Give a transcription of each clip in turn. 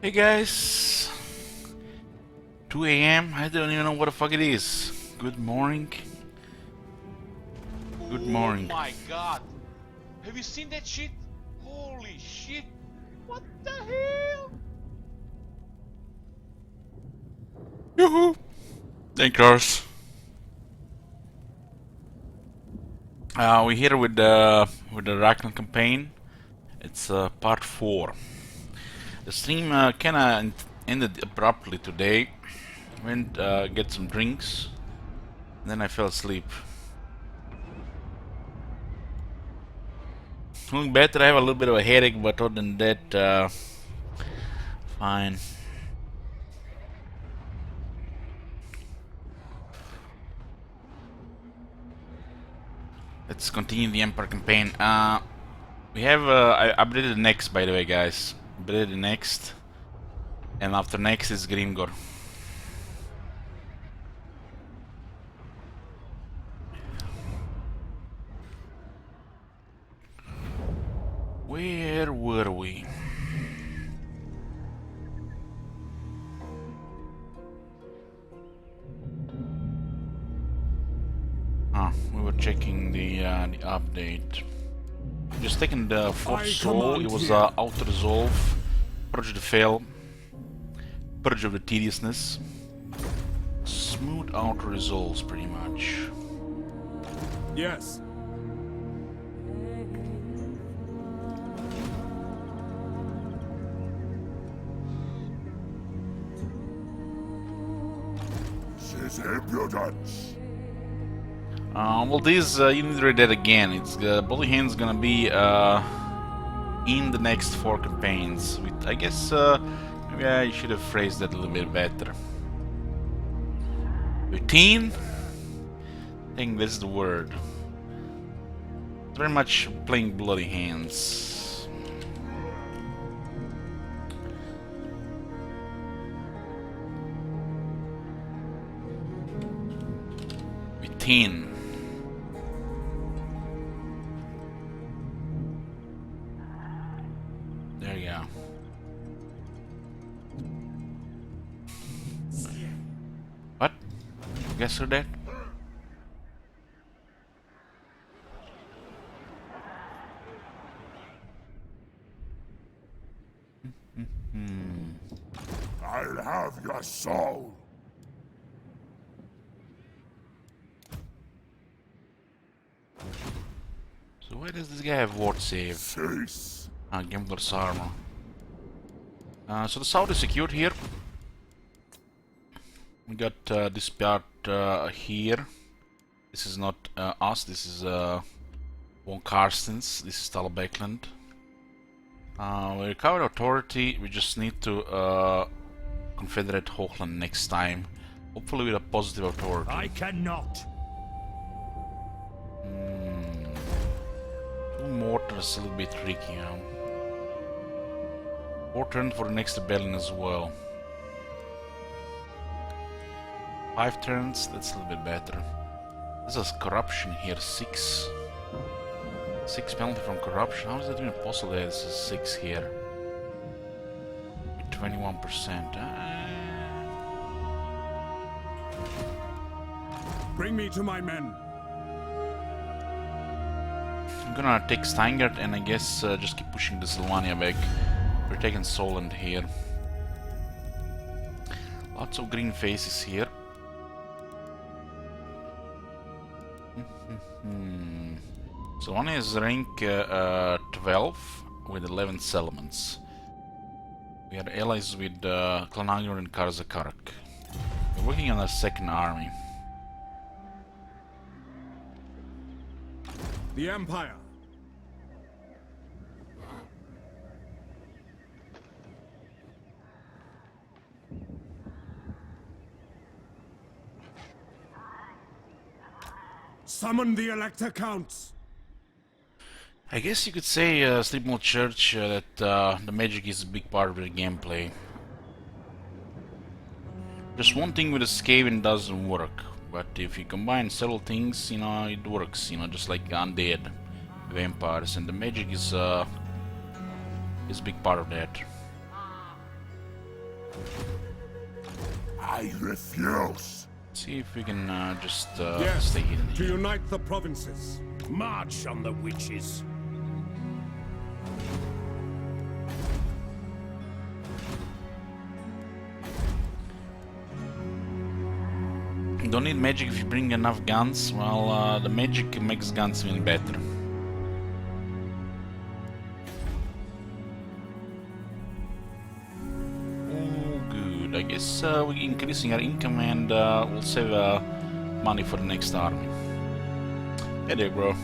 Hey guys, 2 a.m. I don't even know what the fuck it is. Good morning. Good Oh morning. my god! Have you seen that shit? Holy shit! What the hell? Yoo-hoo! Thank yours. We're here with the Reikland campaign. It's part 4. The stream kinda ended abruptly today. Went get some drinks, and then I fell asleep. Feeling better. I have a little bit of a headache, but other than that, fine. Let's continue the Empire campaign. We have I updated the next, by the way, guys. Updated the next, and after next is Grimgor. Where were we? We were checking the update. Just taking the fourth soul. It was auto resolve, purge the fail, purge of the tediousness, smooth auto resolves, pretty much. Yes. His impudence. Well, this you need to read that again. It's Bloody Hand's gonna be in the next 4 campaigns. With, I guess maybe I should have phrased that a little bit better. Routine. I think that's the word. It's very much playing Bloody Hands. Routine. There you go. What? Guess who that? I'll have your soul. So why does this guy have ward save? Cease. Gambler's armor. So the south is secured here. We got this part here. This is not us, this is Von Karstens, this is Reikland. We recovered authority, we just need to confederate Hochland next time. Hopefully with a positive authority. I cannot. Two mortars a little bit tricky, you know. 4 turns for the next rebellion as well. 5 turns, that's a little bit better. This is corruption here, 6. 6 penalty from corruption. How is that even possible that this is 6 here? With 21%. Bring me to my men. I'm gonna take Steingart and I guess just keep pushing the Sylvania back. We're taking Solent here. Lots of green faces here. So one is rank 12 with 11 settlements. We are allies with Clanagor and Karzakarak. We're working on a second army. The Empire. Summon the Elector Counts. I guess you could say, Sleepmold Church, that the magic is a big part of the gameplay. Just one thing with the Skaven doesn't work, but if you combine several things, you know, it works, you know, just like undead vampires, and the magic is a big part of that. I refuse. See if we can just Yes, stay hidden to here. unite the provinces. March on the witches. Don't need magic if you bring enough guns. Well, the magic makes guns even better. Oh, good. I guess we're increasing our income and we'll save money for the next army. Hey there, bro.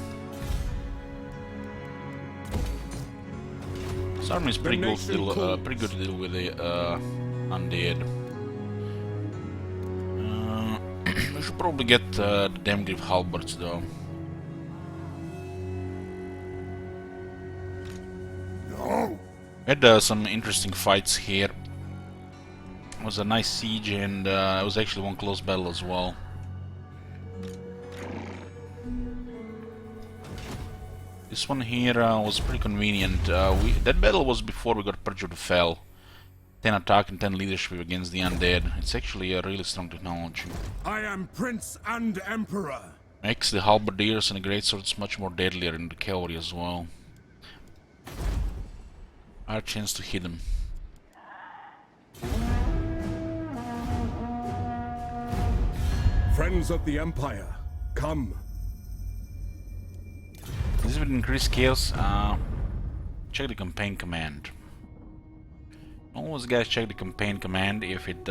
This army is pretty good to deal with the undead. We should probably get the Damgrave halberds though. No. We had some interesting fights here. It was a nice siege and it was actually one close battle as well. This one here was pretty convenient. That battle was before we got Purge of the Fell. 10 attack and 10 leadership against the undead. It's actually a really strong technology. I am Prince and Emperor. Makes the halberdiers and the greatswords much more deadlier in the cavalry as well. Our chance to hit them. Friends of the Empire, come. This would increase chaos. Check the campaign command. Always guys check the campaign command. If it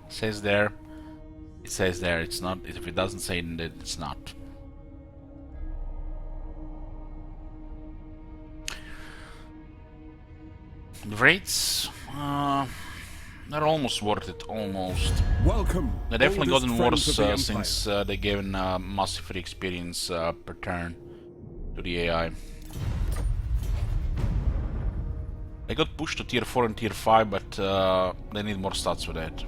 says there, it says there. It's not. If it doesn't say, then it's not. The rates, they're almost worth it. Almost. Welcome. They definitely oldest gotten friends worse of the Empire. since they gave massive free experience per turn to the AI. They got pushed to tier 4 and tier 5, but they need more stats for that.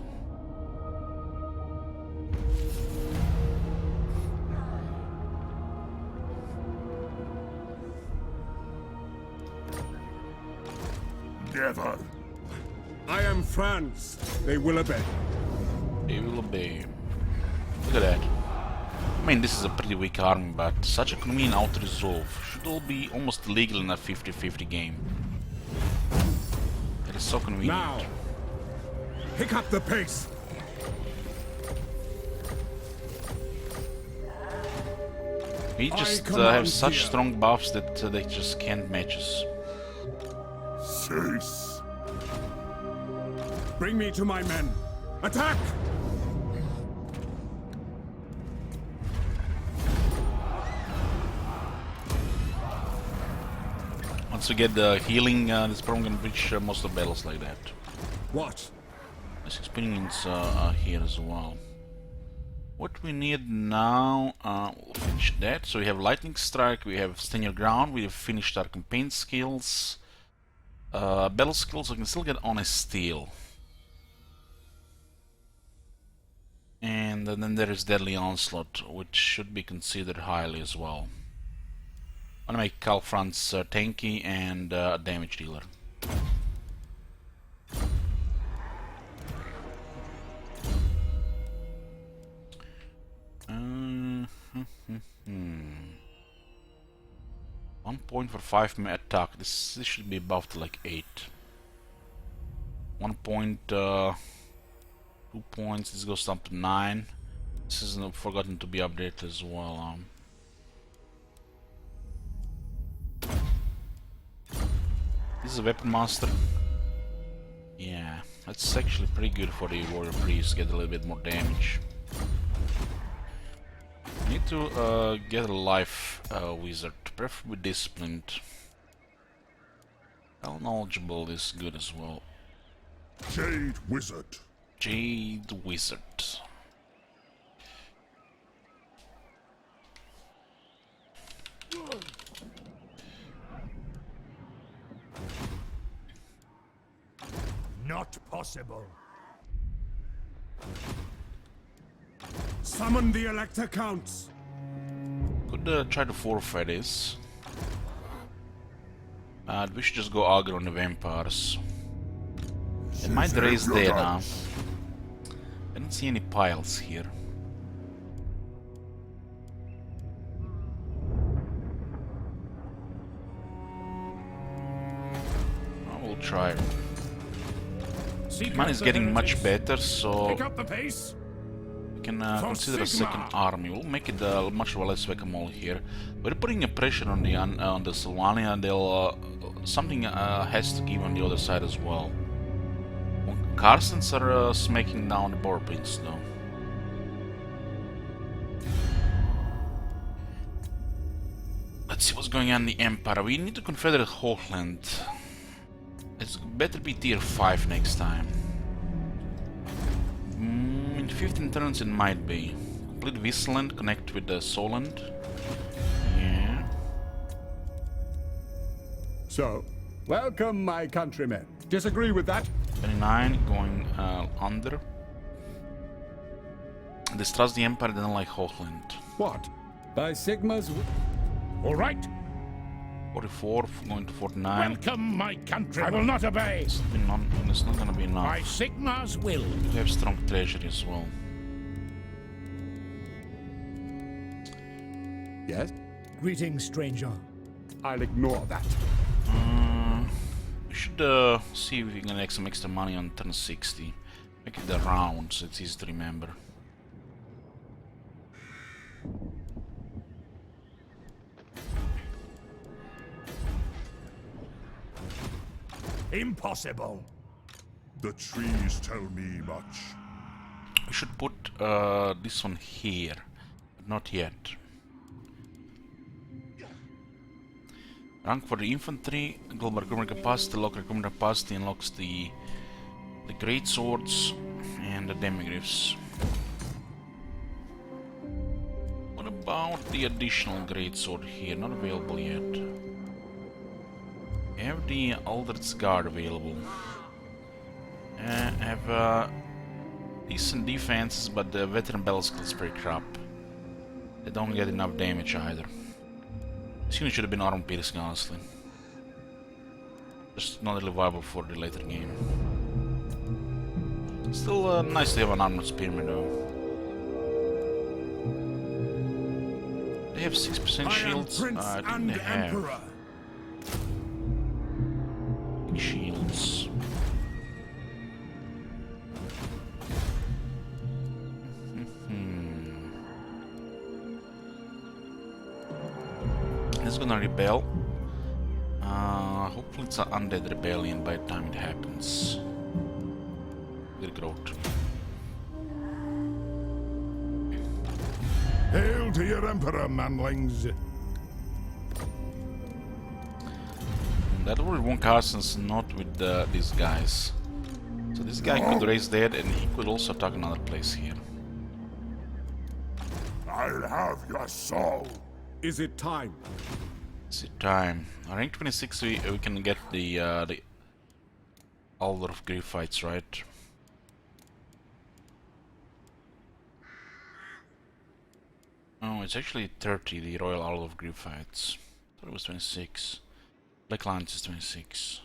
Never. I am France. They will obey. They will obey. Look at that. I mean, this is a pretty weak army, but such a convenient auto-resolve. Should all be almost legal in a 50-50 game. It is so convenient. Now, pick up the pace. We just I command have such here. strong buffs that they just can't match us. Cease. Bring me to my men. Attack! Once we get the healing, it's probably gonna reach most of the battles like that. What? This experience here as well. What we need now, we'll finish that. So we have Lightning Strike, we have Stand Your Ground, we have finished our campaign skills. Battle skills, we can still get Honest Steel. And then there is Deadly Onslaught, which should be considered highly as well. I want to make Calfrance tanky and damage dealer. One point for 5 attack. This should be buffed to like 8. 1 point, 2 points. This goes up to 9. This is forgotten to be updated as well. This is a weapon master. Yeah, that's actually pretty good for the warrior priest. Get a little bit more damage. Need to get a life wizard, preferably disciplined. Well, knowledgeable is good as well. Jade Wizard. Jade wizard. Not possible. Summon the Elector Counts. Could try to forfeit this. We should just go aggro on the vampires. They might raise your there now. guns. I don't see any piles here. I will try. Mine is getting much better, so Pick up the pace. we can consider a second army. We'll make it much less whack-a-mole here. We're putting a pressure on the Sylvania. They'll something has to give on the other side as well. Carstens are smacking down the Borbins though. Let's see what's going on in the Empire. We need to confederate Reikland. It's better be tier 5 next time. In 15 turns it might be. Complete Wisland, connect with the Solent. Yeah. So, welcome, my countrymen. Disagree with that? 29 going under. Distrust the Empire, they don't like Reikland. What? By Sigma's... All right. 44 going to 49. Welcome, my country. I will not obey. It's not gonna be enough. By Sigma's will. We have strong treasury as well. Yes? Greetings, stranger. I'll ignore that. We should see if we can make some extra money on turn 60. Make it the round so it's easy to remember. Impossible. The trees tell me much. We should put this one here, but not yet. Rank for the infantry, global recruitment capacity, local recruitment capacity unlocks the great swords and the demigriffs. What about the additional great sword here? Not available yet. We have the Aldred's Guard available. Have decent defenses, but the veteran battle skill is pretty crap. They don't get enough damage either. This unit should have been armor piercing, honestly. Just not really viable for the later game. Still nice to have an armored spearman though. They have 6% shields. I think they have big shields. It's gonna rebel. Hopefully it's an undead rebellion by the time it happens. Good growth. Hail to your emperor, manlings. That would one Carson's not with these guys. So this guy could raise dead and he could also attack another place here. I'll have your soul. Is it time? It's time. Rank 26 we can get the Alder of Grief fights, right? Oh, it's actually 30, the Royal Alder of Grief fights. I thought it was 26. Reikland is 26.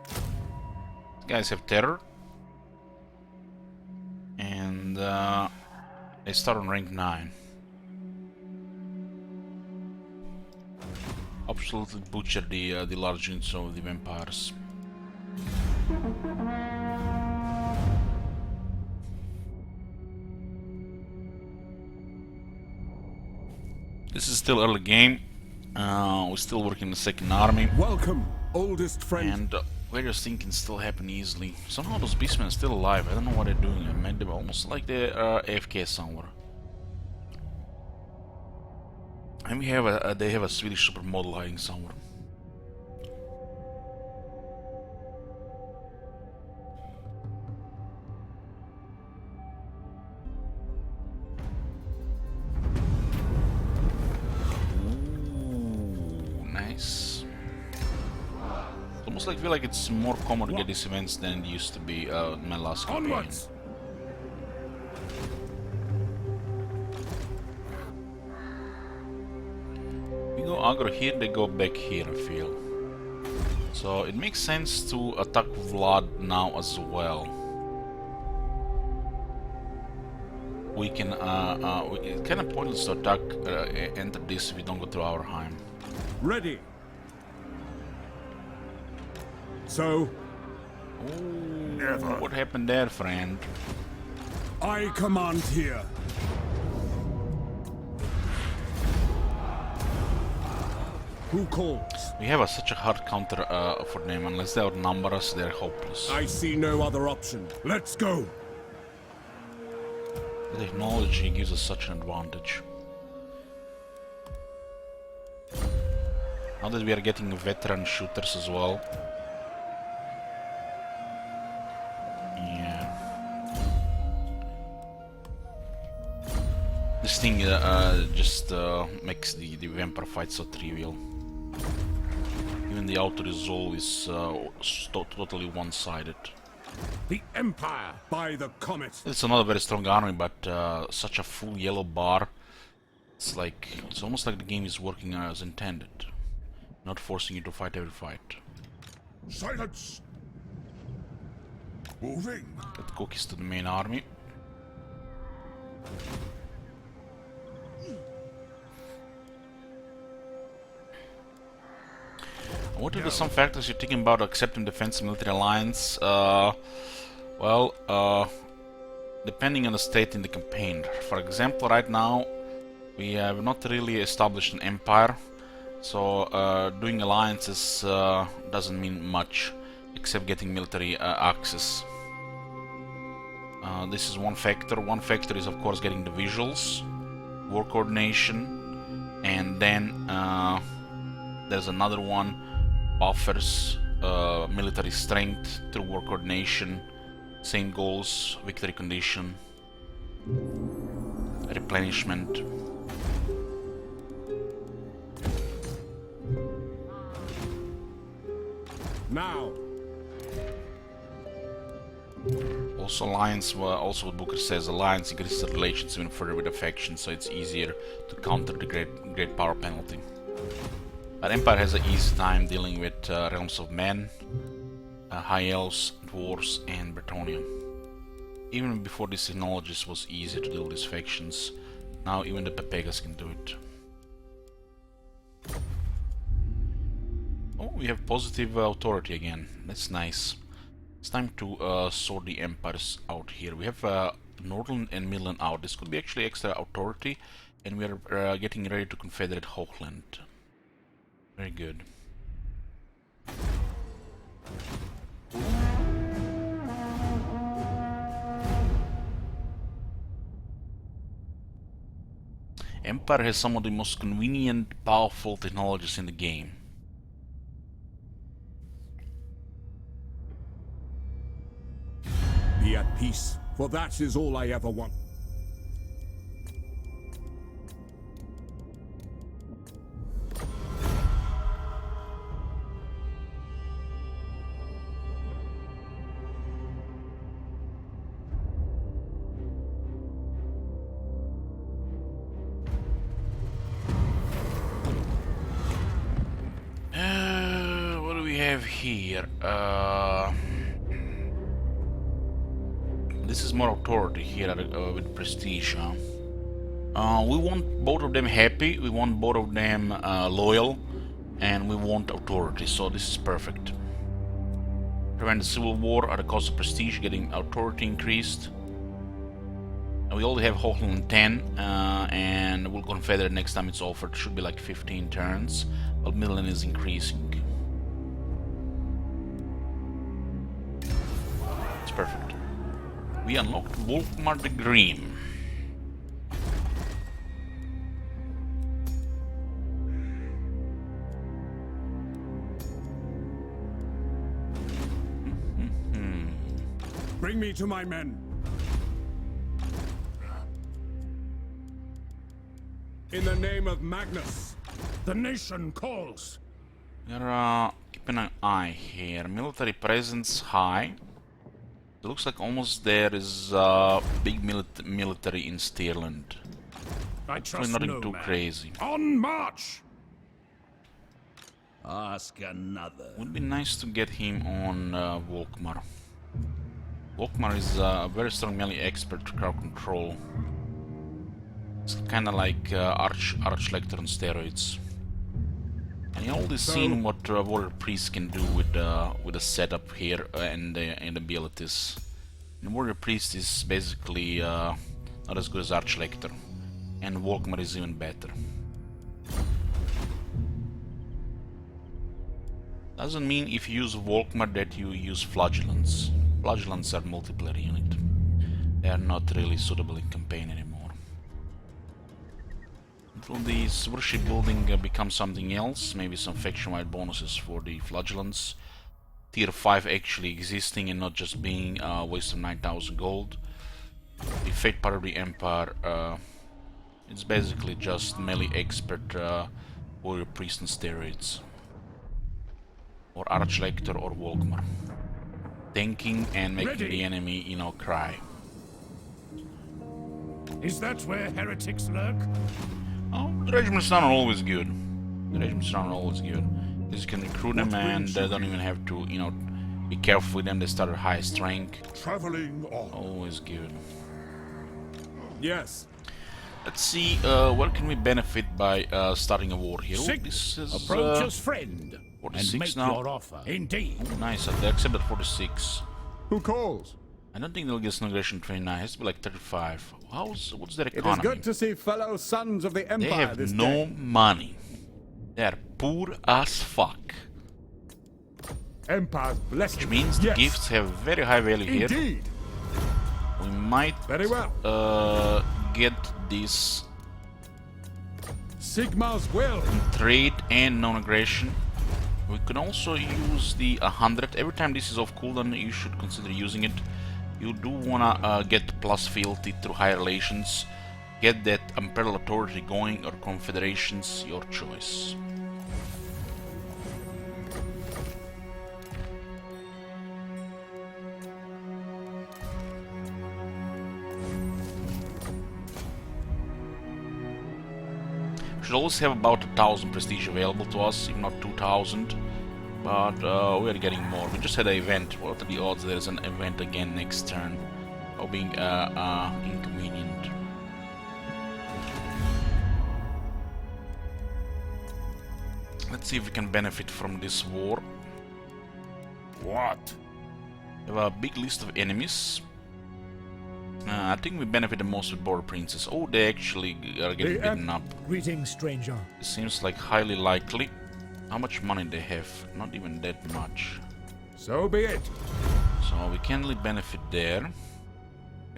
These guys have terror. And they start on rank 9. Absolutely butcher the large units of the vampires. This is still early game. We're still working the second army. Welcome, oldest friend. And various things can still happen easily. Somehow those beastmen are still alive. I don't know what they're doing. I made them almost like they're AFK somewhere. And we have they have a Swedish supermodel hiding somewhere. Ooh, nice. Almost like I feel like it's more common to get these events than it used to be in my last campaign. Onwards! We go aggro here, they go back here, I feel. So it makes sense to attack Vlad now as well. We can, it's kind of pointless to attack, enter this if we don't go through our Heim. Ready. So, Never. What happened there, friend? I command here. Who calls? We have such a hard counter for them. Unless they outnumber us, they're hopeless. I see no other option. Let's go. The technology gives us such an advantage. Now that we are getting veteran shooters as well. Yeah. This thing just makes the vampire fight so trivial. Even the auto-resolve is totally one-sided. The Empire by the Comet. It's another very strong army, but such a full yellow bar. It's almost like the game is working as intended, not forcing you to fight every fight. Silence. Moving. Get cookies to the main army. What are some factors you're thinking about accepting defense military alliance? Depending on the state in the campaign. For example, right now we have not really established an empire, so doing alliances doesn't mean much, except getting military access. This is one factor. One factor is, of course, getting the visuals, war coordination, and then there's another one. Buffers, military strength through war coordination, same goals, victory condition, replenishment. Now. Also alliance, also what Booker says, alliance increases the relations even further with the faction, so it's easier to counter the great power penalty. But Empire has an easy time dealing with realms of men, high elves, dwarves, and Bretonnian. Even before these technologies was easy to deal with these factions. Now even the Pepegas can do it. Oh, we have positive authority again. That's nice. It's time to sort the empires out here. We have Northern and Midland out. This could be actually extra authority, and we are getting ready to confederate Hochland. Very good. Empire has some of the most convenient, powerful technologies in the game. Be at peace, for that is all I ever want. What do we have here? This is more authority here with prestige. We want both of them happy, we want both of them loyal, and we want authority, so this is perfect. Prevent the civil war at the cost of prestige, getting authority increased. We already have Hochland 10, and we'll confederate next time it's offered. Should be like 15 turns, but Midland is increasing. It's perfect. We unlocked Volkmar the Green. Bring me to my men. In the name of Magnus, The nation calls. We're keeping an eye here. Military presence high. It looks like almost there is big military in Stirland. I trust Nothing no too man. crazy. On march! Ask another. Would be nice to get him on Volkmar. Volkmar is a very strong melee expert to crowd control. It's kind of like Archlector on steroids. And you already seen what Warrior Priest can do with the setup here and the abilities. And Warrior Priest is basically not as good as Archlector, and Volkmar is even better. Doesn't mean if you use Volkmar that you use Flagellants. Flagellants are multiplayer unit. They are not really suitable in campaign anymore. Until this worship building becomes something else, maybe some faction-wide bonuses for the Flagellants. Tier 5 actually existing and not just being a waste of 9,000 gold. The Fate part of the Empire, it's basically just melee expert Warrior Priest and steroids. Or Archlector or Volkmar. Tanking and making the enemy, you know, cry. Is that where heretics lurk? Oh, the regiments are not always good. The regiments are not always good. Because you can recruit them and they don't even have to, you know, be careful with them. They start at highest rank. Traveling on. Always good. Yes. Let's see, where can we benefit by starting a war here? Oh, this is Approach us, friend, 46 and make now. your offer. Indeed. Oh, nice, they accepted 46. Who calls? I don't think they'll get an aggression 29. It has to be like 35. What's their It is economy? good to see fellow sons of the They Empire have this no day. money. They are poor as fuck. Empire's blessing. Which means the gifts have very high value here. Indeed. We might Very well. get this Sigmar's will. trade and non-aggression. We can also use the 100. Every time this is off cooldown, you should consider using it. You do wanna get plus fealty through high relations. Get that Imperial Authority going, or Confederations, your choice. Should always have about 1,000 prestige available to us, if not 2,000. But we are getting more. We just had an event. What are the odds there's an event again next turn? Or being inconvenient. Let's see if we can benefit from this war. What? We have a big list of enemies. I think we benefit the most with Border Princes. Oh, they actually are getting beaten up. Greetings, stranger. It seems like highly likely. How much money they have? Not even that much. So be it. So we can only benefit there.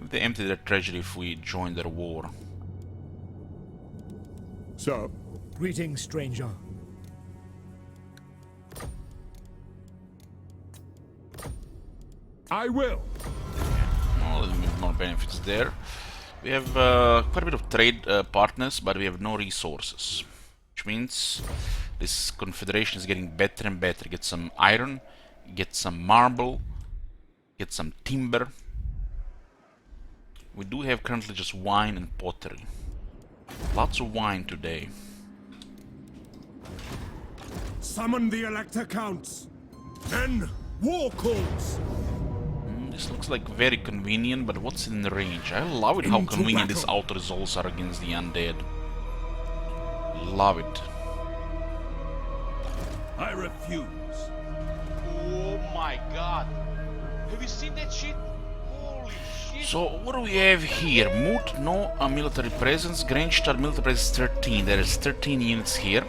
If they empty their treasury if we join their war. So, Greetings, stranger. I will. Oh, a little bit more benefits there. We have quite a bit of trade partners, but we have no resources. Which means this confederation is getting better and better. Get some iron, get some marble, get some timber. We do have currently just wine and pottery. Lots of wine today. Summon the Elector Counts. Then, war calls. This looks like very convenient, but what's in the range? I love it how Into convenient these battle. auto resolves are against the undead. Love it. I refuse. Oh my god. Have you seen that shit? Holy shit. So what do we have here? Moot, no military presence. Grangestadt military presence 13. There is 13 units here.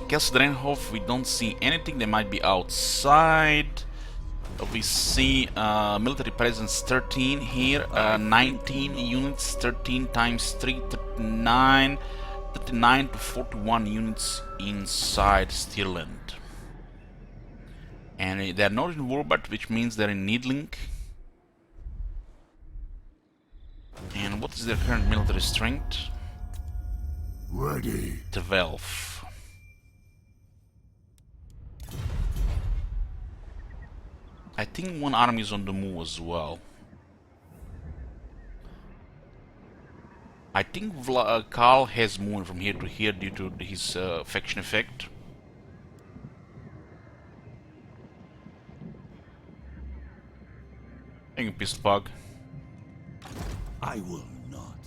Castle Drenhof, we don't see anything. They might be outside. We see military presence 13 here. 19 units. 13 times 3, 39. 39 to 41 units inside Stirland. And they're not in Warbot, which means they're in Needling. And what is their current military strength? Ready. 12. I think one army is on the move as well. I think Karl has moved from here to here due to his faction effect. Thank you, Pistol Bug. I will not.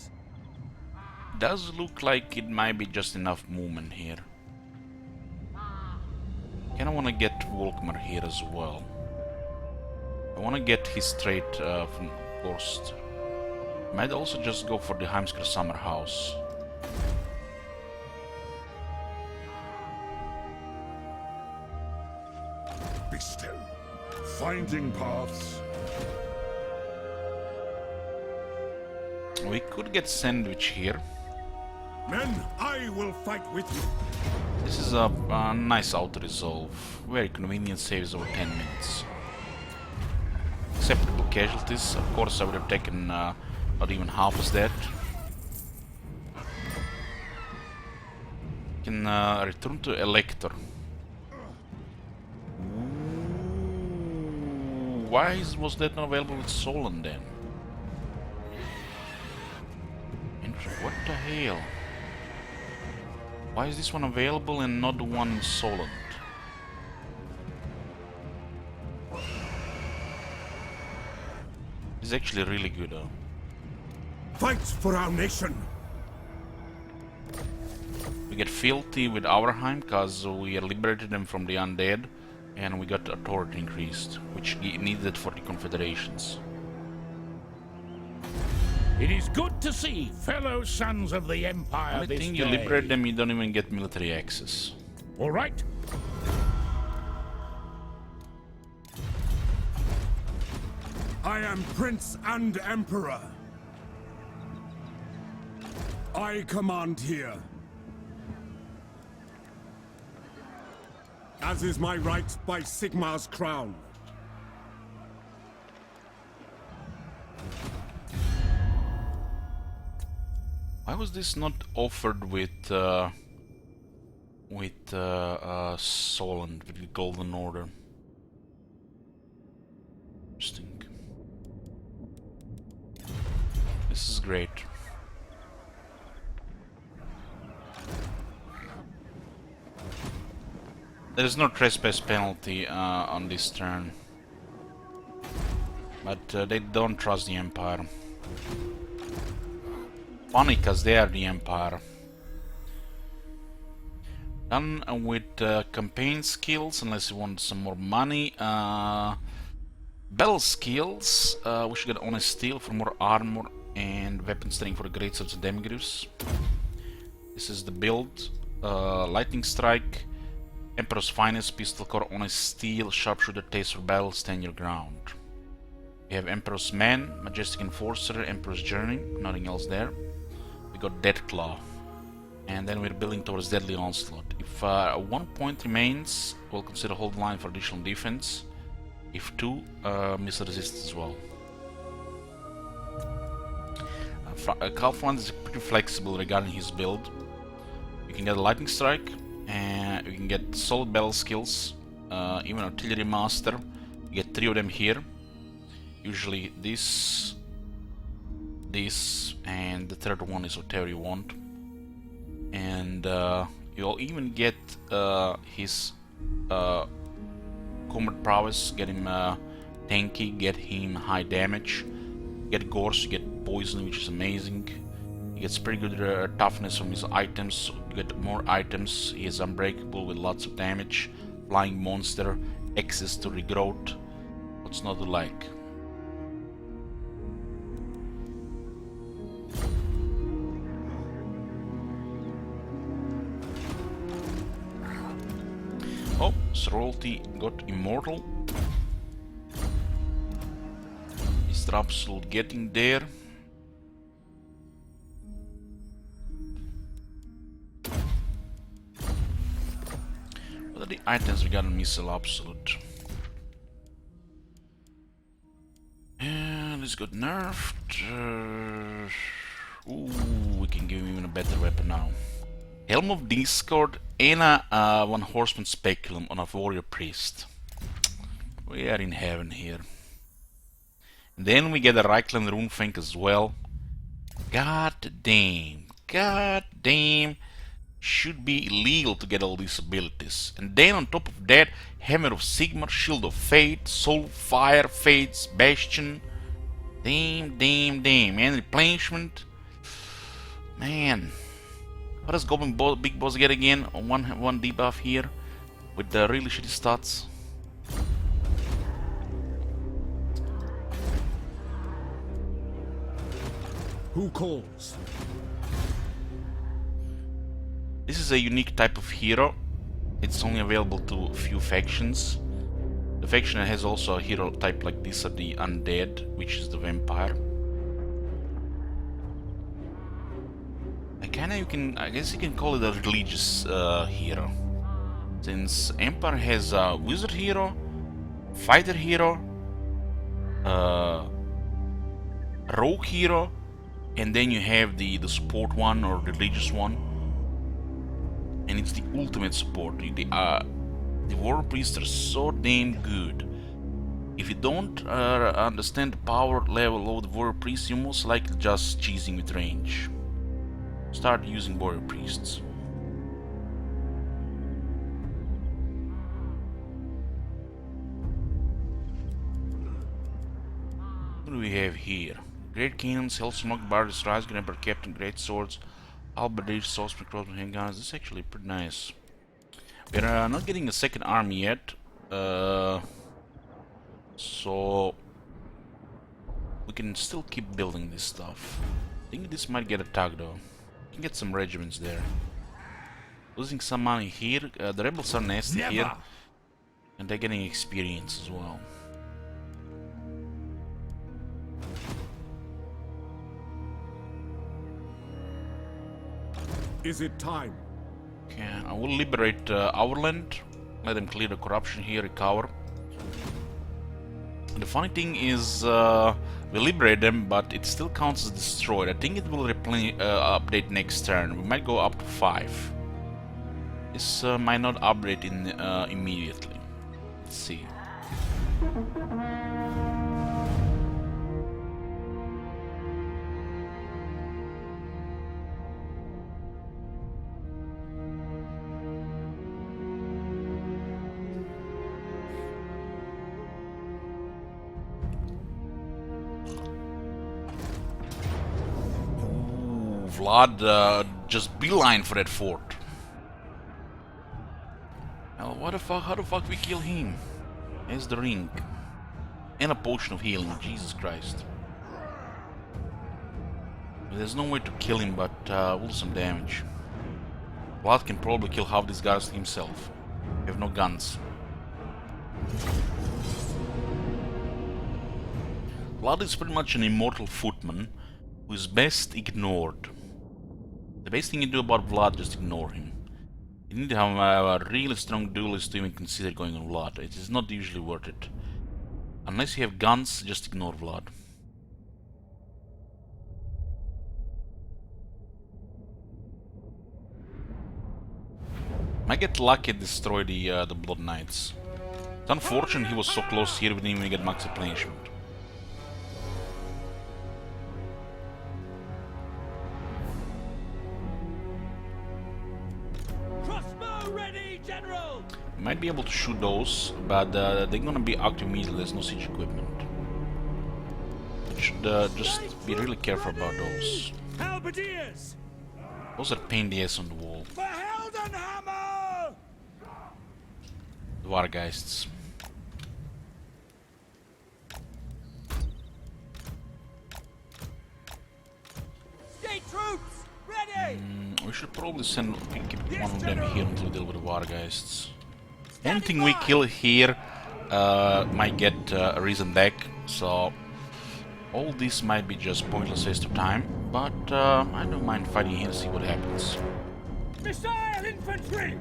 Does look like it might be just enough movement here. Kinda wanna get Volkmar here as well. I wanna get his trait from Ghost. Might also just go for the Heimskar Summer House. Be still. Finding paths. We could get Sandwich here. Men, I will fight with you. This is a nice auto-resolve. Very convenient, saves over 10 minutes. Acceptable casualties. Of course I would have taken not even half as that. Can return to Elector. Why was that not available with Solon then? What the hell? Why is this one available and not the one in Solent? It's actually really good though. Fight for our nation. We get filthy with Auerheim because we liberated them from the undead, and we got authority increased, which needed for the confederations. It is good to see fellow sons of the Empire Only this thing, day. you liberate them, you don't even get military access. All right. I am Prince and Emperor. I command here. As is my right by Sigmar's crown. Why was this not offered with Solent, with the Golden Order? Interesting. This is great. There is no trespass penalty on this turn, but they don't trust the Empire. Funny, cause they are the Empire. Done with campaign skills, unless you want some more money. Battle skills, we should get Honest Steel for more armor and weapon strength for the Great Swords and Demigryphs. This is the build. Lightning Strike, Emperor's Finest, Pistol Core, Honest Steel, Sharpshooter, Taste for Battle, Stand Your Ground. We have Emperor's Man, Majestic Enforcer, Emperor's Journey, nothing else there. We got Deathclaw, and then we're building towards Deadly Onslaught. If 1 point remains, we'll consider hold line for additional defense. If 2, missile resist as well. Kalfwan is pretty flexible regarding his build. You can get a Lightning Strike, and you can get solid battle skills, even Artillery Master. You get 3 of them here. Usually this, and the third one is whatever you want. And you'll even get his combat prowess, get him tanky, get him high damage. You get Gorse, you get poison, which is amazing. He gets pretty good toughness from his items, you get more items. He is unbreakable with lots of damage, flying monster, access to regrowth. What's not to like? Oh, Sorority got immortal. Mr. Absolute getting there. What are the items we got on Missile Absolute? And this got nerfed. Ooh, we can give him even a better weapon now. Helm of Discord and a One Horseman Speculum on a Warrior Priest. We are in heaven here. And then we get a Reikland Runefang as well. God damn. Should be illegal to get all these abilities. And then on top of that, Hammer of Sigmar, Shield of Fate, Soul Fire, Fates, Bastion. Damn. And replenishment. Man. What does Big Boss get again? One debuff here. With the really shitty stats. Who calls? This is a unique type of hero. It's only available to a few factions. The faction that has also a hero type like this are the undead, which is the vampire. I guess you can call it a religious hero. Since Empire has a wizard hero, fighter hero, rogue hero, and then you have the support one or religious one. And it's the ultimate support. The war priests are so damn good. If you don't understand the power level of the warrior priests, you're most likely just cheesing with range. Start using warrior priests. What do we have here? Great cannons, Hellsmoke, Bardis, Rise, Grabber, Captain, Great Swords, Halberdiers, Swordsman, Crossbow, Handguns. This is actually pretty nice. We're not getting a second army yet, so we can still keep building this stuff. I think this might get attacked though. We can get some regiments there. Losing some money here. The rebels are nasty here, and they're getting experience as well. Is it time? Okay, I will liberate our land. Let them clear the corruption here, recover. The funny thing is, we liberate them, but it still counts as destroyed. I think it will update next turn. We might go up to 5. This might not update immediately. Let's see. Vlad just beeline for that fort. Well, what the fuck? How the fuck we kill him? There's the ring. And a potion of healing. Jesus Christ. There's no way to kill him, but we'll do some damage. Vlad can probably kill half these guys himself. We have no guns. Vlad is pretty much an immortal footman who is best ignored. The best thing you do about Vlad, just ignore him. You need to have a really strong duelist to even consider going on Vlad. It is not usually worth it. Unless you have guns, just ignore Vlad. Might get lucky and destroy the Blood Knights. It's unfortunate he was so close here, we didn't even get max replenishment. Might be able to shoot those, but they're gonna be active immediately. There's no siege equipment. Should just be really careful about those. Halberdiers! Those are pain in the ass on the wall. For Heldenhammer! The Wargeists. State troops! Ready! We should probably keep one of them here until we deal with the Wargeists. Anything we kill here might get a reason deck, so all this might be just pointless waste of time, but I don't mind fighting here and see what happens. Missile infantry!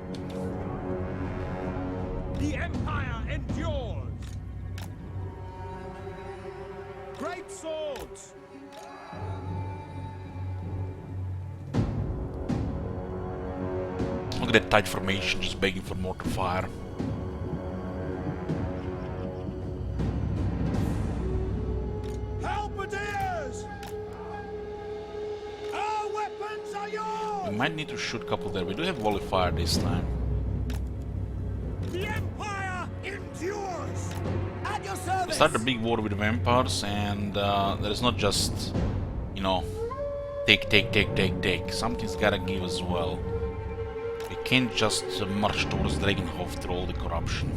The Empire endures! Great swords! Look at that tight formation, just begging for mortar fire. Halberdiers! Our weapons are yours! We might need to shoot a couple there. We do have volley fire this time. The Empire endures! At your service! started a big war with the vampires, and there is not just, you know, take. Something's gotta give as well. We can't just march towards Dragonhof through all the corruption.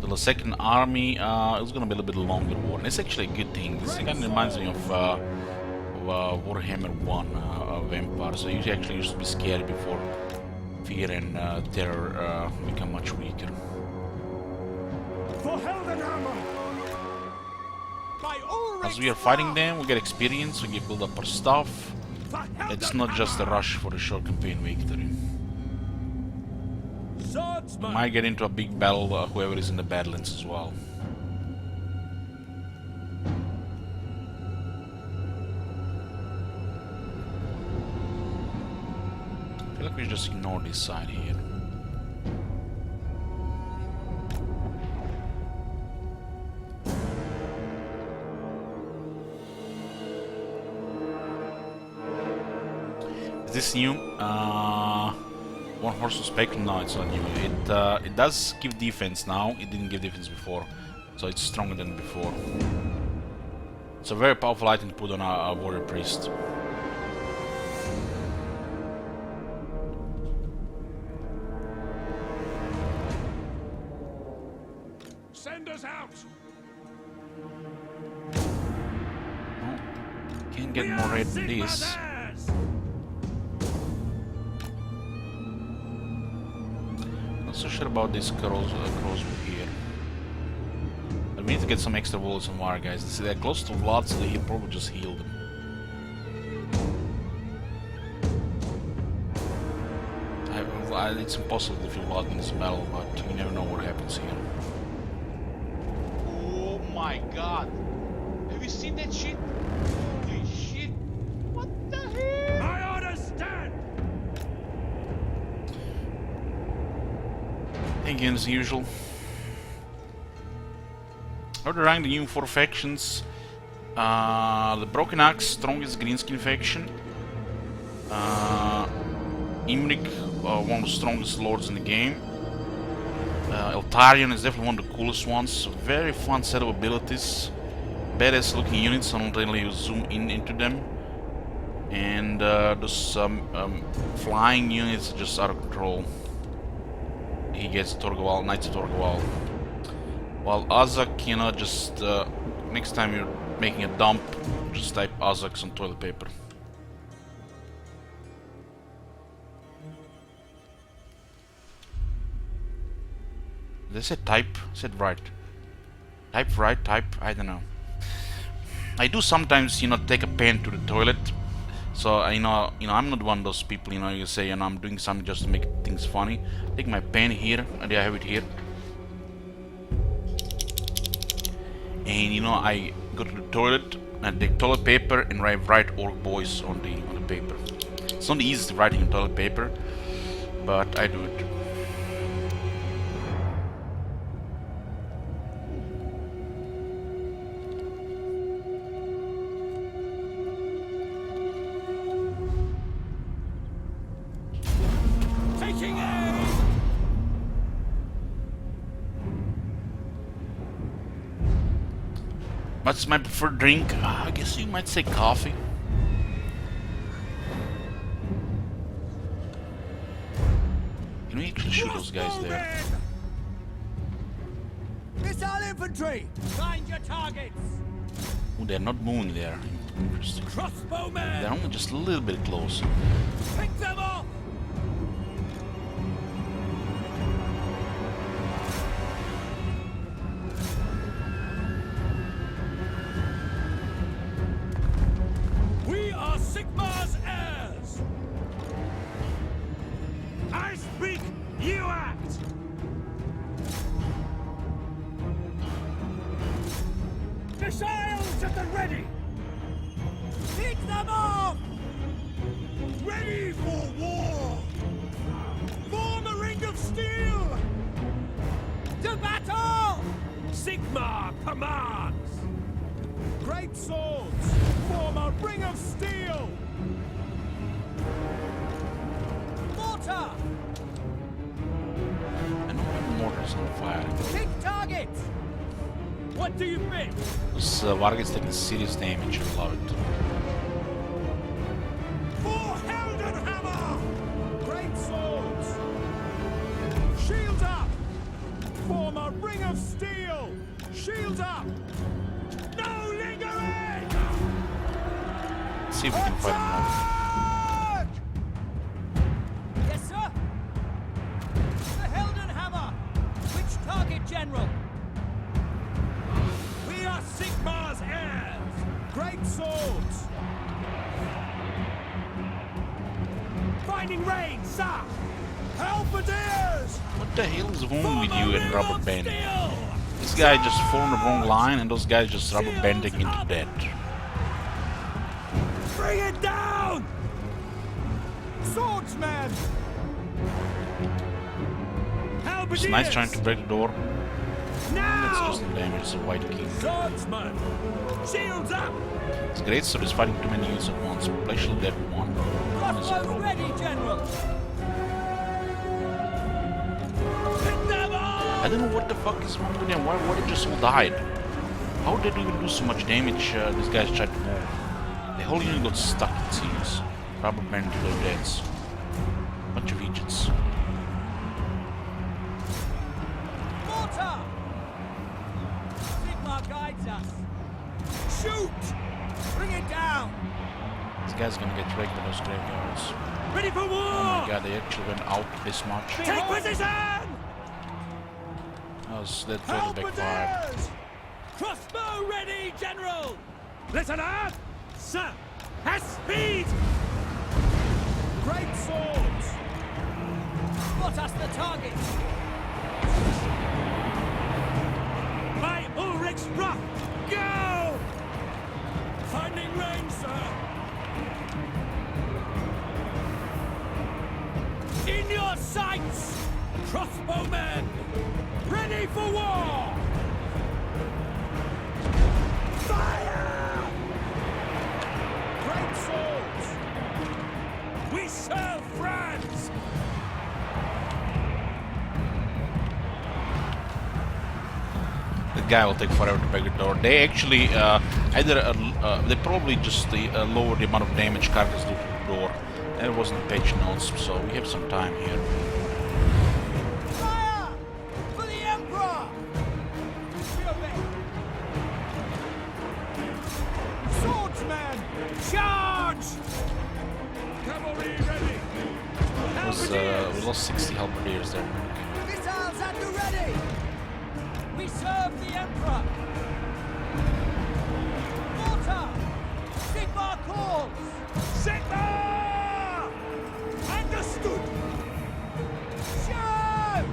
So the second army is gonna be a little bit longer war, and it's actually a good thing. This kind of reminds me of Warhammer 1 vampires. They actually used to be scary before fear and terror become much weaker. For Heldenhammer! By As we are fighting them, we get experience, we get build up our stuff. It's not just a rush for a short campaign victory. We might get into a big battle, whoever is in the Badlands as well. I feel like we just ignore this side here. Is this new? One horse to spectrum? No, it's not new. It does give defense now. It didn't give defense before, so it's stronger than before. It's a very powerful item to put on a warrior priest. Send us out! Oh, can't get more red than this. Not so sure about this crossbow here. But we need to get some extra bullets on wire, guys. See, they're close to Vlad, so he'll probably just heal them. It's impossible to defeat Vlad in this battle, but you never know what happens here. Oh my god! Have you seen that shit? Holy shit! What the hell? My orders stand! Again, as usual. Order rank the new 4 factions. The Broken Axe, strongest greenskin faction. Imrik, one of the strongest lords in the game. Eltarion is definitely one of the coolest ones. Very fun set of abilities. Badass looking units, I don't really zoom into them. And those flying units are just out of control. He gets Torgwal, Knights of Torgwal. While Azak, you know, just next time you're making a dump, just type Azaks on toilet paper. Did I say type? I said right. Type right, type, I don't know. I do sometimes, you know, take a pen to the toilet. So, you know, I'm not one of those people, you know, you say, you know, I'm doing something just to make things funny. Take my pen here, and I have it here. And, you know, I go to the toilet, and I take toilet paper and write Orc Boys on the paper. It's not the easiest writing on toilet paper, but I do it. What's my preferred drink? I guess you might say coffee. Can we actually shoot those guys there? Missile infantry! Find your targets! Oh, they're not moving there. Interesting. Crossbowmen! They're only just a little bit closer. Pick them off! We are Sigmar's heirs! I speak, you act! Missiles at the ready! Pick them off! Ready for war! Form a ring of steel! To battle! Sigmar commands! Great swords! Form a ring of steel! Mortar! I know my mortar's on fire. Pick targets! What What do you think? This Varga is taking serious damage. I love it. For Heldenhammer! Great swords! Shields up! Form a ring of steel! Shields up! No lingering! Let's see if we can fight him off. Yes, sir? The Heldenhammer! Which target, General? We are Sigmar's heirs! Great swords! Finding range, sir! Halberdiers! What the hell is wrong with you and rubber banding? This guy just formed the wrong line and those guys just rubber banding into death. Bring it down! Swordsman! It's nice trying to break the door. Now! Let's do some damage. It's a white king. Swordsman! Shields up! It's great, so he's fighting too many units at once. Especially that one. One is a Crossbows problem. ready, General! Pick them I up! don't know what the fuck is wrong with them. Why they just all died? How did they even do so much damage? These guys tried to move. The whole unit got stuck, it seems. Rubber band to their deaths. Bunch of idiots. Mortar! Sigmar guides us. Shoot! Bring it down! This guy's gonna get wrecked by those graveyards. Ready for Oh my war! god, they actually went out this much. Take position! That totally backfired. Halberdiers! Crossbow ready, General! Listener! Sir! Has speed! Great swords! Spot us the target! By Ulrich's wrath! Go! Finding range, sir! In your sights! Crossbowmen! Ready for war! Fire! Great swords! We serve France! The guy will take forever to break the door. They actually they probably just lowered the amount of damage carcass do to the door. There wasn't patch notes, so we have some time here. Fire! For the Emperor! We obey. Swordsman! Charge! Cavalry ready! We lost 60 halberdiers there. Missiles at the ready! We serve the Emperor! Mortar! Sigmar calls! Sigmar! Understood! Shout!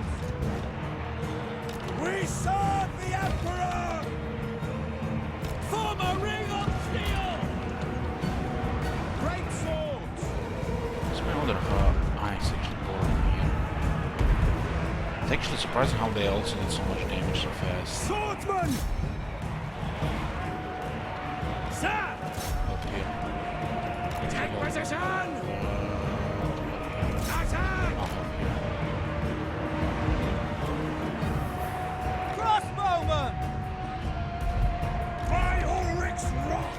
We serve the Emperor! Form a ring of steel! Great swords! So I wonder if ice actually poured in here. It's actually surprising how they also did so much damage so fast. Swordsman! Sir! Up here. Take position! Attack! Off up here. Crossbowman! By Ulrich's wrath!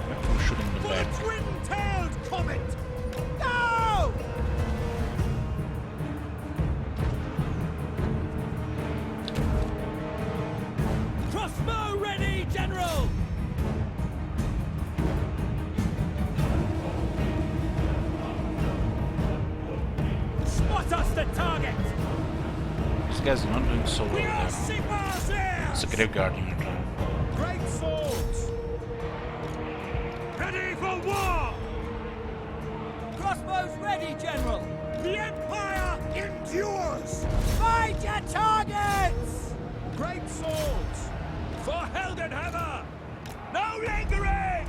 Maybe we shoot him in the For back. the twin-tailed comet! Go! Crossbow ready, General! Spot us the target! These guys are not doing so well We are there. Sigmar's heirs! It's a graveyard unit. Great swords! Ready for war! Crossbows ready, General! The Empire endures! Find your targets! Great swords! For Heldenhammer! No lingering!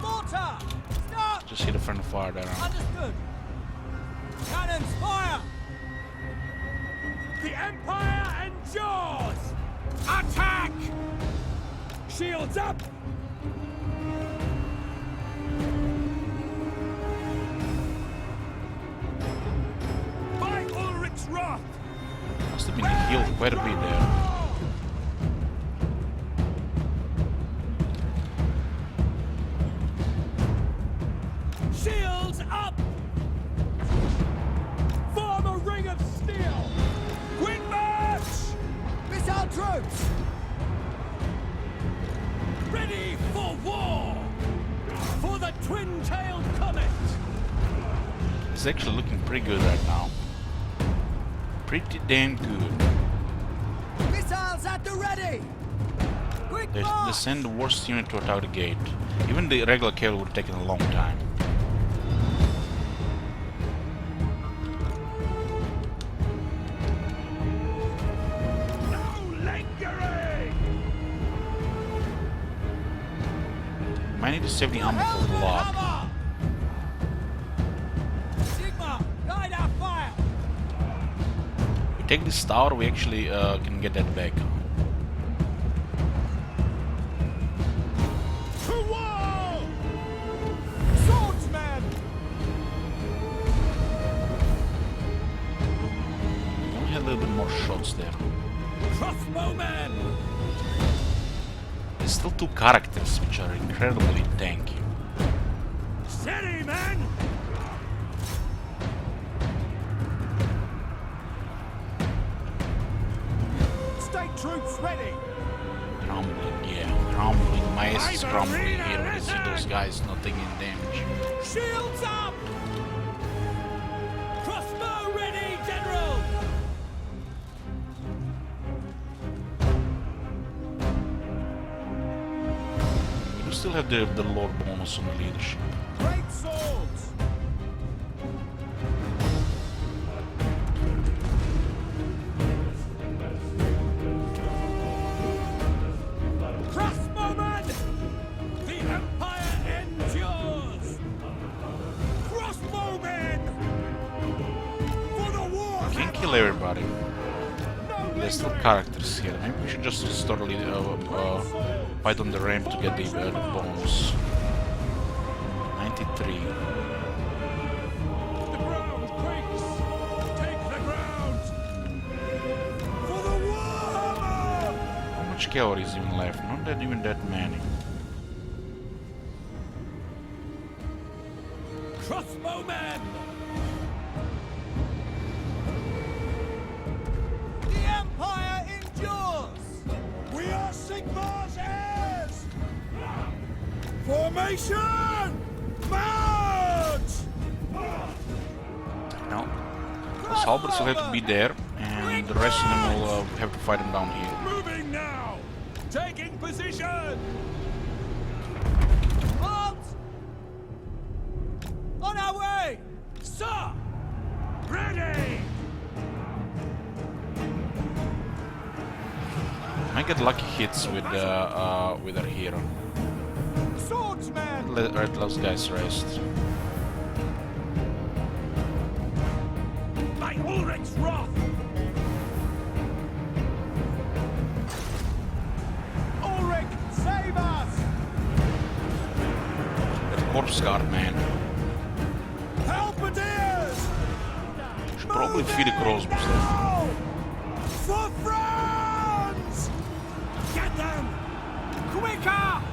Mortar! Stop! Just hit a friend of fire there. Understood! Cannons fire! The Empire endures! Attack! Shields up! By Ulrich's wrath! Must have been healed quite a bit there. troops! Ready for war! For the twin-tailed comet! It's actually looking pretty good right now. Pretty damn good. Missiles at the ready! Quick They march! send the worst unit to attack the gate. Even the regular cavalry would have taken a long time. No lingering! I need to save the armor for the lot. Hammer! Sigma, guide our fire! We take this tower, we actually can get that back. To war! Swordsman! Only had a little bit more shots there. Crossbowmen! There's still two characters which are incredibly tanky. Steady, men! State troops ready! Crumbling, yeah. Crumbling. My ass is crumbling here when I see those guys not taking damage. Shields up! Crossbow ready, General! We still have the lord bonus on the leadership. Great swords! Crossbowmen! The Empire endures! Crossbowmen! For the war! Can't kill everybody. There's still characters here. Maybe we should just totally fight on the ramp to get the bonus. 93. The ground quakes! Take the ground! For the war! How much cavalry is even left? Not that even that many. Crossbowmen! The Empire endures! We are Sigmar's heirs! Formation! March! No. The Halberds will have to be there, and the rest of them will have to fight them down here. Moving now! Taking position! Halt! On our way! Sir! Ready! I get lucky hits with our hero. Swordsman! Let those guys rest. By Ulrich's wrath! Ulrich, save us! That corpse guard man. Halberdiers! Should probably feed the crossbows there. Now! For France! Get them! Quicker!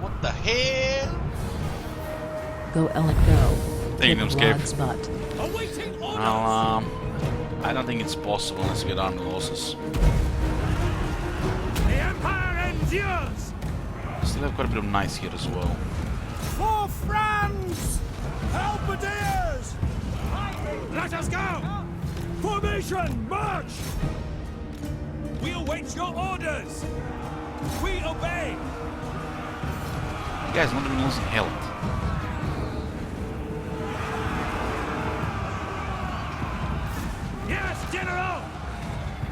What the hell? Go, Ellen, go. Taking them scared. Rod's butt. Awaiting orders! Well, I don't think it's possible unless we get army losses. The Empire endures! Still have quite a bit of knights here as well. For France! Halberdiers! Let us go! Formation, march! We await your orders! We obey! You guys not even losing health. Yes, General!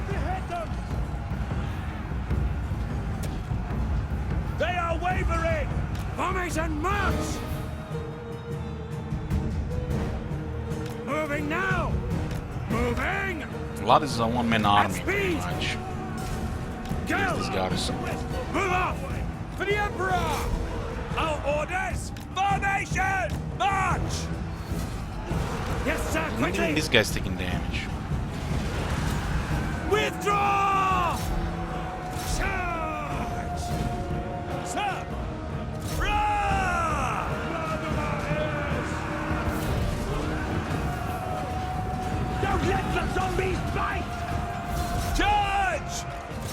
Behead them! They are wavering! Formation, march! Moving now! Moving! Vlad is a one-man army, speed! pretty much. Go! This garrison. Move off! For the Emperor! Our orders! Formation! March! Yes, sir, Not quickly! even this guy's taking damage. Withdraw! Charge! Sir! Run! zombies bite! Charge!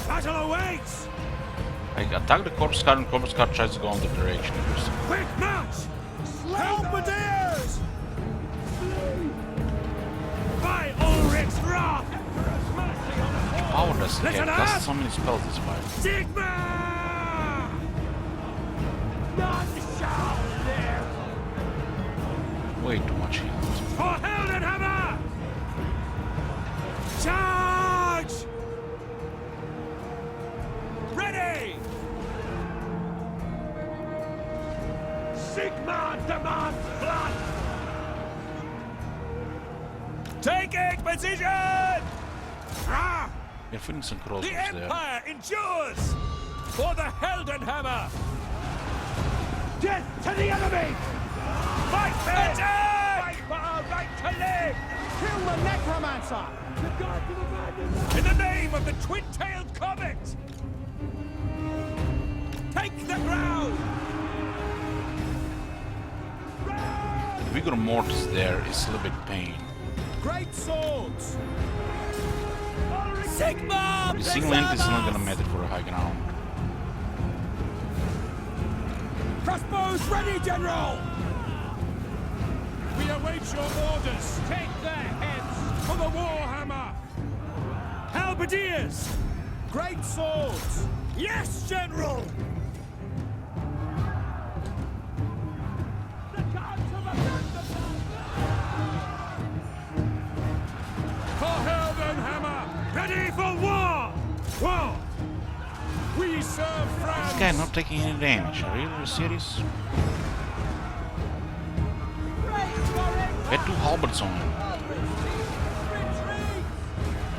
Battle awaits! I attack the corpse cart and corpse cart tries to go in the direction. Quick march! Halberdiers! By Ulrich's wrath! Power does he Listen get? up! Does so many spells this fight. Sigma! Not shout there! Way too much health. For Heldenhammer! Charge! Ready! Sigma demands blood! Taking position! Ah! We're feeling some crossbows The there. Empire endures! For the Heldenhammer! Death to the enemy! Fight attack! Fight for our right to live! Kill the necromancer! In the name of the twin-tailed comet! Take the ground! The vigor mortis there is a little bit pain. Great swords! Sigma! The single end is not gonna matter for a high ground. Crossbows ready, General! We await your orders! Take their heads! For the Warhammer! Halberdiers! Great swords! Yes, General! For Heldenhammer! Ready for war! War! We serve France! This guy not taking any damage. Are you serious? Get two halberds on him.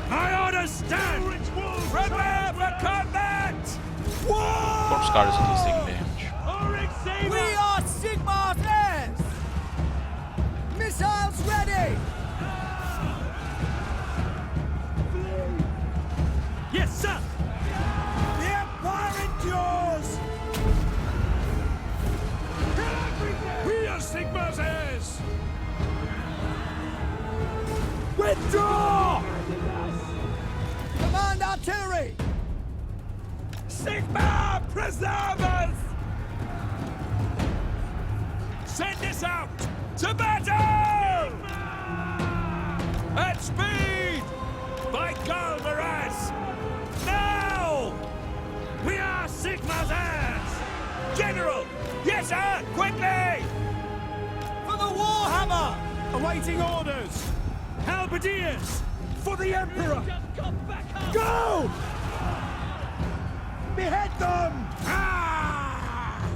My orders stand! Prepare for combat! Corpse cart is at least taking damage. We are Sigmar's heirs! Missiles ready! Yes, sir! The Empire endures! We are Sigma's heirs! Withdraw! Command artillery! Sigma preservers! Send this out to battle! At speed! By Galvaras! Now! We are Sigma's heirs! General! Yes, sir! Quickly! For the Warhammer! Awaiting orders! Halberdiers! For the Emperor! Go! Behead them! Ah!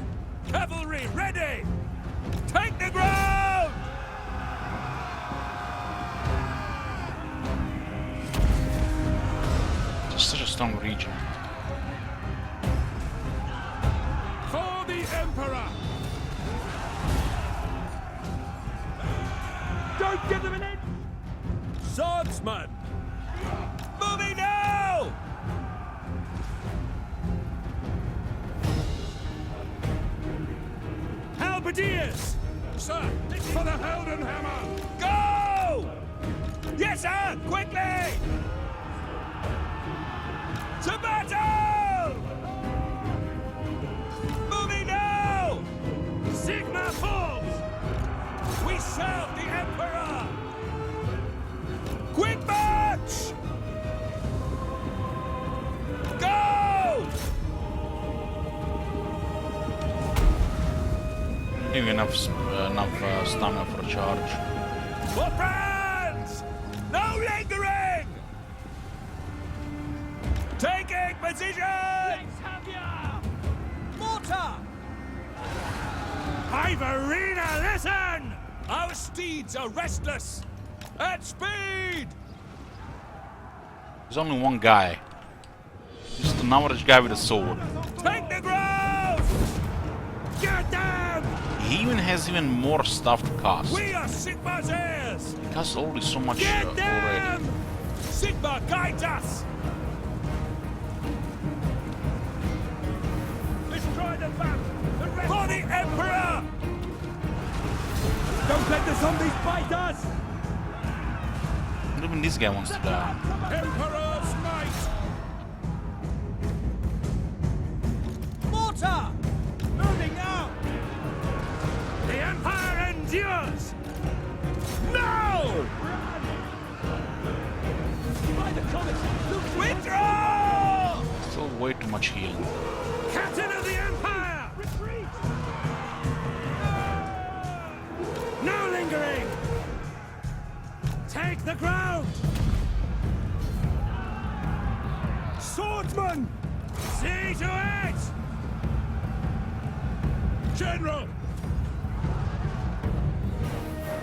Cavalry ready! Take the ground! It's such a strong region. For the Emperor! Don't give them an inch! Swordsman! Moving now! Halberdiers! Sir, for the Heldenhammer! Go! Yes, sir! Quickly! To battle! Moving now! Sigma falls! We serve the Emperor! Quick march! Go! Maybe enough stamina for a charge. For France! No lingering! Taking position! Mortar! Ivarina, listen! Our steeds are restless! At speed! There's only one guy. Just an average guy with a sword. Take the ground! Get them! He even has more stuff to cast. We are Sigma's heirs! He casts already so much Get already. them! Sigma guides us! Destroy the map! For the Emperor! Don't let the zombies bite us! Even this guy wants to die. Emperor's might! Mortar! Moving now! The Empire endures! No! By the comet! Look, withdraw! Still way too much healing. Captain of the Empire! Retreat! No lingering! Take the ground! Swordsman! See to it! General!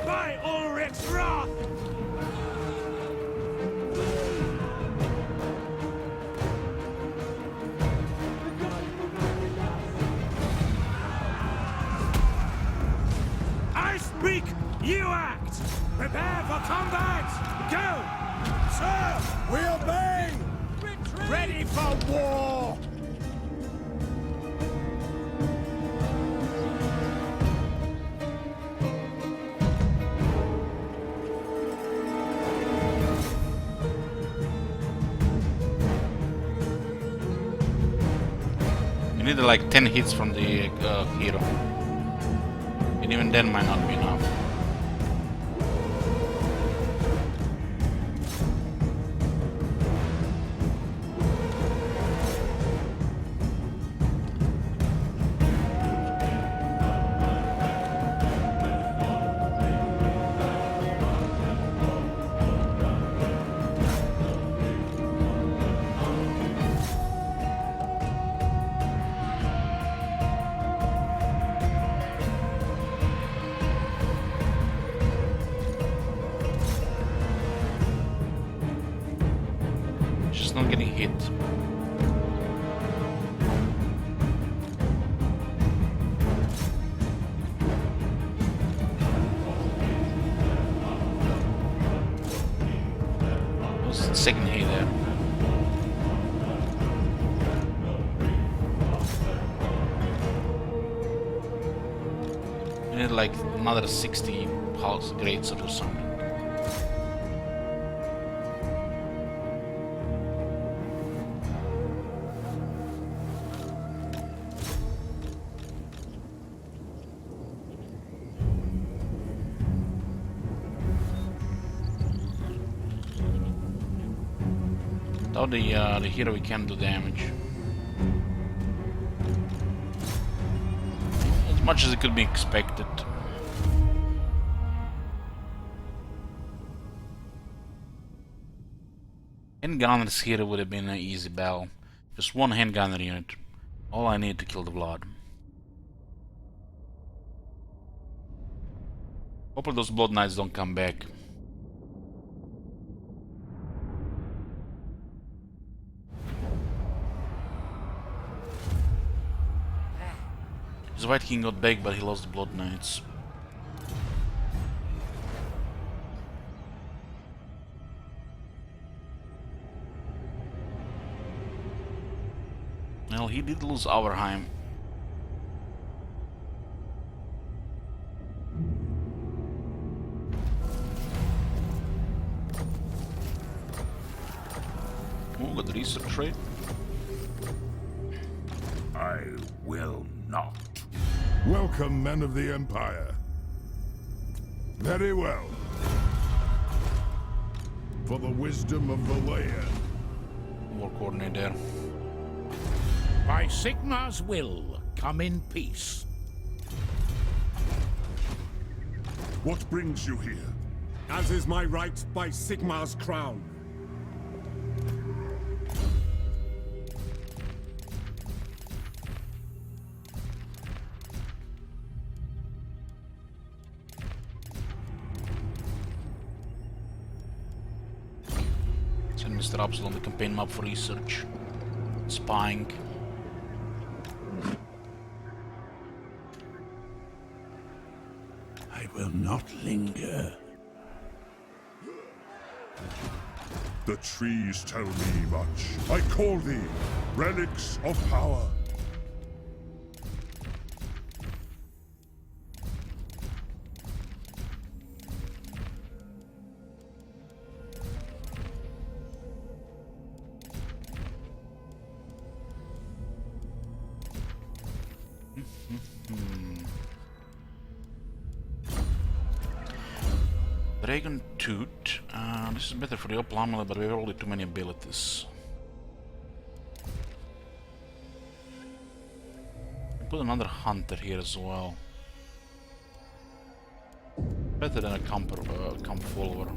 By Ulrich's wrath! I speak, you act! Prepare for combat! Go! Sir! We obey! Retreat! Ready for war! You need like 10 hits from the hero. And even then might not be enough. Just not getting hit. What was the second hit there? We need like another 60 pulse grades or something. Without the hero we can do damage. As much as it could be expected. Handgunner's hero would have been an easy battle. Just one handgunner unit. All I need to kill the Blood. Hopefully those Blood Knights don't come back. His White King got back, but he lost the Blood Knights. Well, he did lose Auerheim. Oh, got the research rate. I will not. Welcome, men of the Empire. Very well. For the wisdom of the land. War coordinator. By Sigmar's will, come in peace. What brings you here? As is my right by Sigmar's crown. Send Mr. Absol on the campaign map for research. Spying. I will not linger. The trees tell me much. I call thee relics of power. Dragon Tooth. This is better for the Opal Amulet, but we have already too many abilities. Put another hunter here as well. Better than a camp follower.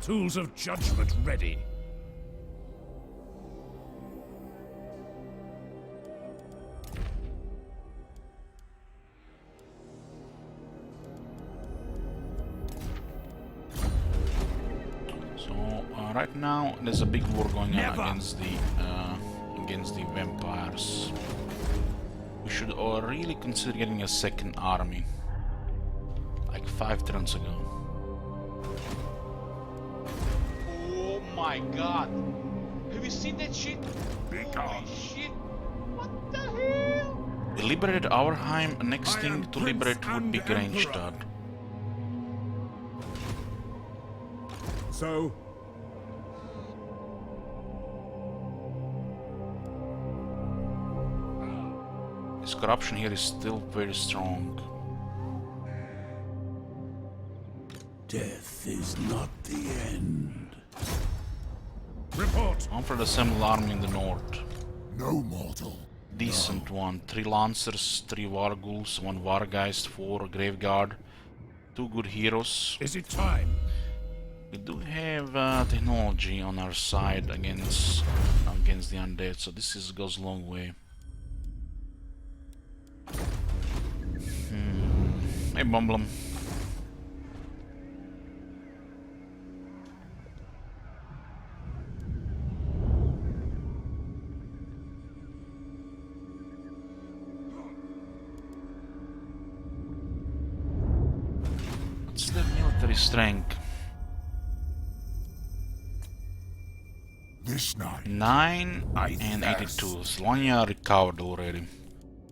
Tools of judgment ready. Right now, there's a big war going on against the vampires. We should really consider getting a second army, like 5 turns ago. Oh my god! Have you seen that shit? Be Holy gone. shit! What the hell? We liberated Auerheim. Next I thing am to liberate Prince would be and Emperor. Greinstadt. So, This corruption here is still very strong. Death is not the end. report. Manfred assembled army in the north. No mortal. Decent one. 3 Lancers, 3 Warghouls, 1 Wargeist, 4 Graveguard, 2 good heroes. Is it time? We do have technology on our side against the undead, so this goes a long way. Hey, Bumblum. What's their military strength? This night. 9 I and fast. 82. Slania recovered already.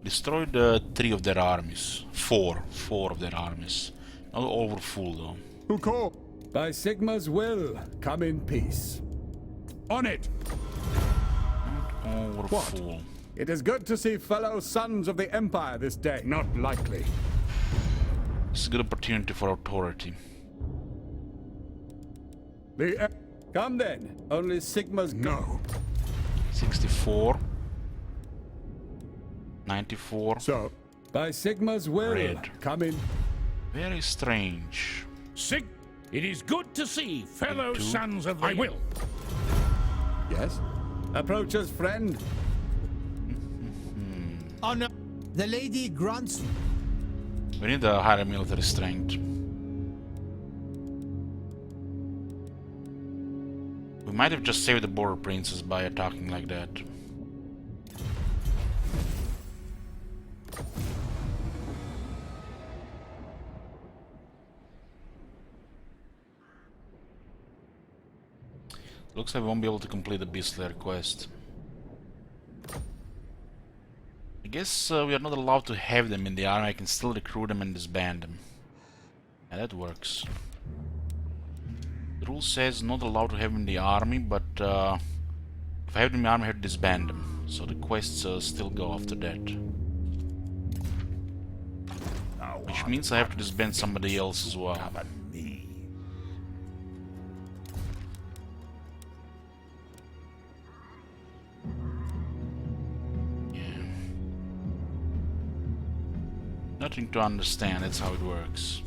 Destroyed 3 of their armies. 4 of their armies. Not all were full though. Who called? By Sigma's will, come in peace. On it. Not all were What? full. It is good to see fellow sons of the Empire this day. Not likely. This is a good opportunity for authority. Come then. Only Sigma's No. 64. 94. So, By Sigma's will, Red. come in. Very strange. Sig, it is good to see fellow 2. sons of the... I will. Yes? Approach us, friend. Oh no. The lady grunts. We need a higher military strength. We might have just saved the border princess by attacking like that. Looks like we won't be able to complete the Beast Slayer quest. I guess we are not allowed to have them in the army. I can still recruit them and disband them. And that works. The rule says not allowed to have them in the army, but if I have them in the army, I have to disband them. So the quests still go after that. Which means I have to disband somebody else as well. Nothing to understand, that's how it works.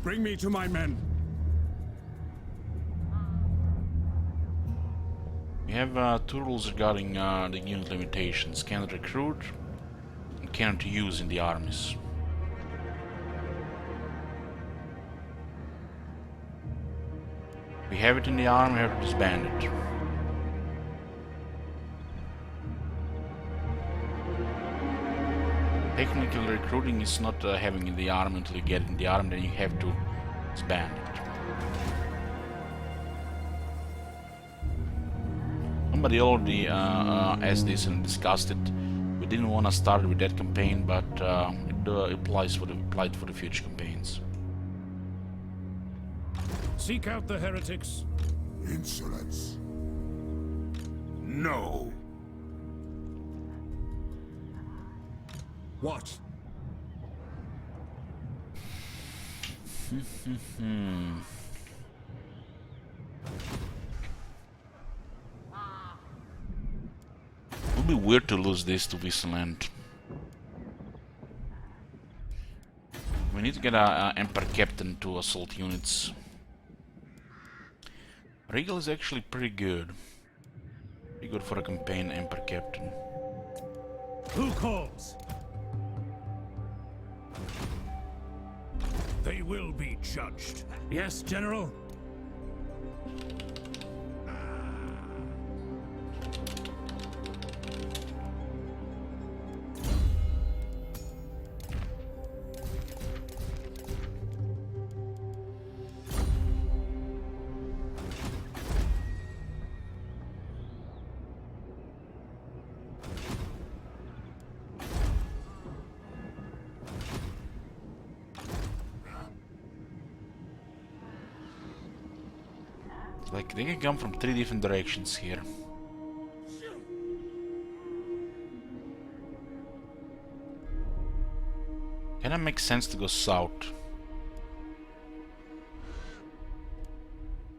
bring me to my men. We have 2 rules regarding the unit limitations. Cannot recruit and cannot use in the armies. We have it in the army, we have to disband it. Technically, recruiting is not having in the army until you get it in the army, then you have to disband it. Somebody already asked this and discussed it. We didn't want to start with that campaign, but it applies for the future campaigns. Seek out the heretics. Insolence. No. What? It would be weird to lose this to Wisseland. We need to get a Emperor Captain to assault units. Regal is actually pretty good. Pretty good for a campaign Emperor Captain. Who calls? They will be judged. Yes, General? Like, they can come from 3 different directions here. Kinda makes sense to go south.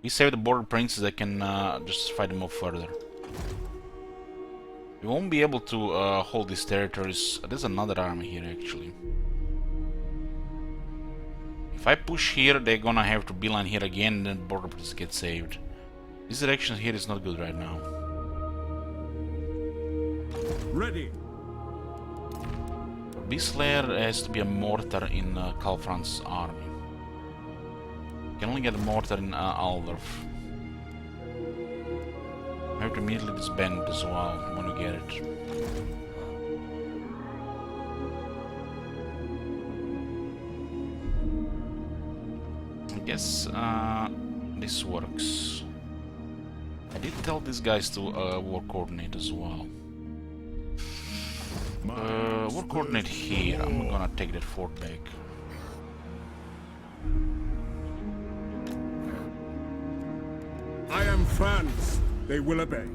We save the border princes, they can just fight them off further. We won't be able to hold these territories. There's another army here, actually. If I push here, they're gonna have to beeline here again, and then border princes get saved. This direction here is not good right now. Ready. Beastslayer has to be a mortar in Kalfran's army. You can only get a mortar in Aldorf. We have to immediately disband it as well when we get it. I guess this works. I did tell these guys to war coordinate as well. War coordinate here. I'm gonna take that fort back. I am France. They will obey.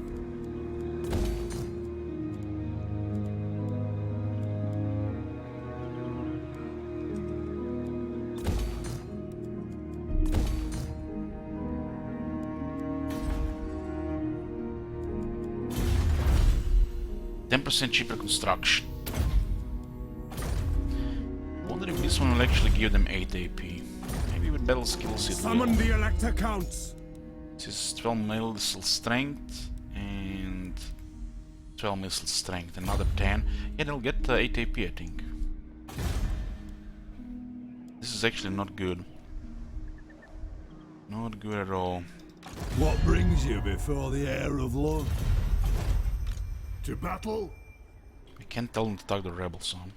10% cheaper construction. Wonder if this one will actually give them 8 AP. Maybe with battle skills it will. Summon the Elector Counts. This is 12 missile strength and 12 missile strength. Another 10. Yeah, they'll get 8 AP, I think. This is actually not good. Not good at all. What brings you before the heir of love? To battle. We can't tell them to tug the rebels on.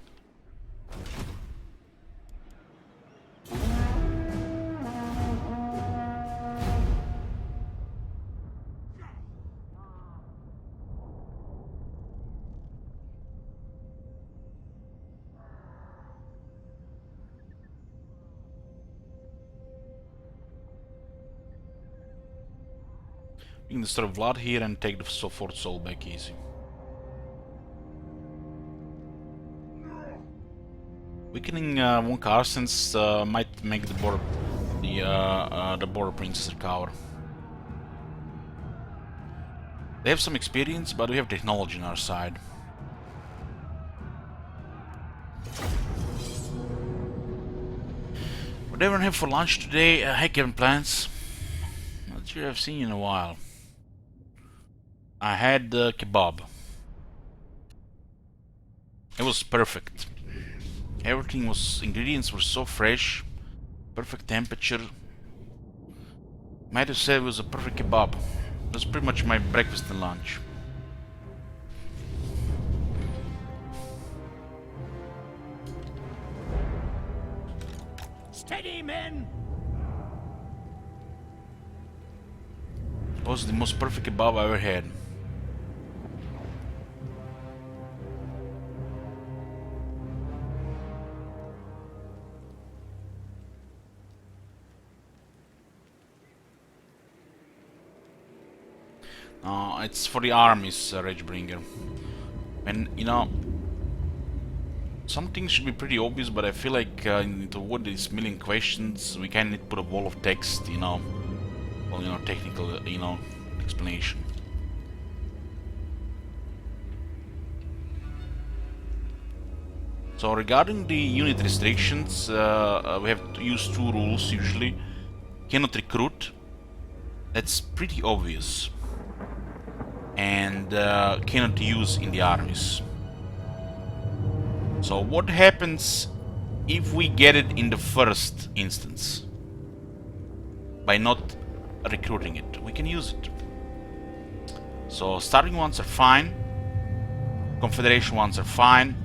We can destroy Vlad here and take the Fort Sol back easy. Weakening von Carstens might make the border princes recover. They have some experience, but we have technology on our side. What do everyone have for lunch today? Hey Kevin, plans? Not sure I've seen you in a while. I had kebab. It was perfect. Everything was, ingredients were so fresh, perfect temperature. Might have said it was a perfect kebab. It was pretty much my breakfast and lunch. Steady, men! It was the most perfect kebab I ever had. It's for the armies, Ragebringer. And, you know, Some things should be pretty obvious, but I feel like to avoid these million questions, we kind of need to put a wall of text, you know, well, you know, technical, you know, explanation. So regarding the unit restrictions, we have to use two rules usually. Cannot recruit. That's pretty obvious. And cannot use in the armies. So what happens if we get it in the first instance? By not recruiting it, we can use it. So starting ones are fine. Confederation ones are fine.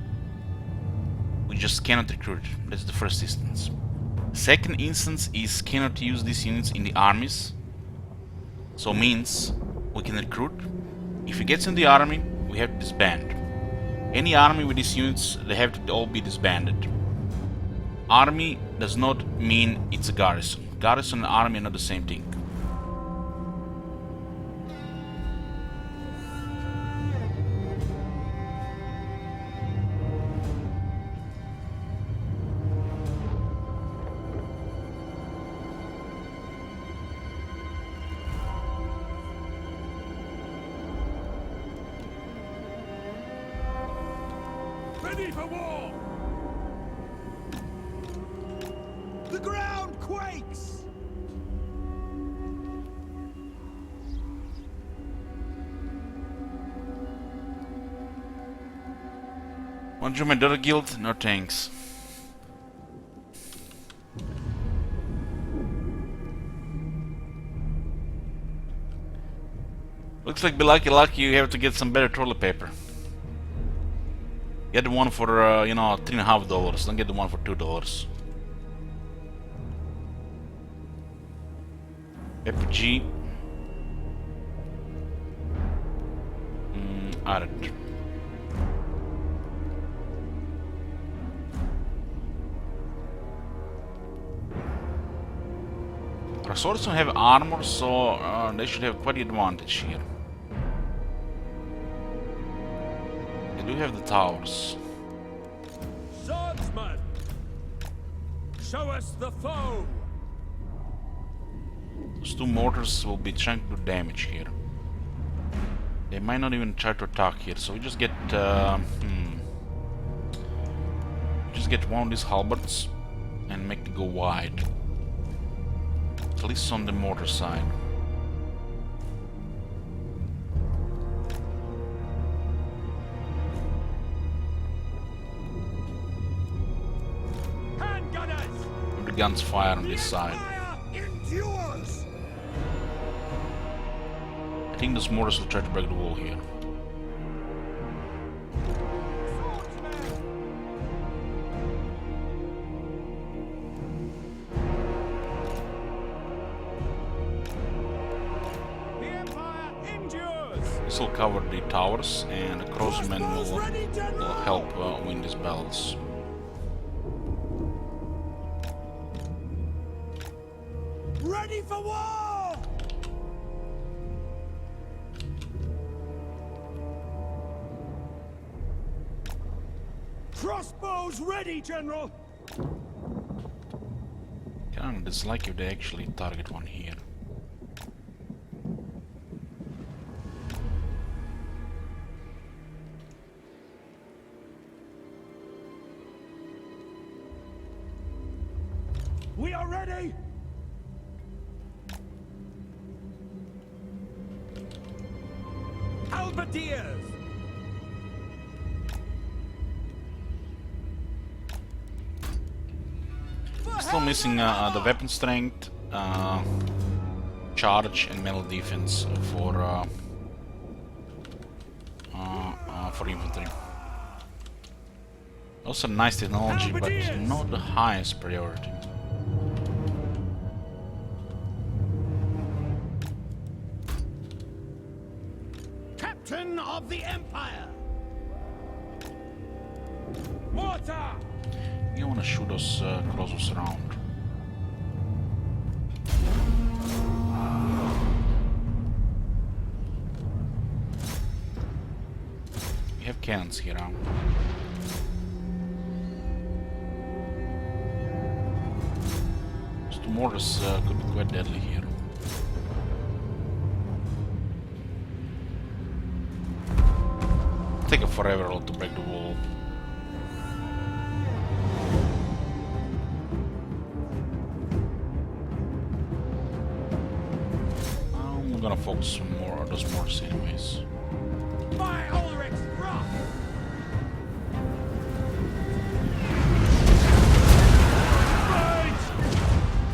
We just cannot recruit. That's the first instance. Second instance is cannot use these units in the armies. So means we can recruit. If it gets in the army, we have to disband. Any army with these units, they have to all be disbanded. Army does not mean it's a garrison. Garrison and army are not the same thing. Ready for war! The ground quakes! Want to join my daughter guild? No thanks. Looks like be lucky you have to get some better toilet paper. Get the one for, you know, $3.50. Don't get the one for $2. FG. Added. Our swords don't have armor, so they should have quite the advantage here. They do have the towers. Swordsman! Show us the foe! Those two mortars will be trying to do damage here. They might not even try to attack here, so we just get just get one of these halberds and make it go wide. At least on the mortar side. Handgunners! The guns fire on this side. Fire endures! I think those mortars will try to break the wall here. The Empire endures! This will cover the towers, and the crossmen will help win these battles. Ready for war! Crossbows ready, General! Kinda dislike if they actually target one here. We are ready! Halberdiers! Still missing the weapon strength, charge, and metal defense for infantry. Also nice technology, but not the highest priority. Captain of the Empire! Mortar! You wanna shoot those crossbows around. We have cannons here, huh? mortars could be quite deadly here. Take a forever to break the wall. I'm gonna focus on more on those mortars anyways. My Ulrich's rock!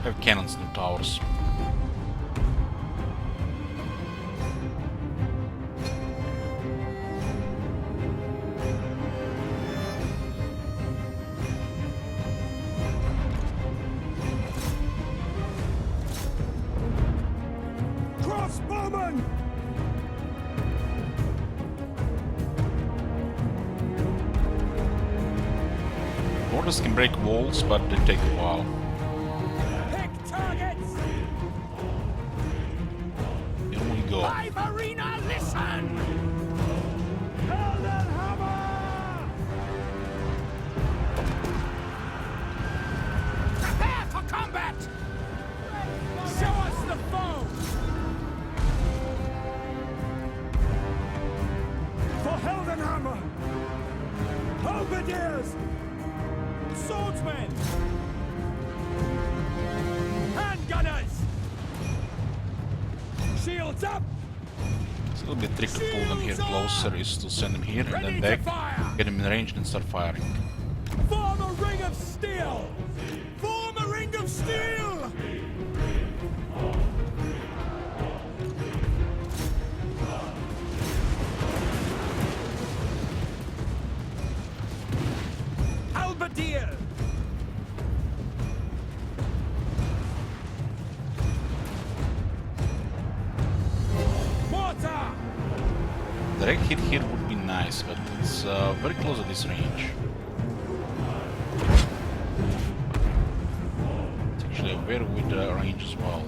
Have cannons in the towers. Crossbowmen! Mortars can break walls, but they take a while. Pick targets! Here we go. Live arena, listen! Heldenhammer! Prepare for combat! Show us the foe! For Heldenhammer! Halberdiers! Swordsmen! Handgunners! Shields up! It's a little bit tricky to pull them here closer, is to send them here and Ready then to back, fire! get them in range and start firing. Form a ring of steel! Form a ring of steel! Halberdier! Mortar! Direct hit here would be nice, but it's very close at this range. It's actually a very good range as well.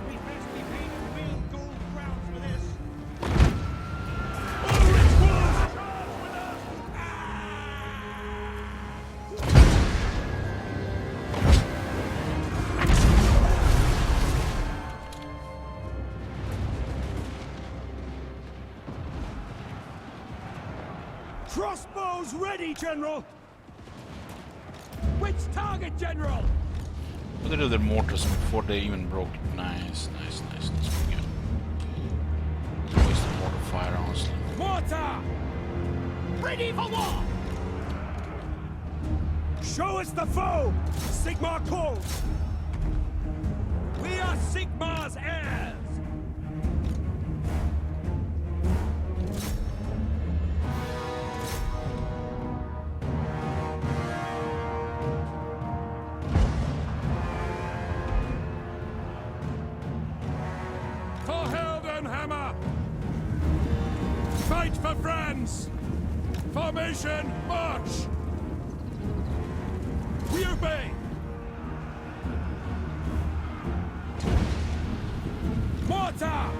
We best be paid real gold crowns for this! Crossbows ready, General! Which target, General? Look at their mortars before they even broke it. Nice, nice, nice. That's pretty good. Waste of mortar fire, honestly. Mortar! Ready for war! Show us the foe! Sigmar calls! We are Sigmar's heirs! For Heldenhammer! Fight for France! Formation, march! We obey! Mortar!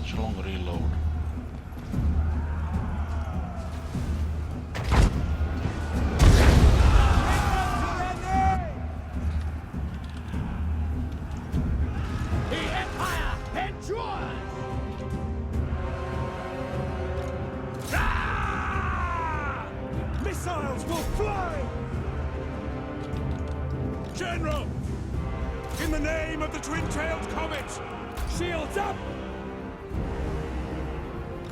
It's a long reload. The Empire endures! Ah! Missiles will fly! General! In the name of the twin-tailed comet! Shields up!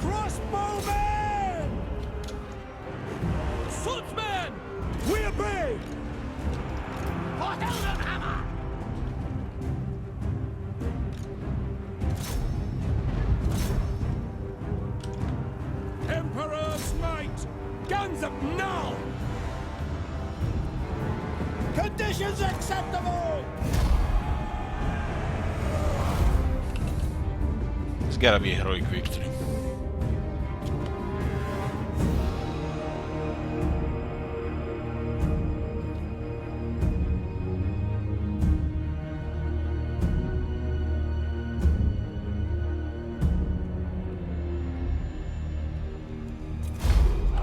Crossbowmen! Swordsmen! We obey! For Heldenhammer! Emperor's might! Guns up now! Conditions acceptable! It's gotta be a heroic victory.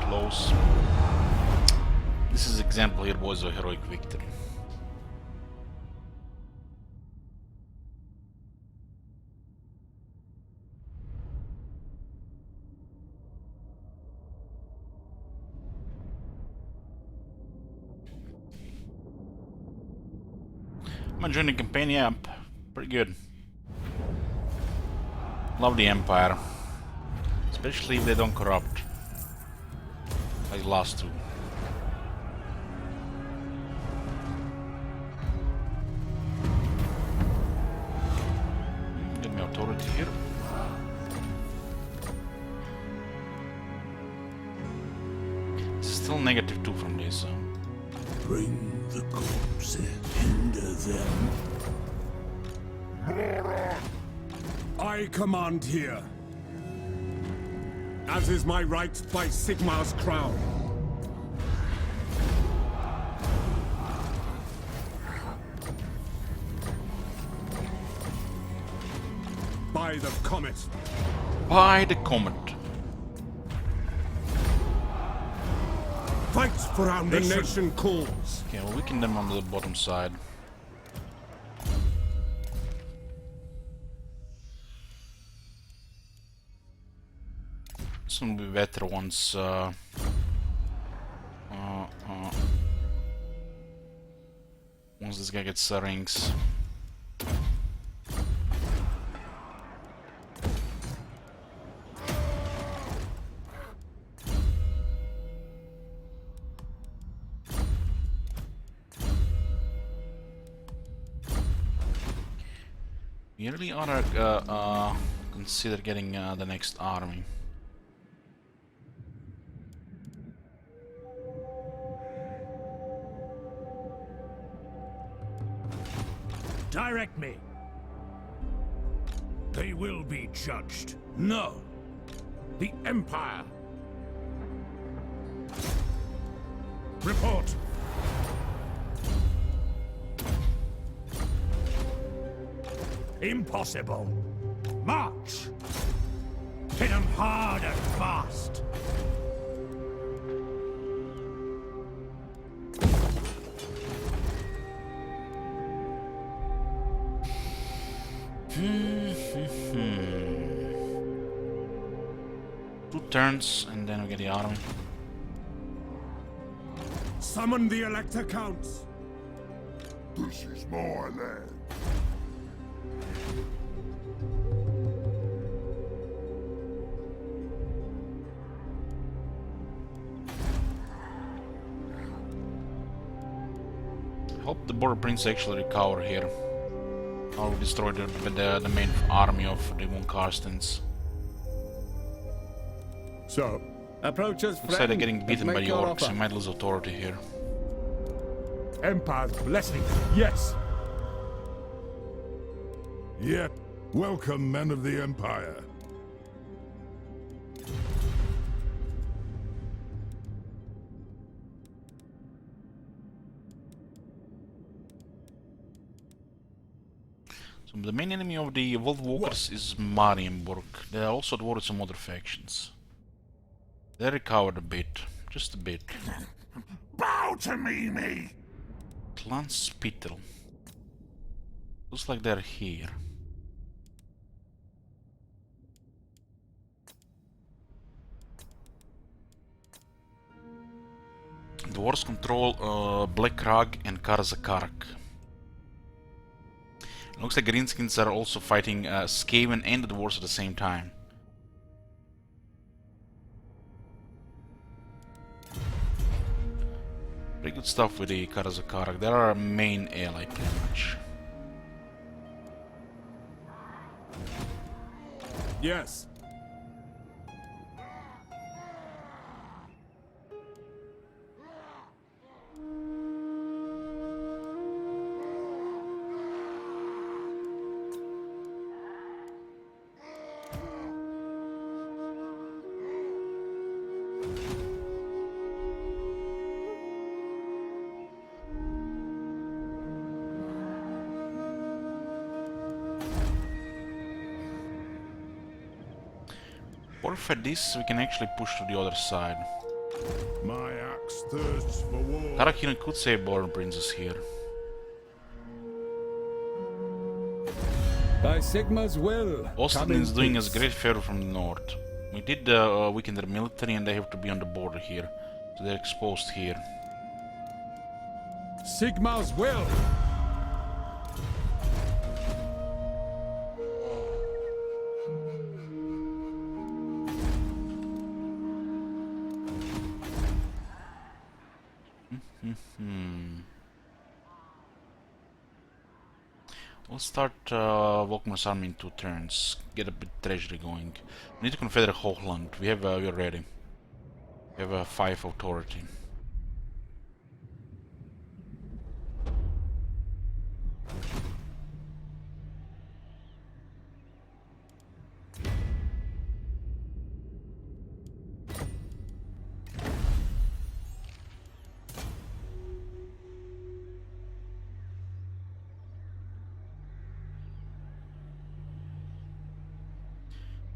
Close. This is example here was a heroic victory. I'm enjoying the campaign, yeah, pretty good. Love the Empire. Especially if they don't corrupt. Like the last two. Get me authority here. Still -2 from this, so. Bring the corpse, hinder them. I command here. As is my right by Sigmar's crown. By the comet. By the comet. Fight for our nation. The nation calls. Okay, we'll weaken them on the bottom side. This will be better once once this guy gets rings. We really ought to consider getting the next army. Direct me. They will be judged. No. The Empire. Report. Impossible. March. Hit 'em hard and fast. Two turns and then we get the army. Summon the Elector Counts. This is my land. Hope the border prince actually recover here. Or we destroy the main army of the Von Carstens. So, approach us, Looks like they're getting beaten by the orcs. We might lose authority here. Empire's blessing, yes. Yet, welcome, men of the Empire. So the main enemy of the Wolf Walkers is Marienburg. There are also towards some other factions. They recovered a bit, just a bit. Bow to me! Clan Spittel. Looks like they're here. Dwarves control Black Krag and Karzakark. Looks like Greenskins are also fighting Skaven and the dwarves at the same time. Pretty good stuff with the Karzakark. They're our main ally, pretty much. Yes. Forfeit this, we can actually push to the other side. My axe thirsts for war. Karakiran could save Born Princess here. By Sigma's will. Austin come is in doing us peace. great favor from the north. We did weaken their military and they have to be on the border here. So they're exposed here. Sigma's will. We'll start Volkmar's army in 2 turns. Get a bit treasury going. We need to confederate Hochland. We're ready. We have 5 authority.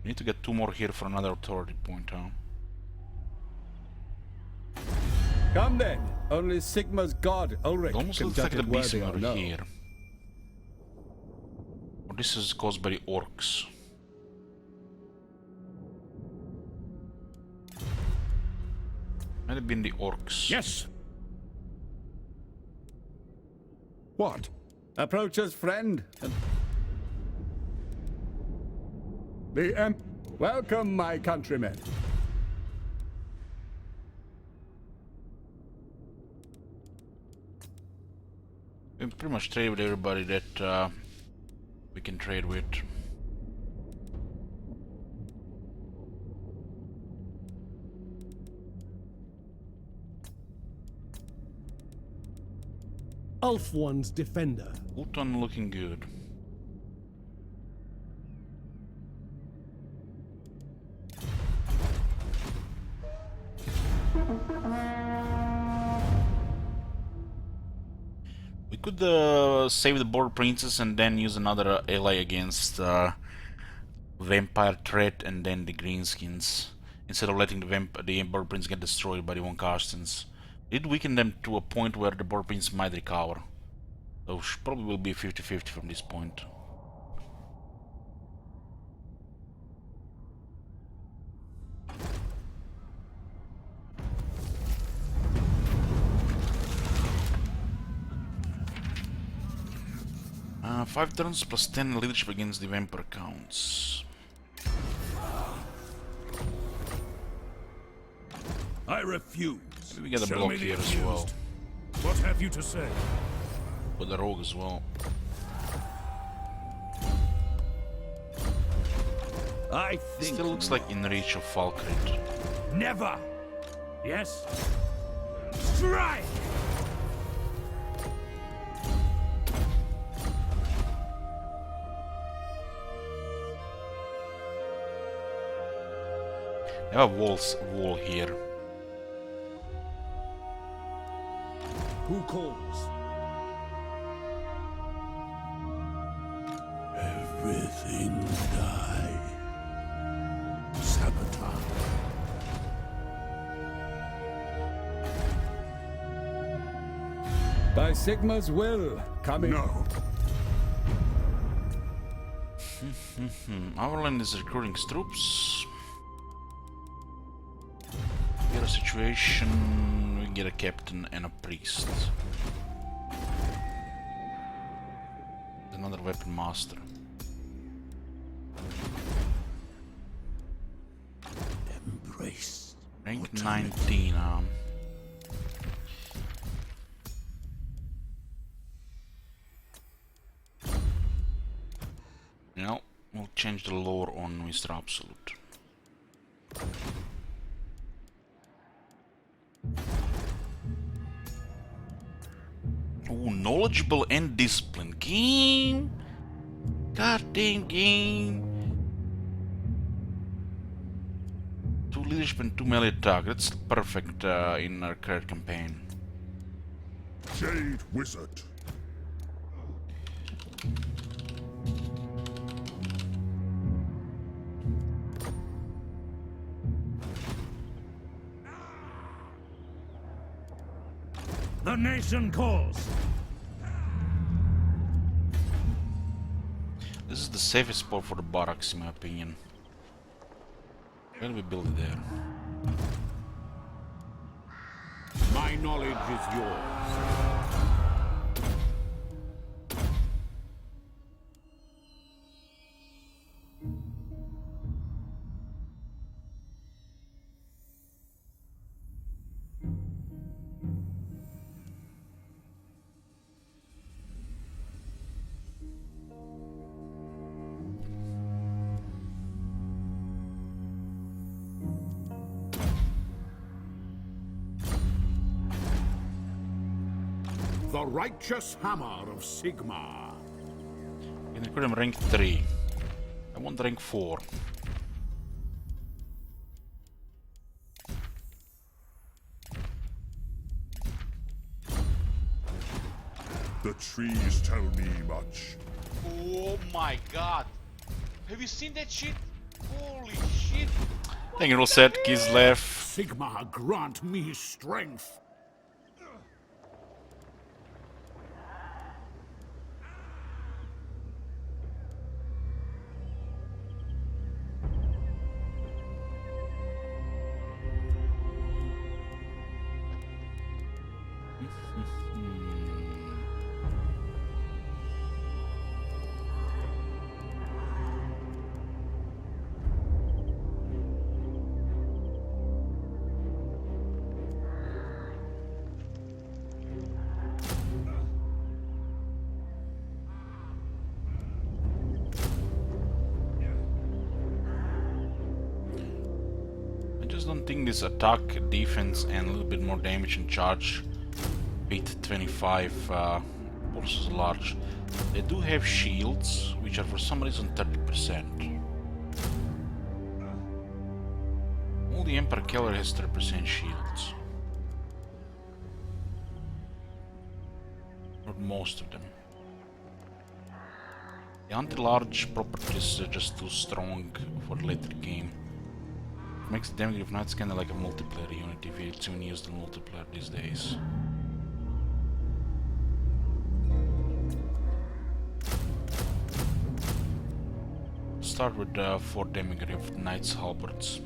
We need to get 2 more here for another authority point, huh? Come then. Only Sigma's god, Ulrich, It almost can looks like judge the it beast worthy or over no. here. Or this is caused by the orcs. Might have been the orcs. Yes. What? Approach us, friend. The Welcome, my countrymen. We pretty much trade with everybody that we can trade with. Ulf one's defender. Ulton looking good. We could save the Border Princess and then use another ally against Vampire threat and then the Greenskins, instead of letting the Border Prince get destroyed by the Von Karstens. Did weaken them to a point where the Border Prince might recover. So probably will be 50-50 from this point. Uh, 5 turns plus 10 leadership against the Vampire counts. I refuse. We get a Show block me the here as accused. well. What have you to say? With the rogue as well. I think Still looks like in reach of Falkrit. never. Yes. Strike. They have a wall here. Who calls? Everything die. Sabotage. By Sigma's will. Come in. No. Our land is recruiting troops. Get a situation, we can get a captain and a priest. Another weapon master. Embrace. Rank 19. No, we'll change the lore on Mr. Absolute. Ooh, knowledgeable and disciplined. Game! Goddamn game! 2 leadership and 2 melee attack. That's perfect in our current campaign. Jade Wizard. nation calls. This is the safest spot for the barracks, in my opinion. When we build it there. My knowledge is yours. The righteous hammer of Sigmar. Can I put him rank 3? I want rank 4. The trees tell me much. Oh my god! Have you seen that shit? Holy shit! I think it was set, Kislev. Sigmar, grant me strength. I don't think this attack, defense, and a little bit more damage and charge beat 25 versus large. They do have shields, which are for some reason 30%. All the Emperor Keller has 30% shields. Not most of them. The anti-large properties are just too strong for the later game. Makes the damage of knights kinda like a multiplayer unit if it's even used in multiplayer these days. Start with 4 damage of knights halberds.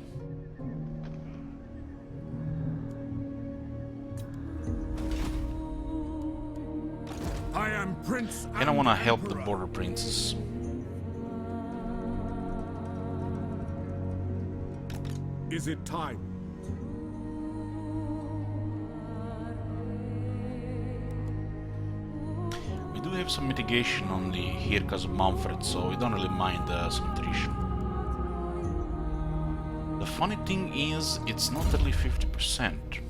I am Prince. And I wanna help the border princes. Is it time? We do have some mitigation on the here because of Manfred, so we don't really mind some attrition. The funny thing is, it's not really 50%.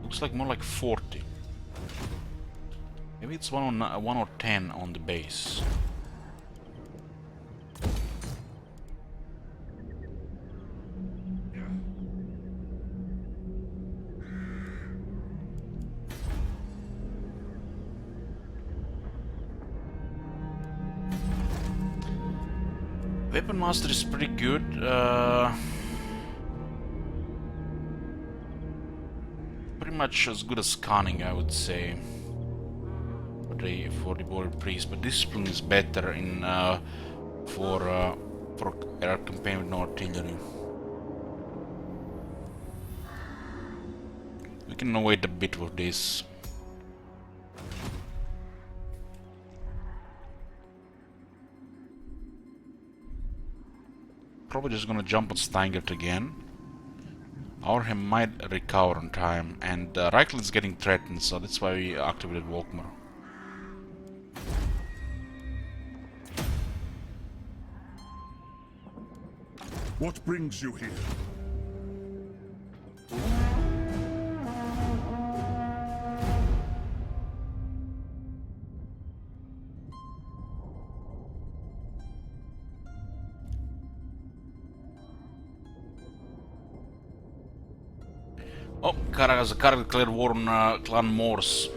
Looks like more like 40. Maybe it's 1 or 10 on the base. Weapon Master is pretty good. Pretty much as good as scanning, I would say. For the border priest, but discipline is better in for air campaign with no artillery. We can wait a bit with this. Probably just gonna jump on Steingert again. Or he might recover on time, and Reikland is getting threatened, so that's why we activated Volkmar. What brings you here? Oh, Kara declared war on Clan Morse.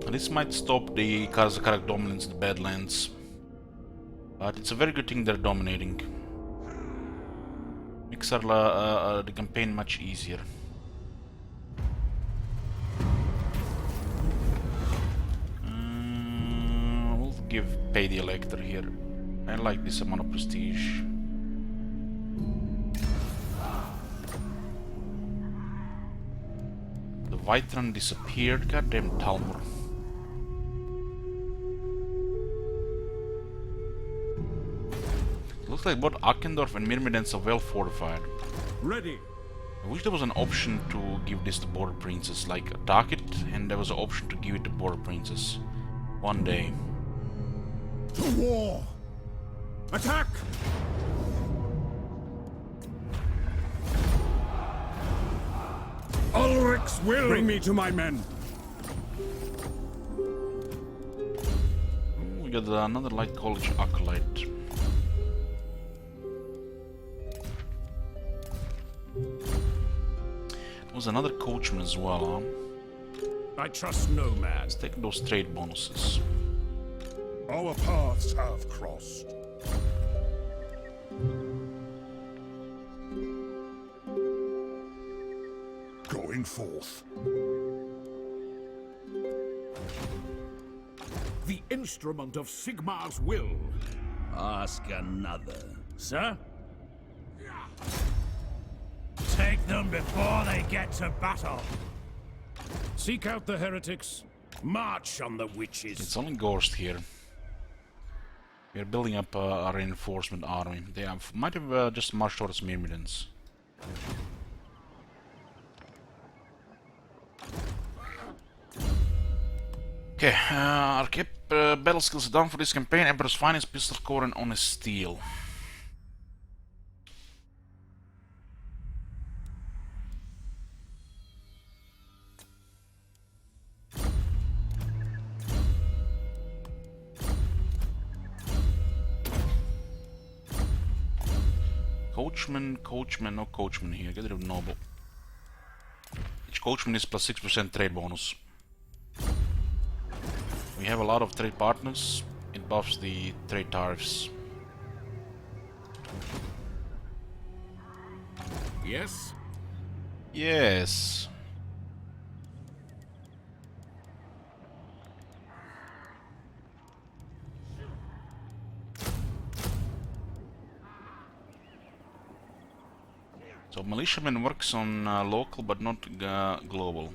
And this might stop the Karak dominance in the Badlands. But it's a very good thing they're dominating. Makes the campaign much easier. We'll pay the elector here. I like this amount of prestige. The Whiterun disappeared. Goddamn Talmor. Looks like both Akendorf and Myrmidons are well fortified. Ready. I wish there was an option to give this to Border Princess, like attack it, and there was an option to give it to Border Princess. One day. To war! Attack! Ulrich's will! Bring me to my men! We got another Light College Acolyte. There was another coachman as well, huh? I trust no man. Let's take those trade bonuses. Our paths have crossed. Going forth. The instrument of Sigmar's will. Ask another. Sir? Take them before they get to battle. Seek out the heretics. March on the witches. It's only Gorst here. We are building up a reinforcement army. They might have just marched towards Myrmidons. Okay, our battle skills are done for this campaign. Emperor's Finest, Pistol Core and Honest Steel. Coachman, no coachman here. Get rid of noble. Each coachman is plus 6% trade bonus. We have a lot of trade partners. It buffs the trade tariffs. Yes? Yes. So militiaman works on local but not global.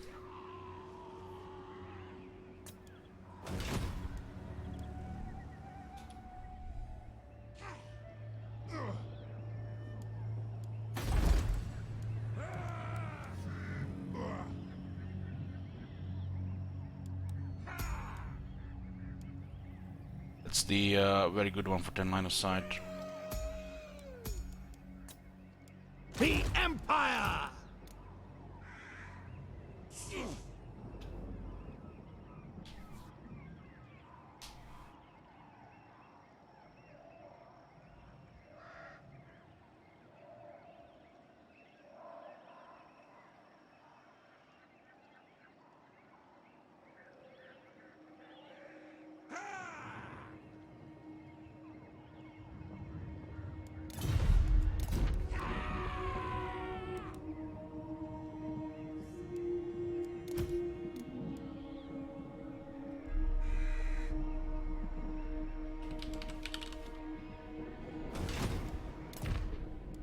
That's the very good one for 10 line of sight. The Empire!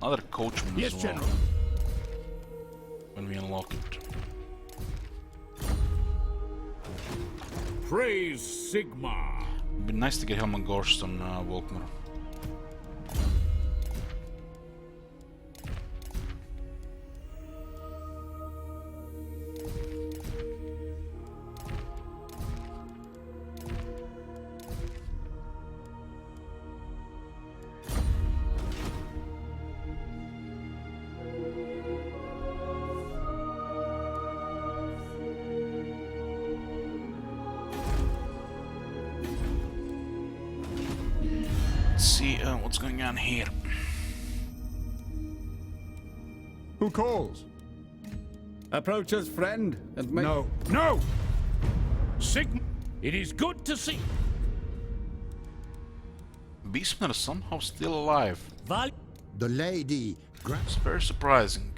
Another coachman Yes, as well. General. When we unlock it. Praise Sigmar. It'd be nice to get Helmut Gorst on Volkmar. See what's going on here. Who calls? Approach us, friend, and make... No. No! Sigmar, it is good to see. Beastmen are somehow still alive. The lady. It's very surprising.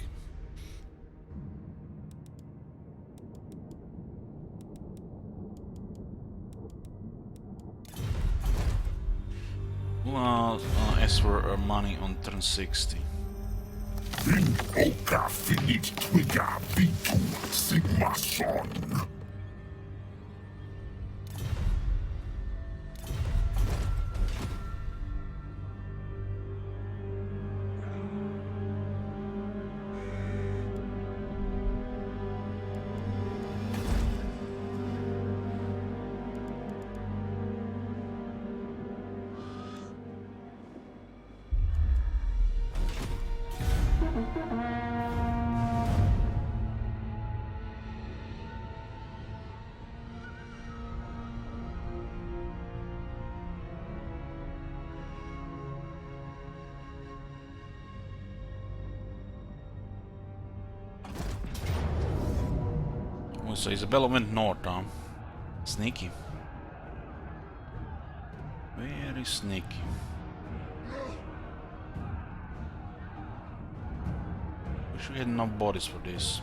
Well, as for money on turn 60. Oka finit twiga bitu Sigma son. So Isabella went north, huh? Sneaky. Very sneaky. Wish we had enough bodies for this.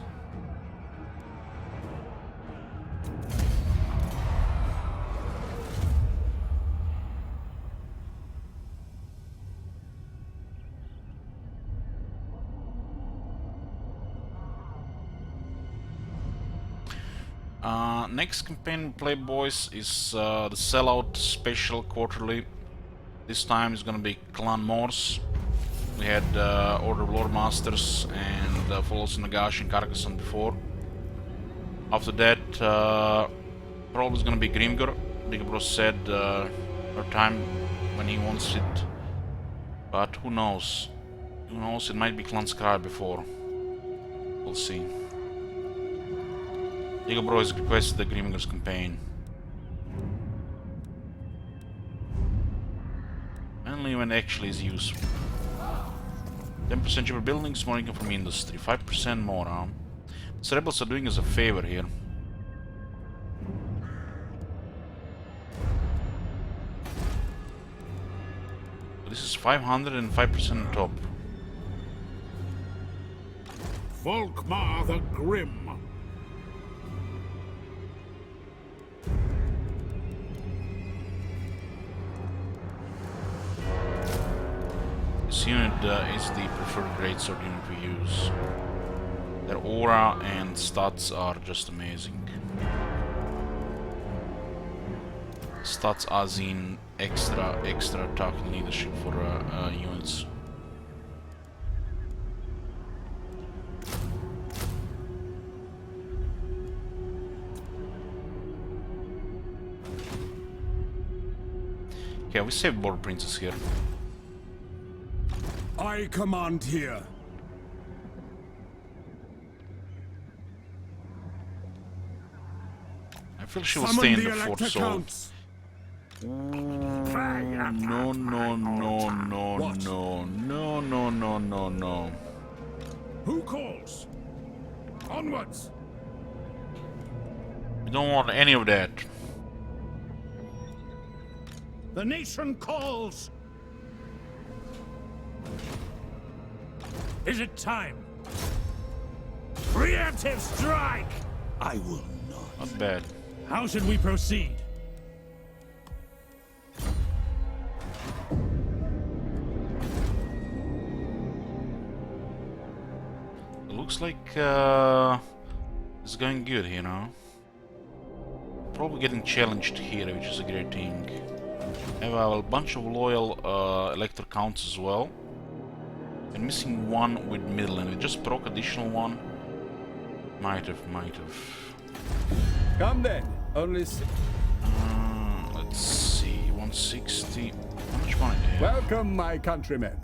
Next campaign we play, boys, is the Sellout Special Quarterly. This time it's gonna be Clan Morse. We had Order of Lord Masters and Follows Nagash and Carcassonne before. After that, probably it's gonna be Grimgor. Digabros said her time when he wants it. But who knows? Who knows? It might be Clan Scribe before. We'll see. Digabro has requested the Grimgor's campaign. Only when actually is useful. 10% cheaper buildings, more income from industry. 5% more, huh? The rebels are doing us a favor here. This is 500 and 5% on top. Volkmar the Grim. This unit is the preferred greatsword unit we use. Their aura and stats are just amazing. Stats as in extra attack and leadership for units. Okay, we saved Boar Princess here. I command here. I feel she will Summon stay in the the fort, Elector so... Counts. No, no. Who calls? Onwards! We don't want any of that. The nation calls! Is it time? Preemptive strike! I will not. Not bad. How should we proceed? It looks like it's going good, you know. Probably getting challenged here, which is a great thing. I have a bunch of loyal elector counts as well. And missing one with Midland. We just broke additional one. Might have. Come then. Only Let's see. 160. How much money do you have? welcome, my countrymen.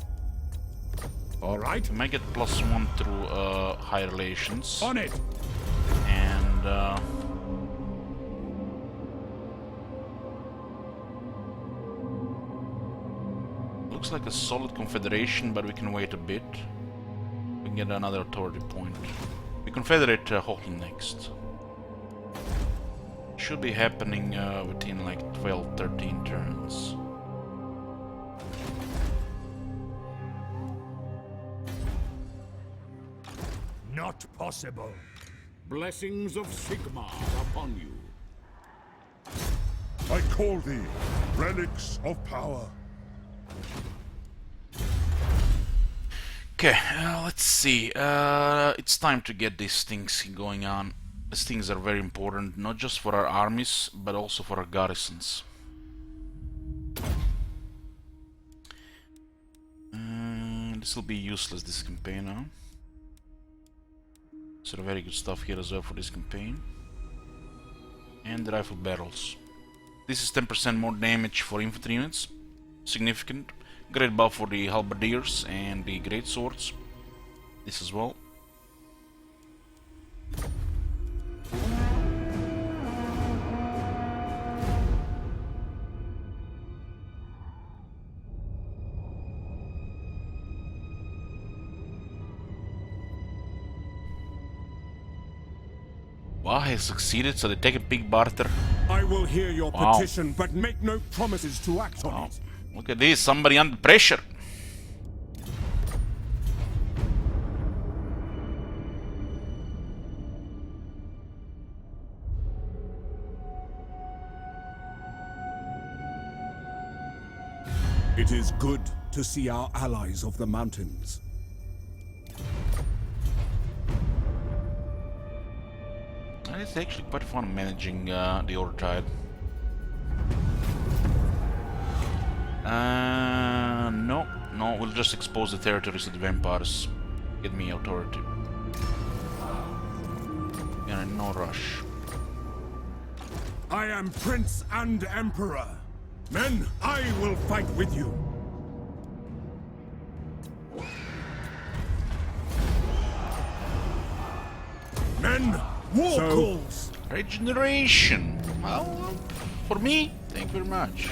All right, We might get +1 through high relations. on it! And looks like a solid confederation, but we can wait a bit. We can get another authority point. We confederate Hochland next. Should be happening within like 12-13 turns. Not possible. Blessings of Sigmar upon you. I call thee, relics of power. Okay, let's see. It's time to get these things going on. These things are very important, not just for our armies, but also for our garrisons. This will be useless, this campaign now. So very good stuff here as well for this campaign. And the rifle barrels. This is 10% more damage for infantry units. Significant. Great buff for the halberdiers and the great swords. This as well. Wow, has succeeded, so they take a big barter. I will hear your Wow. petition, but make no promises to act on it. Look at this, somebody under pressure. It is good to see our allies of the mountains. And it's actually quite fun managing the Order Tide. No, we'll just expose the territories to the vampires. Get me authority. And no rush. I am Prince and Emperor. Men, I will fight with you. Men, war calls. Regeneration. Well, for me, thank you very much.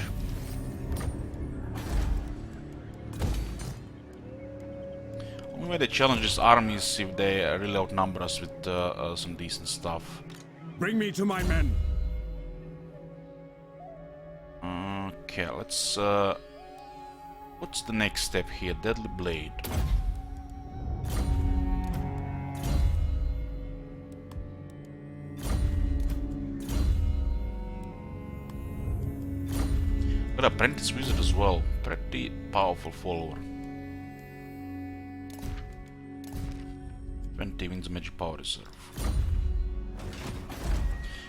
Only way they challenge this army is if they really outnumber us with some decent stuff. Bring me to my men. Okay, let's. What's the next step here? Deadly Blade. Got Apprentice Wizard as well. Pretty powerful follower. 20 wins magic power reserve.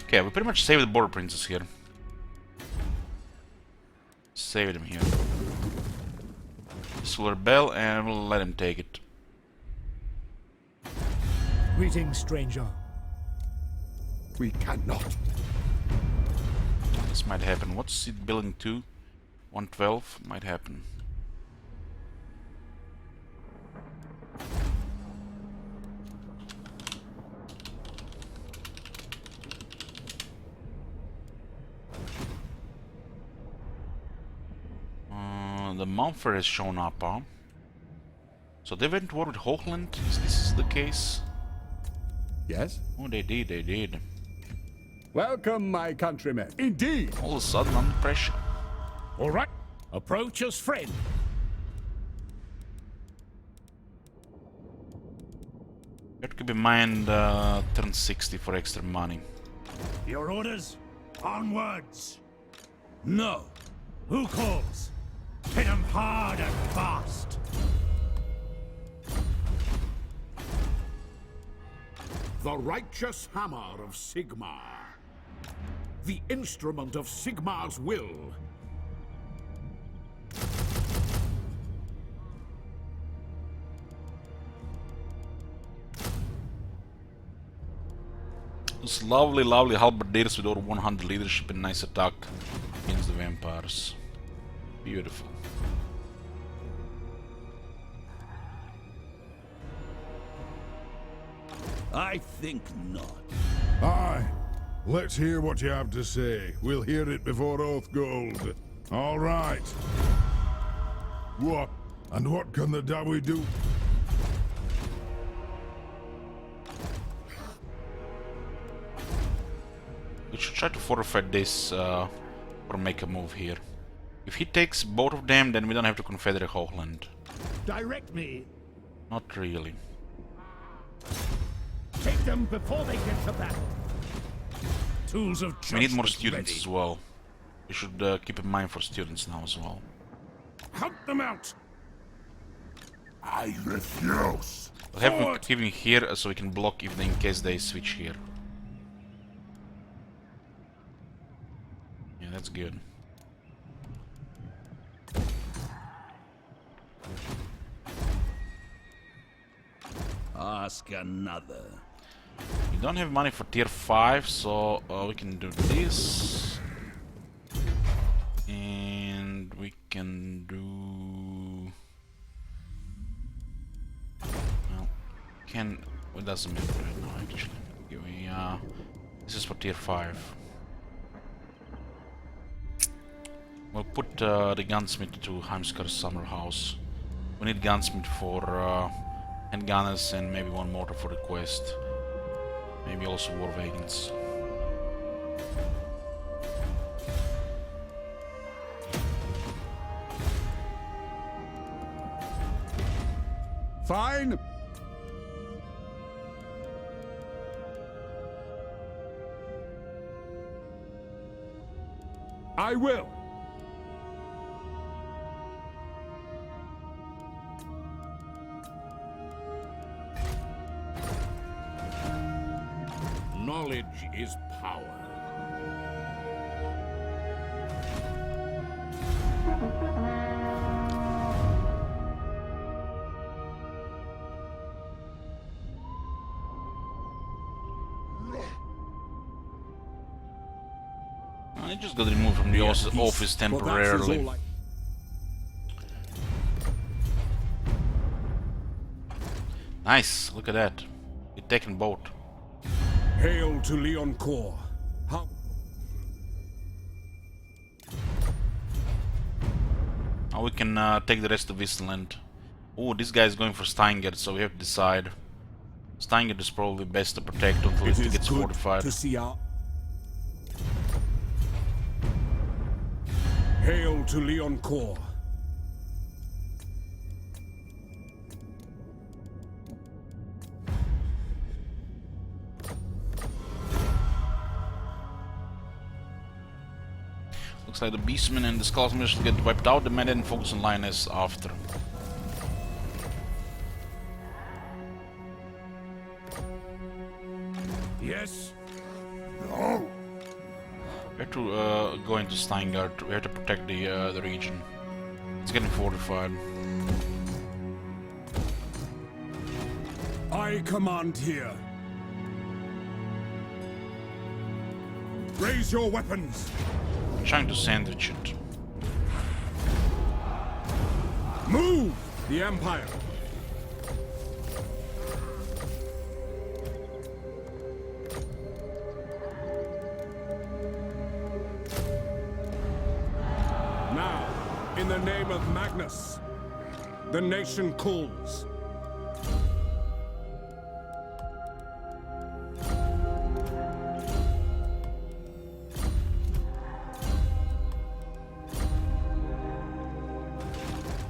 Okay, we pretty much saved the Border Princess here. Save him here. This will rebel and we'll let him take it. Greetings, stranger. We cannot. This might happen. What's it building to? 112 might happen. The Mumford has shown up, huh? So they went to war with Reikland? Is this the case? Yes? Oh, they did. Welcome, my countrymen. Indeed. All of a sudden, under pressure. All right. Approach as friend. You have to keep in mind turn 60 for extra money. Your orders? Onwards. No. Who calls? Hit 'em hard and fast. The righteous hammer of Sigmar. The instrument of Sigmar's will. Those lovely halberdiers with over 100 leadership and nice attack against the vampires. Beautiful. I think not. Aye. Let's hear what you have to say. We'll hear it before Oathgold. All right. What? And what can the Dawi do? We should try to forfeit this or make a move here. If he takes both of them, then we don't have to confederate Reikland. Direct me. Not really. Take them before they get to battle. Tools of We need more judgment students ready. as well. We should keep in mind for students now as well. Hunt them out. I refuse. We'll have him keep him here so we can block if in case they switch here. Yeah, that's good. Ask another. We don't have money for tier 5, so we can do this. And we can do... Well, it doesn't matter right now actually. Give me, this is for tier 5. We'll put the gunsmith to Heimskar's summer house. We need gunsmith for handgunners and maybe one mortar for the quest. Maybe also war wagons. Fine. I will. Knowledge is power. I just got removed from the office temporarily. Nice, look at that. We're taking boat. Hail to Leoncourt. How? Now we can take the rest of Wisland. Oh, this guy is going for Steingert, so we have to decide. Steingert is probably best to protect until it gets fortified. To see our... Hail to Leoncourt. Looks like the Beastmen and the Skullsmiths will get wiped out. The men didn't focus on Lioness after. Yes. No. We have to go into Steingart. We have to protect the region. It's getting fortified. I command here. Raise your weapons. I'm trying to sandwich it. Move the Empire. Now, in the name of Magnus, the nation calls.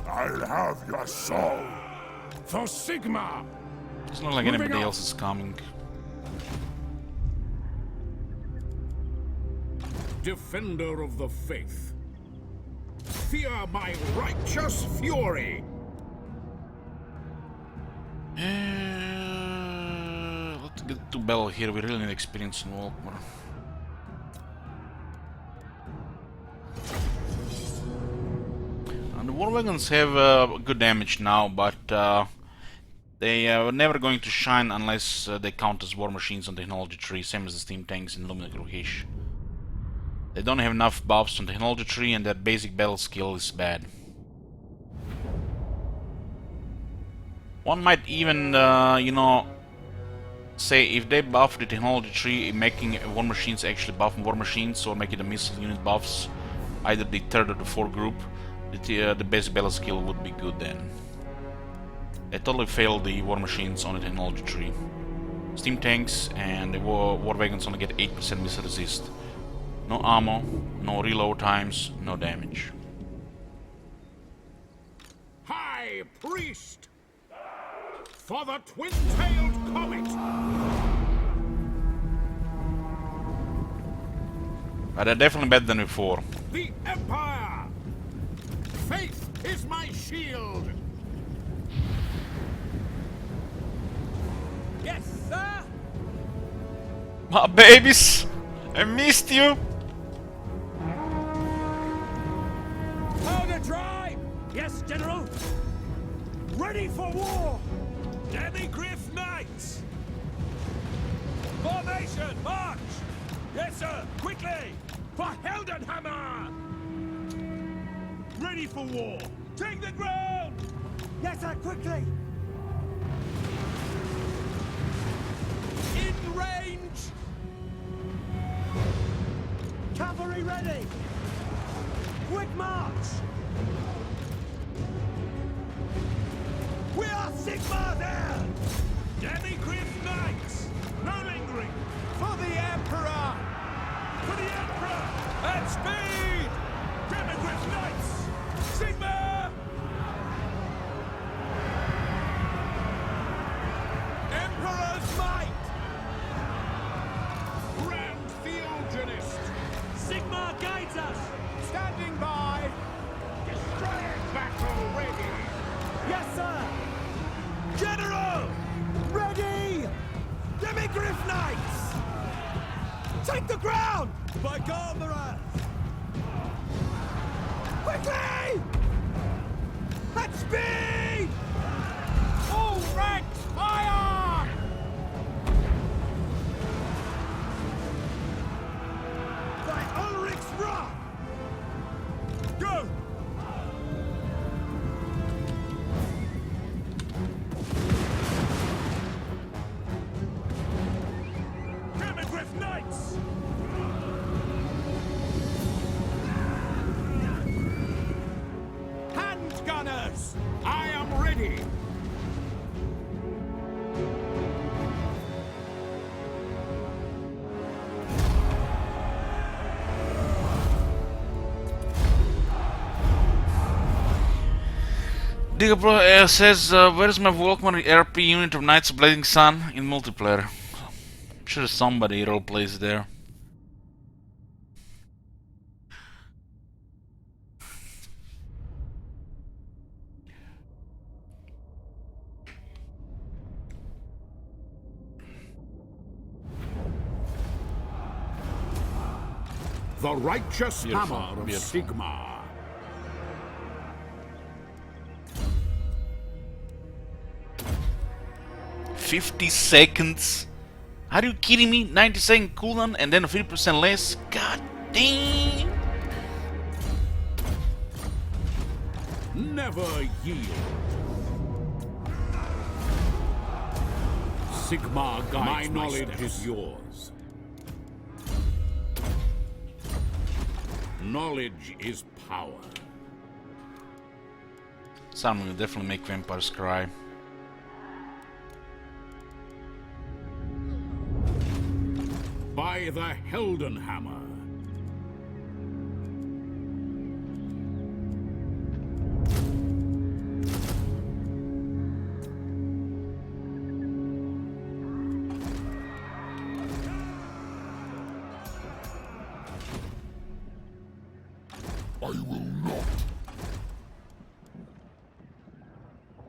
I'll have your soul. For Sigma. Doesn't look like anybody else is coming. Defender of the faith. Fear my righteous fury. Let's get to battle here. We really need experience in Walkmore. And the war wagons have good damage now, but they are never going to shine unless they count as war machines on technology tree, same as the steam tanks in Lumina Kruhish. They don't have enough buffs on technology tree, and their basic battle skill is bad. One might even, you know, say if they buff the technology tree, making war machines actually buff war machines, or making the missile unit buffs, either the third or the fourth group, the basic battle skill would be good then. They totally failed the war machines on the technology tree. Steam tanks and the war wagons only get 8% missile resist. No ammo, no reload times, no damage. High Priest! For the twin-tailed comet! But they're definitely better than before. The Empire! Faith is my shield! Yes, sir! My babies! I missed you! Powder dry! Yes, General! Ready for war! Demi-Griff Knights! Formation, march! Yes, sir! Quickly! For Heldenhammer! Ready for war! Take the ground! Yes, sir, quickly! In range! Cavalry ready! Quick march! We are Sigma there! Demi-Griff Knights! No lingering! For the Emperor! For the Emperor! At speed! Demi-Griff Knights! Sigma! Emperor's might! Grand Theogenist! Sigma guides us! Standing by! Destroyer battle ready! Yes, sir! General! Ready! Demi-Griff Knights! Take the ground! By Garmerer! Quickly! At speed! All ranks fire! By Ulrich's Rock! Go! Demi-Griff Knights! Hand gunners! I am ready! Digabro says, where's my Volkmar RP unit of Knights of Blazing Sun in multiplayer? I'm sure somebody role plays there. The righteous Beautiful, hammer of beautiful. Sigma. 50 seconds? Are you kidding me? 90-second cooldown and then 50% less? God damn! Never yield. Sigma guides my knowledge is yours. Knowledge is power. Someone will definitely make vampires cry. By the Heldenhammer. I will not.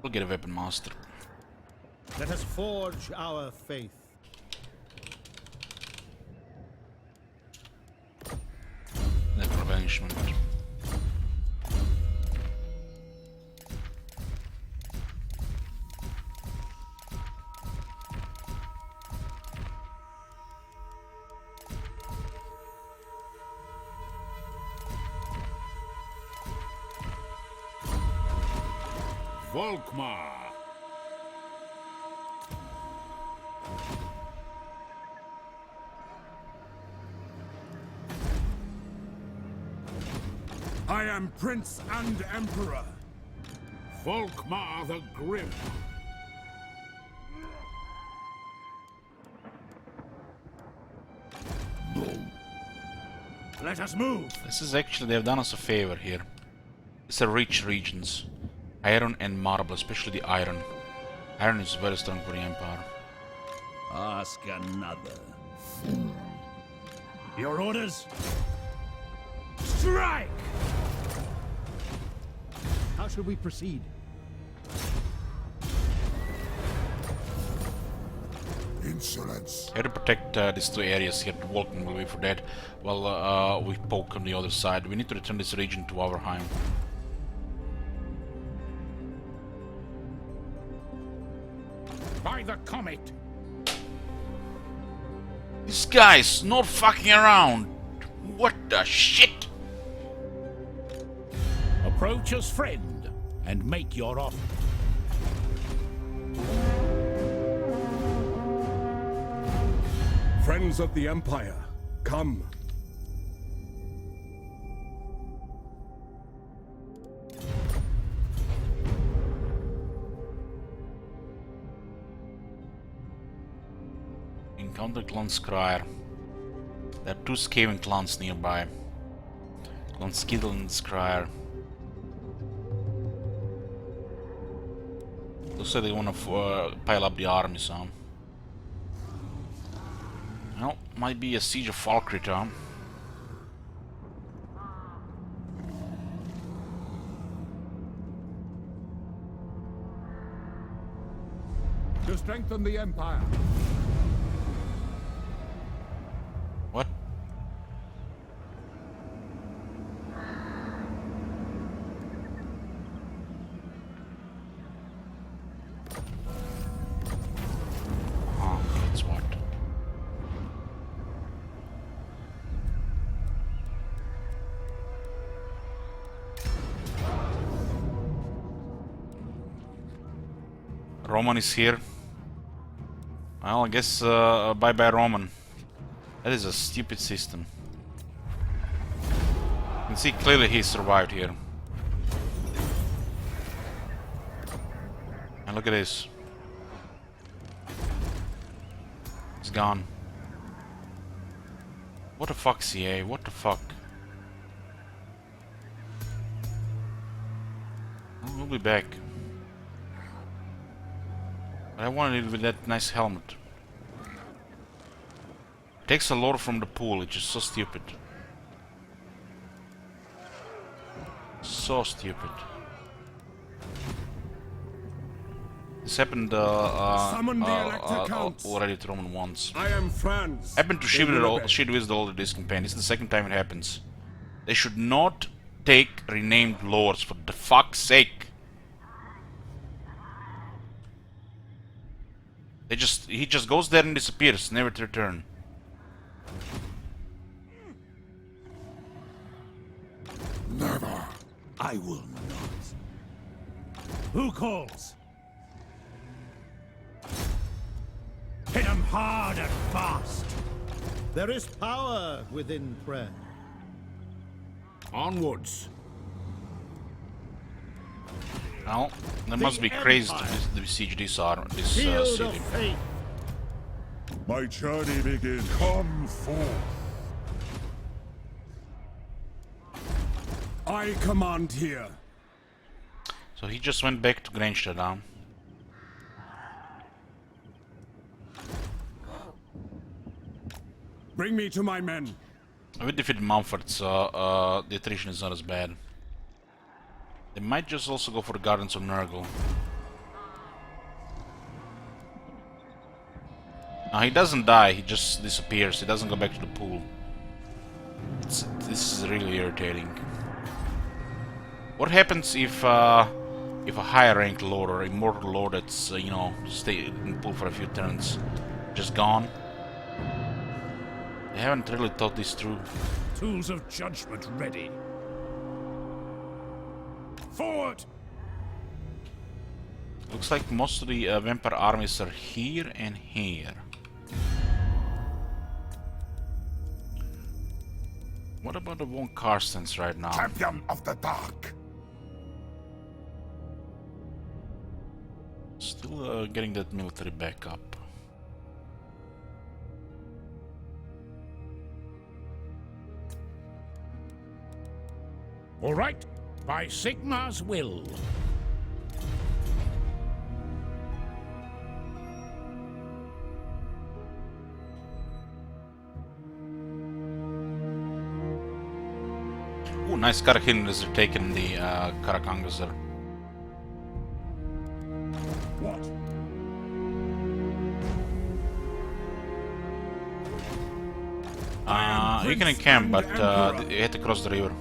We'll get a weapon master. Let us forge our faith. Then replenishment. Volkmar. I am Prince and Emperor. Volkmar the Grim. Let us move! This is actually, they've done us a favor here. It's a rich regions. Iron and marble, especially the iron. Iron is very strong for the Empire. Ask another. Your orders? Strike! How should we proceed? Insolence. Have to protect these two areas here. The Vulcan will wait for that. While we poke on the other side. We need to return this region to Overheim. By the comet! This guy's not fucking around. What the shit? Approach as friend and make your offer. Friends of the Empire, come. Encounter Clan Skryre. There are two Skaven clans nearby. Clan Skittle and Skryre. Looks like they want to pile up the armies, huh? Well, might be a siege of Falkrit, huh? To strengthen the Empire. What? Oh, that's what. Roman is here. Well, I guess bye-bye Roman. That is a stupid system. You can see clearly he survived here. And look at this. He's gone. What the fuck, CA? What the fuck? We'll be back. But I wanted it with that nice helmet. Takes a lot from the pool, it's just so stupid. So stupid. This happened Summon the Elector Counts. already to Roman once. I am Franz. Happened to Shidwiz the older this campaign. This is the second time it happens. They should not take renamed lords, for the fuck's sake. He just goes there and disappears, never to return. Never. I will not. Who calls? Hit him hard and fast. There is power within prayer. Onwards. Well, they must be crazy to besiege this Field city. of faith. My journey begins. Come forth. I command here. So he just went back to Granstad, huh? Bring me to my men. We defeated Mumford, so the attrition is not as bad. They might just also go for the Gardens of Nurgle. Now he doesn't die, he just disappears, he doesn't go back to the pool. This is really irritating. What happens if a higher ranked lord or immortal lord that's, you know, stay in the pool for a few turns, just gone? They haven't really thought this through. Tools of judgment ready. Forward! Looks like most of the vampire armies are here and here. What about the von Karstens right now? Champion of the Dark. Still getting that military back up. All right, by Sigmar's will. Ooh, nice Karakhingas are taking the Karakangas there. What? You can encamp, but you have to cross the river.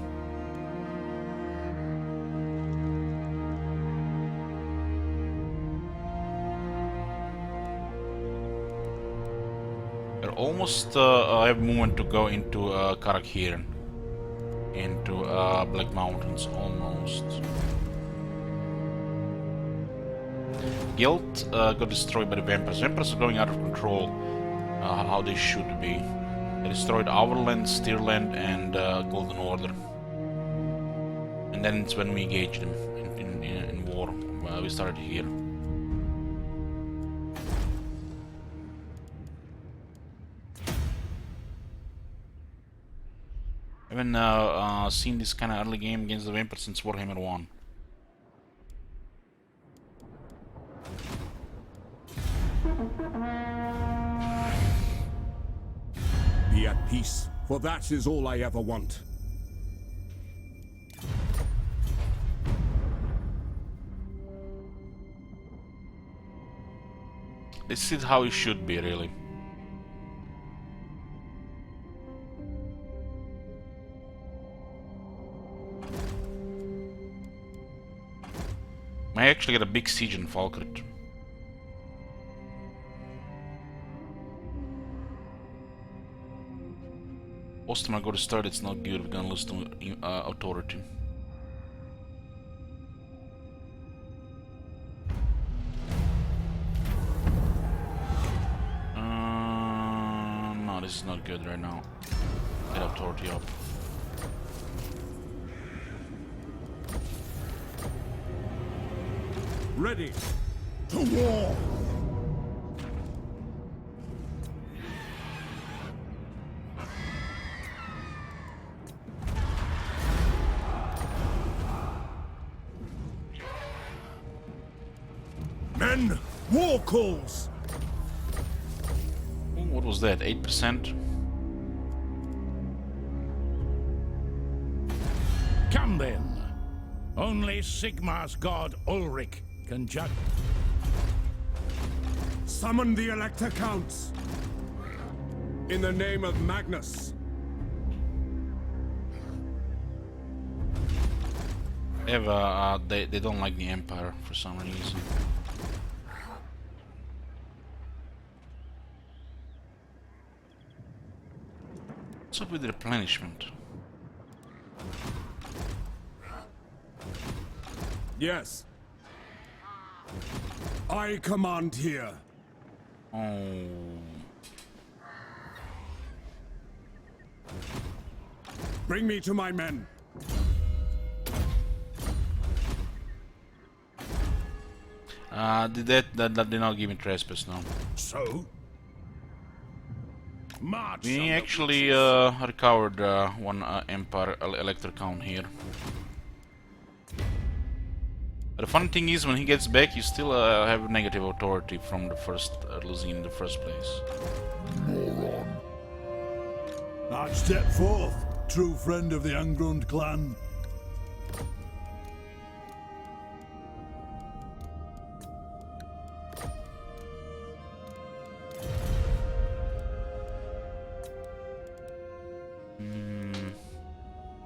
We're almost have movement to go into Karakhiran, into Black Mountains, almost. Guild got destroyed by the vampires. Vampires are going out of control, how they should be. They destroyed Overland, Steerland, and Golden Order. And then it's when we engaged them in war. We started here. I haven't seen this kind of early game against the vampires since Warhammer 1. Be at peace, for that is all I ever want. This is how it should be, really. I actually get a big siege in Falkret. Most time I go to start, it's not good. We're gonna lose to authority. No, this is not good right now. Get authority up. Ready to war! Men, war calls! Ooh, what was that? 8%? Come then. Only Sigmar's god Ulrich can judge. Summon the Elector Counts! In the name of Magnus! They have, they don't like the Empire for some reason. What's up with the replenishment? Yes. I command here. Oh. Bring me to my men. That did not give me trespass, no. So? March. We actually recovered one Empire Elector count here. But the funny thing is, when he gets back, you still have negative authority from the first losing in the first place. Moron. I step forth, true friend of the Ungrund clan.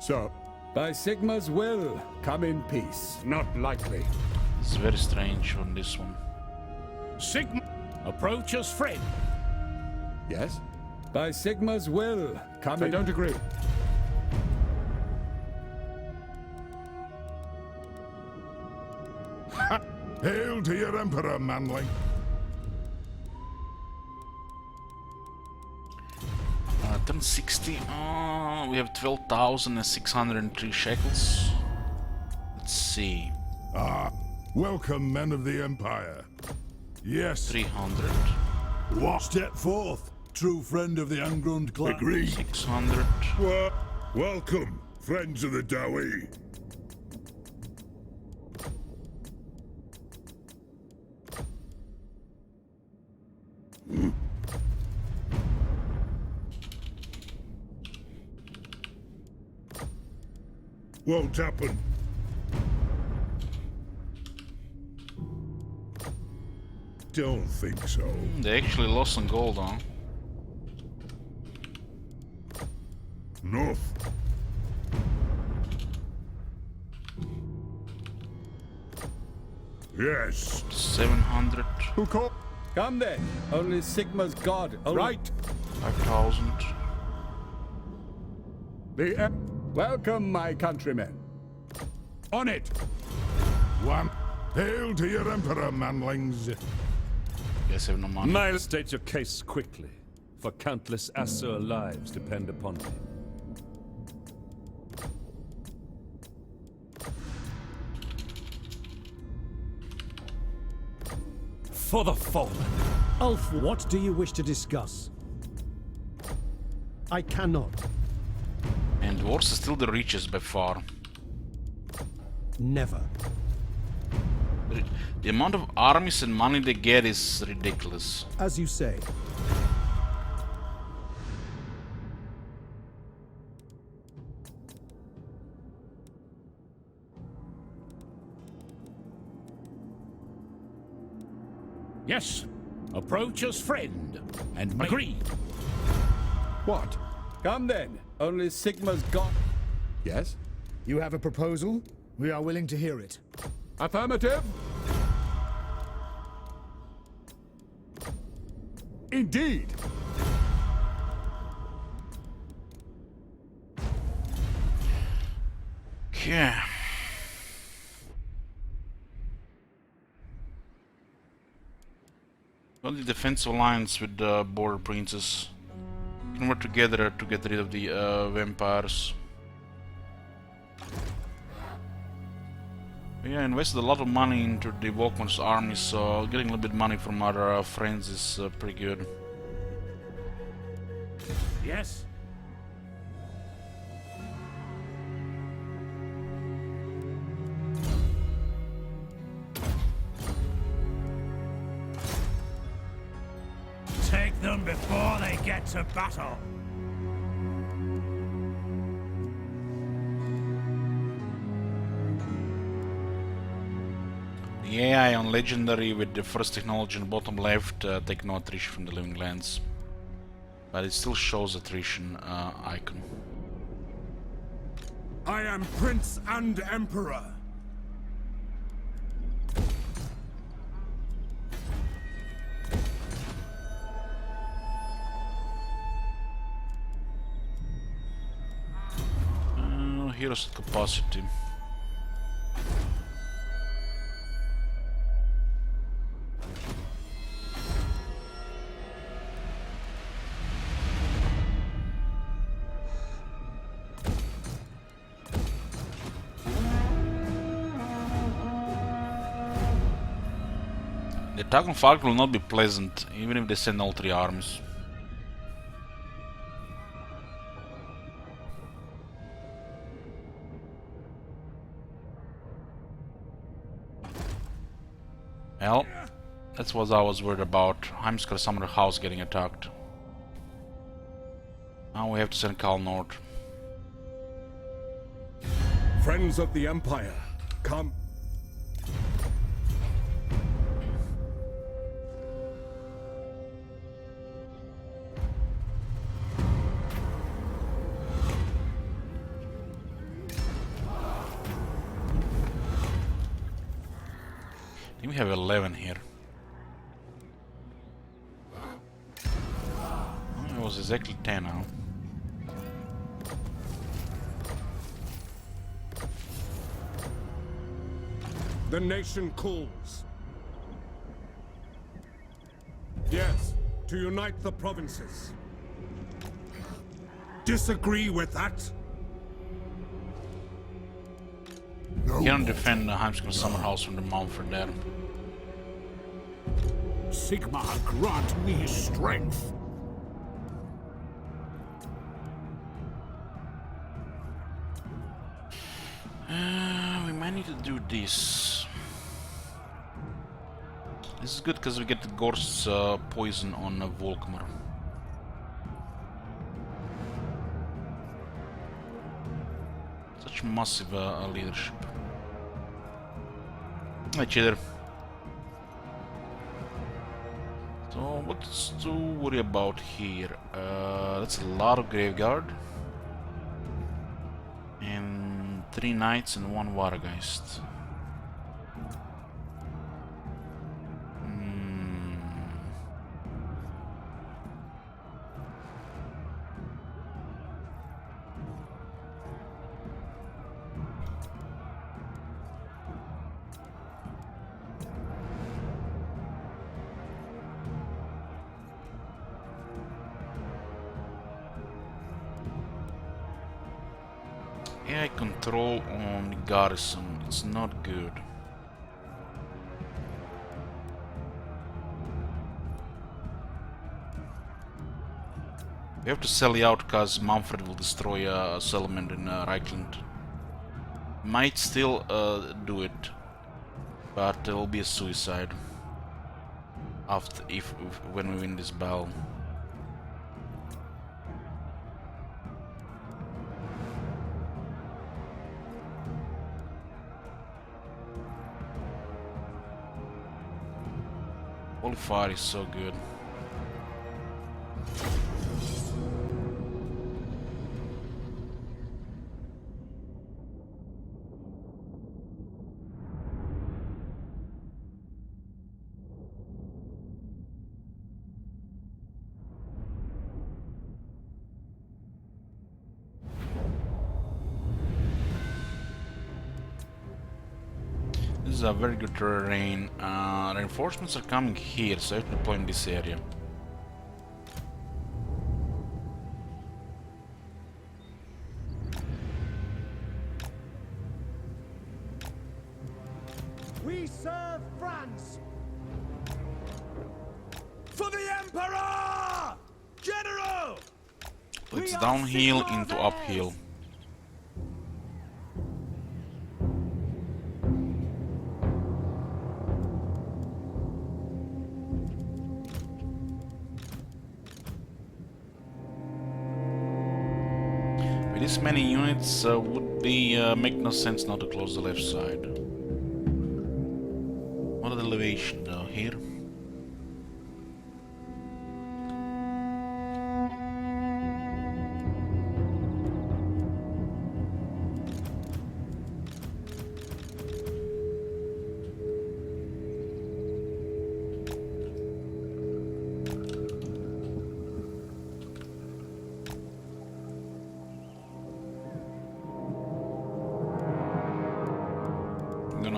So, by Sigma's will, come in peace. Not likely. It's very strange on this one. Sigmar, approach as friend. Yes? By Sigma's will, come in. I don't agree. Hail to your Emperor, manling. Turn 60. We have 12,603 shekels. Let's see. Ah, welcome, men of the Empire. Yes. 300. What? Step forth, true friend of the Ungrund clan. Agree. 600. Welcome, friends of the Dowie. won't happen. Don't think so. They actually lost some gold, huh? North. Yes. 700. Who called? Come then. Only Sigma's god. Right. 5,000. Welcome, my countrymen. On it. One. Hail to your emperor, manlings. Yes, have no money. State your case quickly, for countless Asur lives depend upon me. For the fallen. Ulf, what do you wish to discuss? I cannot. And dwarves are still the richest by far. Never. The amount of armies and money they get is ridiculous. As you say. Yes. Approach as friend. And agreed. What? Come then. Only Sigma's god. Yes? You have a proposal? We are willing to hear it. Affirmative. Indeed. Okay. Well, the defensive alliance with the border princes can work together to get rid of the vampires. Yeah, invested a lot of money into the Volkmann's army, so getting a little bit of money from our friends is pretty good. Yes. Take them before they get to battle. The AI on Legendary with the first technology on the bottom left take no attrition from the living lands. But it still shows attrition icon. I am Prince and Emperor. Heroes at capacity. The attack on Falk will not be pleasant, even if they send all three armies. Well, that's what I was worried about. Heimskar Summer House getting attacked. Now we have to send Khal north. Friends of the Empire, come. I think we have 11 here. Oh, it was exactly 10 now. The nation calls. Yes, to unite the provinces. Disagree with that? You cannot defend Heimskar Summer House from the Mountford there. Sigma, grant me strength. We might need to do this. This is good because we get the Gorst's poison on Volkmar. Such such massive leadership. Hey, cheater. So what's to worry about here? That's a lot of graveyard. And 3 knights and 1 Watergeist. AI control on the garrison, it's not good. We have to sell you out because Manfred will destroy a settlement in Reikland. Might still do it, but it will be a suicide after when we win this battle. Holy fire is so good. This is a very good terrain. Reinforcements are coming here, so I have to deploy in this area. We serve France! For the Emperor! General! It's downhill into uphill. This many units would be make no sense not to close the left side. What are the elevation though here?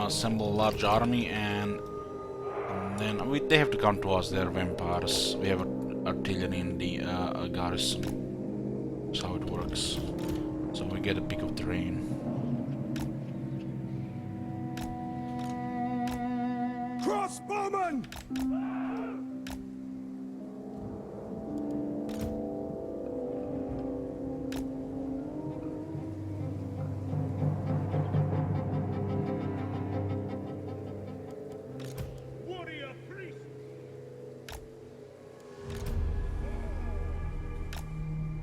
Assemble a large army and then they have to come to us. They're vampires. We have artillery in the garrison. That's how it works. So we get a pick of terrain. Crossbowmen!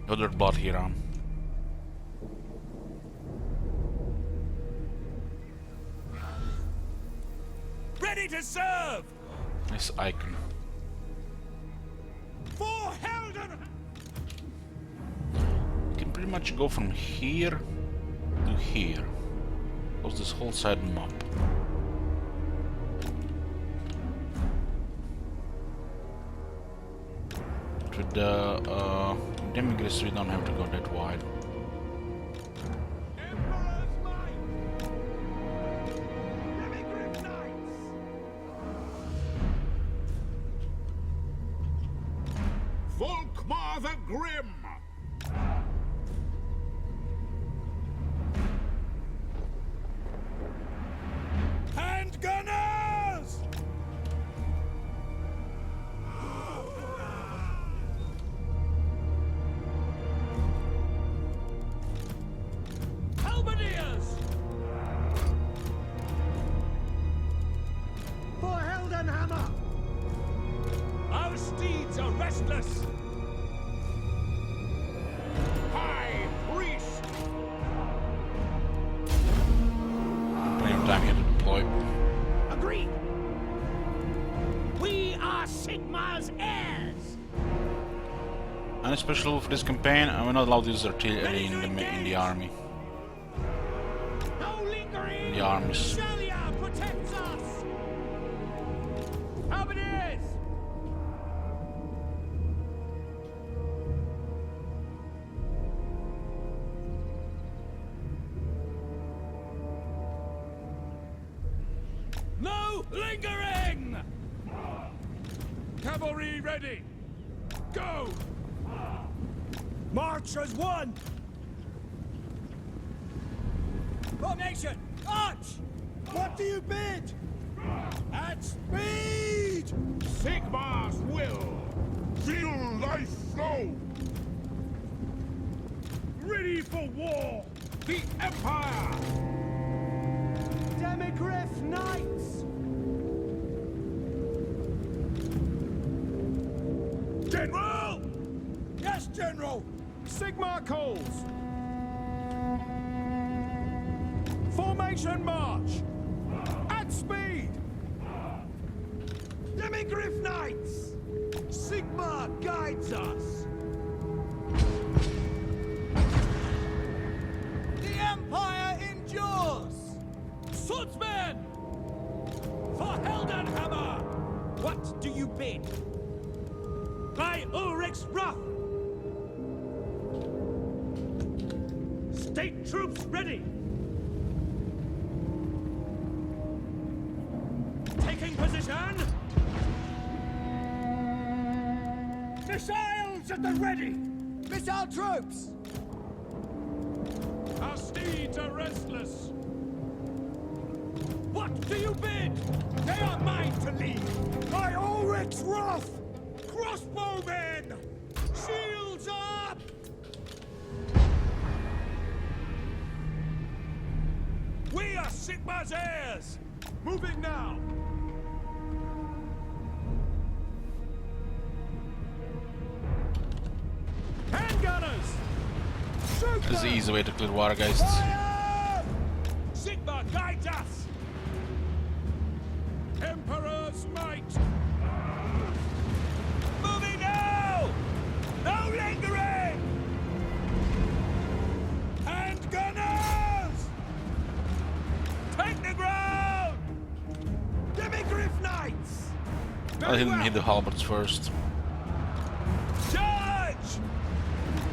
Another bot here on. Ready to serve! Nice icon. For Helden! You can pretty much go from here to here. Close this whole side map. With the Demigris we don't have to go that wide. Volkmar the Grim! Hand gunners! Halberdiers! For Heldenhammer! Our steeds are restless! High Priest! are Sigmar's heirs! And especially for this campaign, I'm not allowed to use artillery in the army. No lingering! In the armies. Shalia protects us! Halberdiers! No lingering! Cavalry ready! Go! March as one! Formation! Arch! What do you bid? At speed! Sigmar's will! Feel life flow! Ready for war! The Empire! Demigriff Knights! General! Yes, General! Sigmar calls! Formation march! At speed! Demigriff Knights! Sigmar guides us! The Empire endures! Swordsmen! For Heldenhammer! What do you bid? By Ulrich's wrath! State troops ready! Taking position! Missiles at the ready! Missile troops! Our steeds are restless! What do you bid? They are mine to lead! By Ulrich's wrath! Crossbowmen! Shields up! We are Sigmar's heirs! Moving now! Handgunners! Shoot This is the them! easy way to clear water, guys. Fire! Sigmar guides us! Emperor's might! Moving now! No lingering! Handgunners! Take the ground! Demigriff Knights! I'll hit the halberds first. Charge!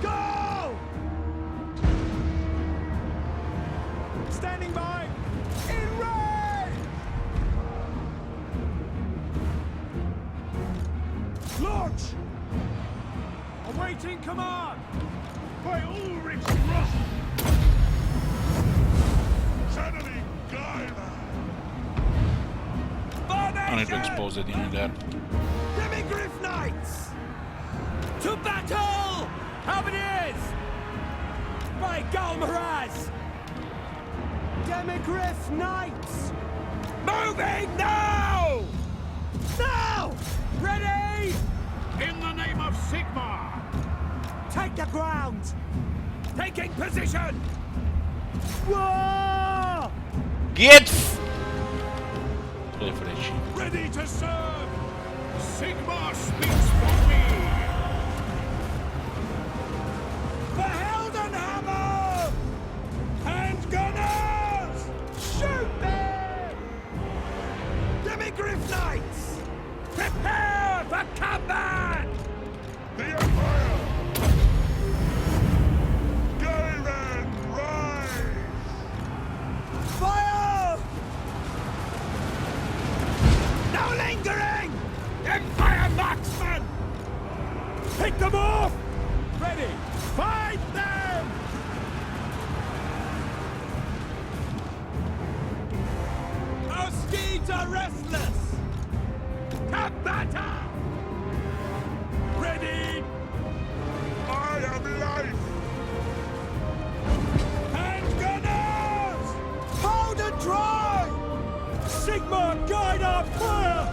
Go! Standing by! In range! Launch! Awaiting command! By Ulrich's wrath! Channeling Gaila! I need to expose that unit there. Demigriff Knights! To battle! Halberdiers! By Galmaraz! Demigriff Knights! Moving now! Now! Ready! In the name of Sigmar! Take the ground! Taking position! Whoa! Get! Play for that shit. Ready to serve! Sigmar speaks for me! For Heldenhammer! Handgunners! Shoot them! Demigriff Knights! Prepare for combat! The Empire! Galen, rise! Fire! No lingering! Empire marksmen! Pick them off! Ready! Fight them! Our steeds are restless! Combatant! Ready! I am life! Handgunners! Hold and dry! Sigmar, guide our fire!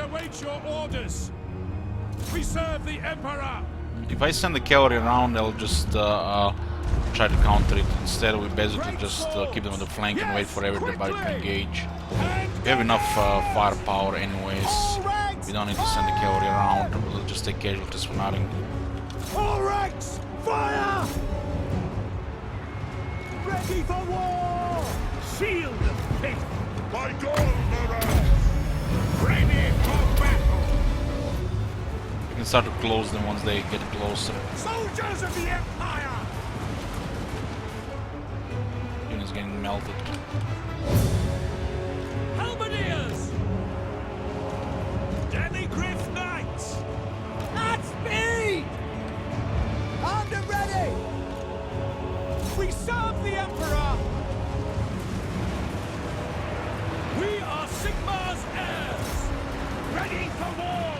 await your orders. We serve the Emperor. If I send the cavalry around, they'll just try to counter it. Instead, we basically just keep them on the flank and wait for everybody to engage. We have enough firepower anyways. We don't need to send the cavalry around. We'll just take casualties for nothing. All ranks, fire! Ready for war! Shield of faith. By God, Ready for battle. We can start to close them once they get closer. Soldiers of the Empire! Unit's getting melted. Halberdiers! Demigriff Knights. At speed! Armed and ready! We serve the Emperor! We are Sigmar's heirs. Ready for war.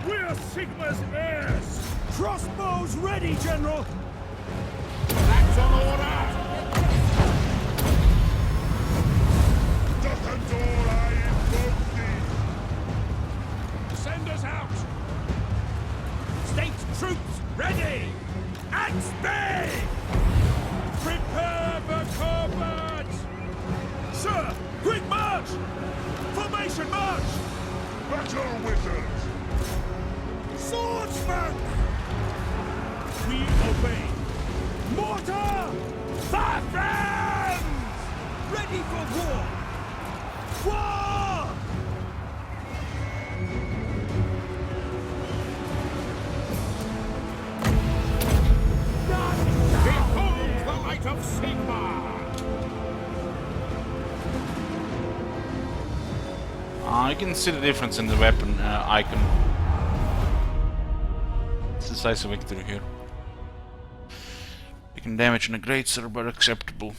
We're Sigmar's heirs. Crossbows ready, General! That's on order. Send us out. State troops ready. At speed. Prepare for combat. Sir, quick march. Formation march. battle wizards! Swordsman! We obey. Mortar! Fire friends. Ready for war! War! Behold the light of Sigmar. You can see the difference in the weapon icon. It's decisive victory here. Taking damage in a great sir, but acceptable.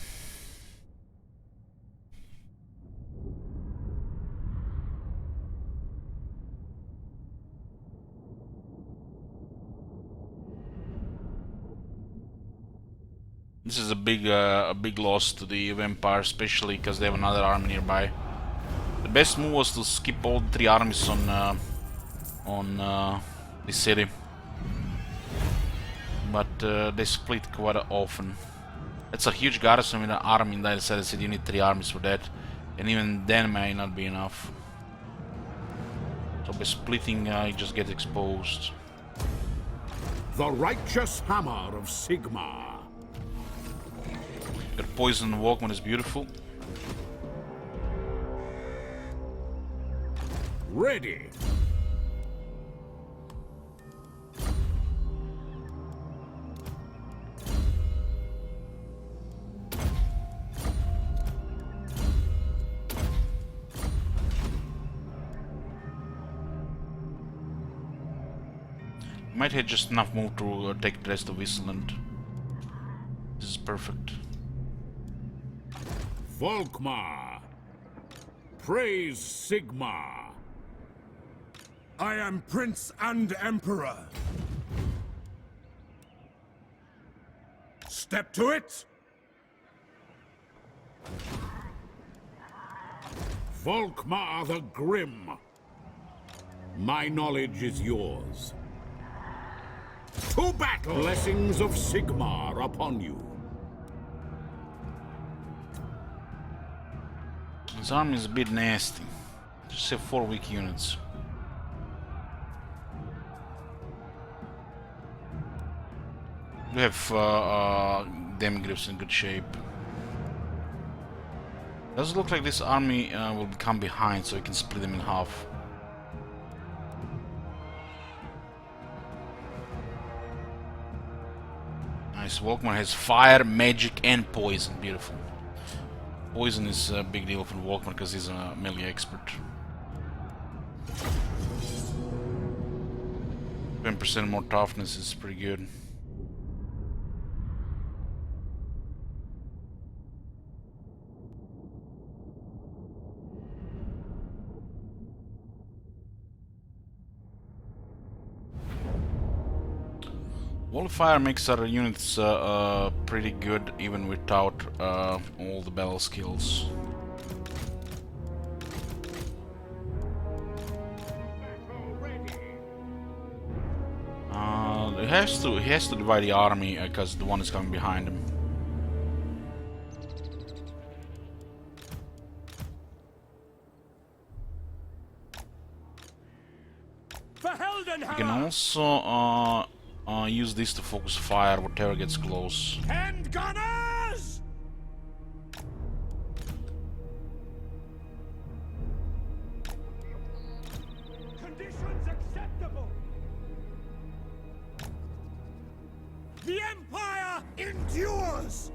This is a big loss to the Vampire, especially because they have another army nearby. The best move was to skip all three armies on the city, but they split quite often. It's a huge garrison with an army in that city. You need three armies for that, and even then may not be enough. So by splitting, you just get exposed. The righteous hammer of Sigmar. Got poison Walkman is beautiful. Ready. Might have just enough move to take the rest of Wisland. This is perfect. Volkmar. Praise Sigmar. I am Prince and Emperor. Step to it! Volkmar the Grim. My knowledge is yours. To battle! Blessings of Sigmar upon you. His army is a bit nasty. Just have 4 weak units. We have demigriffs in good shape. Does it look like this army will come behind so we can split them in half? Nice. Volkmar has fire, magic, and poison. Beautiful. Poison is a big deal for Volkmar because he's a melee expert. 10% more toughness is pretty good. Wall of Fire makes our units pretty good even without all the battle skills. he has to divide the army because the one is coming behind him. You can also use this to focus fire whatever gets close. Hand gunners! Conditions acceptable. The Empire endures!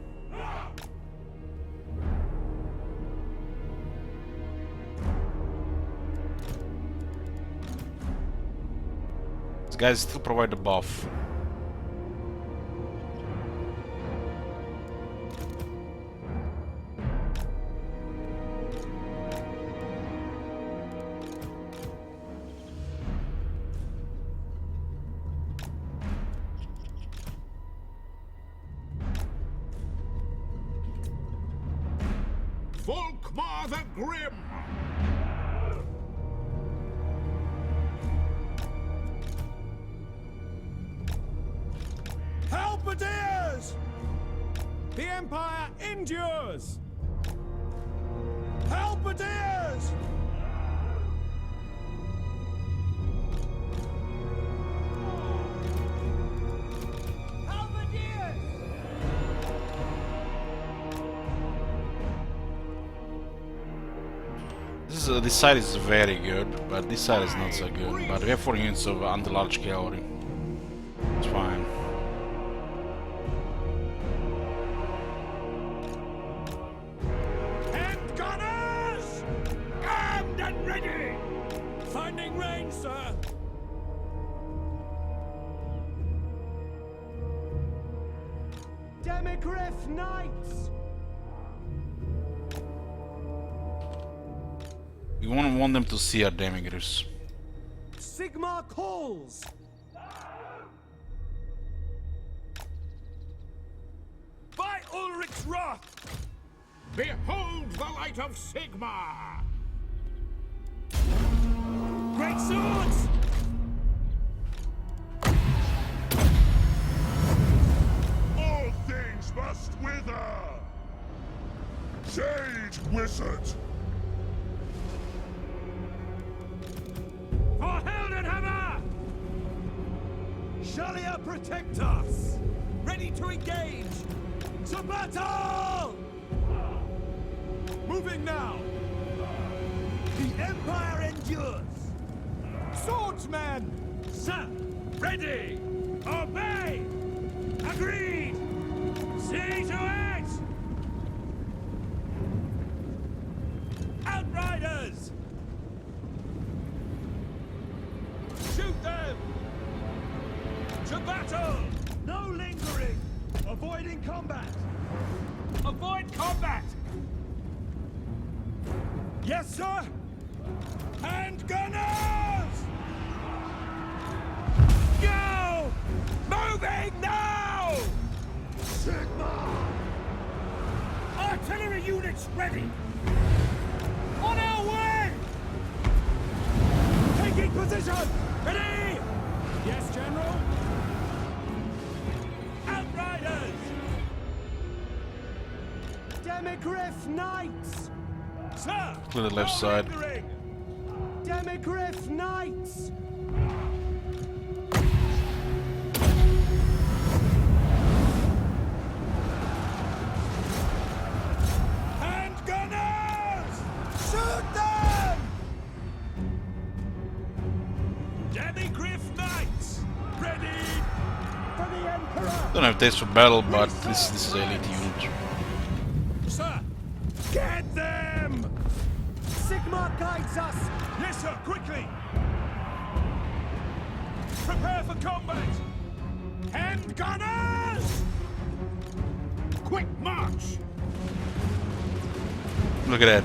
These guys still provide a buff. Volkmar the Grim! Halberdiers! The Empire endures! Halberdiers! Halberdiers! This side is very good, but this side is not so good. But we have 4 units of anti-large cavalry. It's fine. Hand gunners! Armed and ready! Finding range, sir! Demigriff Knights! We won't want them to see our demigriffs. Sigmar calls! By Ulrich's wrath! Behold the light of Sigmar! Great swords! All things must wither! Sage wizard! For Heldenhammer! Shalia protect us! Ready to engage! To battle! Moving now! The Empire endures! Swordsmen! Sir! Ready! Obey! Agreed! See to it! Outriders! Shoot them! To battle! No lingering! Avoiding combat! Avoid combat! Yes, sir! Hand gunners! Go! Moving now! Sigmar! Artillery units ready! On our way! Taking position! Ready! Yes, General? Outriders! Demigriff Knights! Sir! To the left side. Demigriff Knights! Hand gunners! Shoot them! Demigriff Knights! Ready! For the Emperor! Don't have taste for battle, but this is an elite unit. Sir! Get them! Sigmar guides us! Yes, sir, quickly! Prepare for combat! Hand gunners! Quick march! Look at that.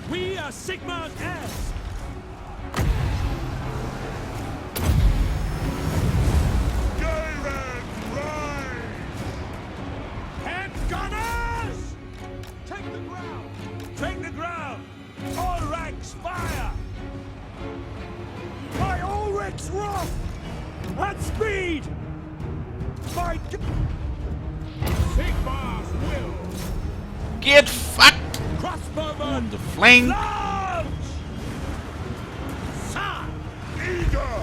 We are Sigmar's heirs! Garen, rise! Hand gunners! Take the ground! Take the ground! All ranks fire! By Ulrich's wrath! At speed! My Sigmar's will! Get fucked crossbowman! on the flank. Launch! Sir! Eager!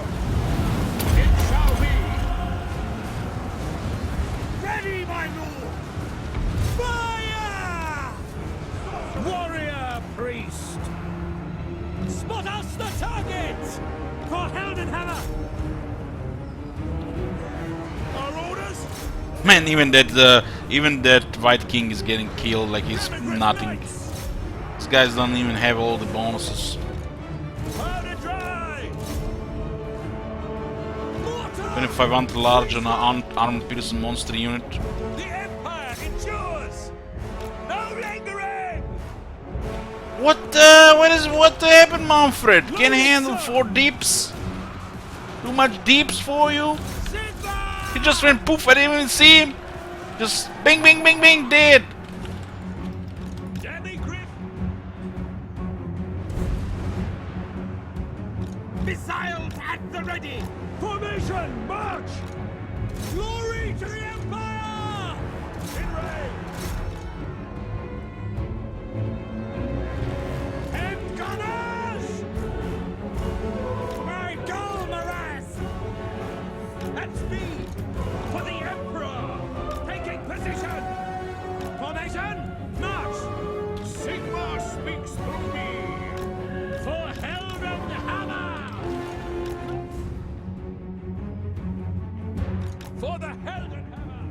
It shall be! Ready, my lord! Fire! Warrior priest! Spot us the target! For Heldenhammer! Our orders? Man, even that White King is getting killed like he's nothing. These guys don't even have all the bonuses. Powder dry! Mortar! Even if I want a large and armed Pearson monster unit. The Empire endures! No lingering! What happened, Manfred? Can handle 4 deeps? Too much deeps for you? Sigmar! He just went poof, I didn't even see him. Just bing bing bing bing, dead. Deadly grip! Missiles at the ready! Formation, march! Glory to the Empire! In range! Head gunners! My goal, Maraz! At speed! For the Emperor! Taking position! Formation, march! Sigmar speaks through me! For Heldenhammer! For the Heldenhammer!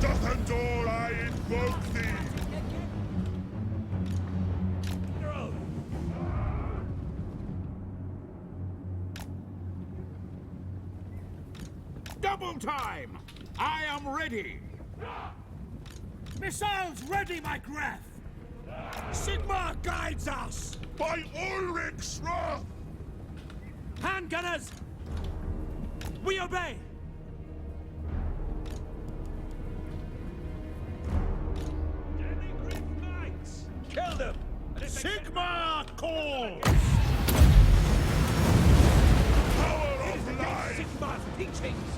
Doth endure, I invoke thee! Double time! I am ready! Missiles ready, my Graf! Sigmar guides us! By Ulrich's wrath! Handgunners! We obey! Deadly grip knights! Kill them! Sigmar calls! Power of life! Sigmar's teachings!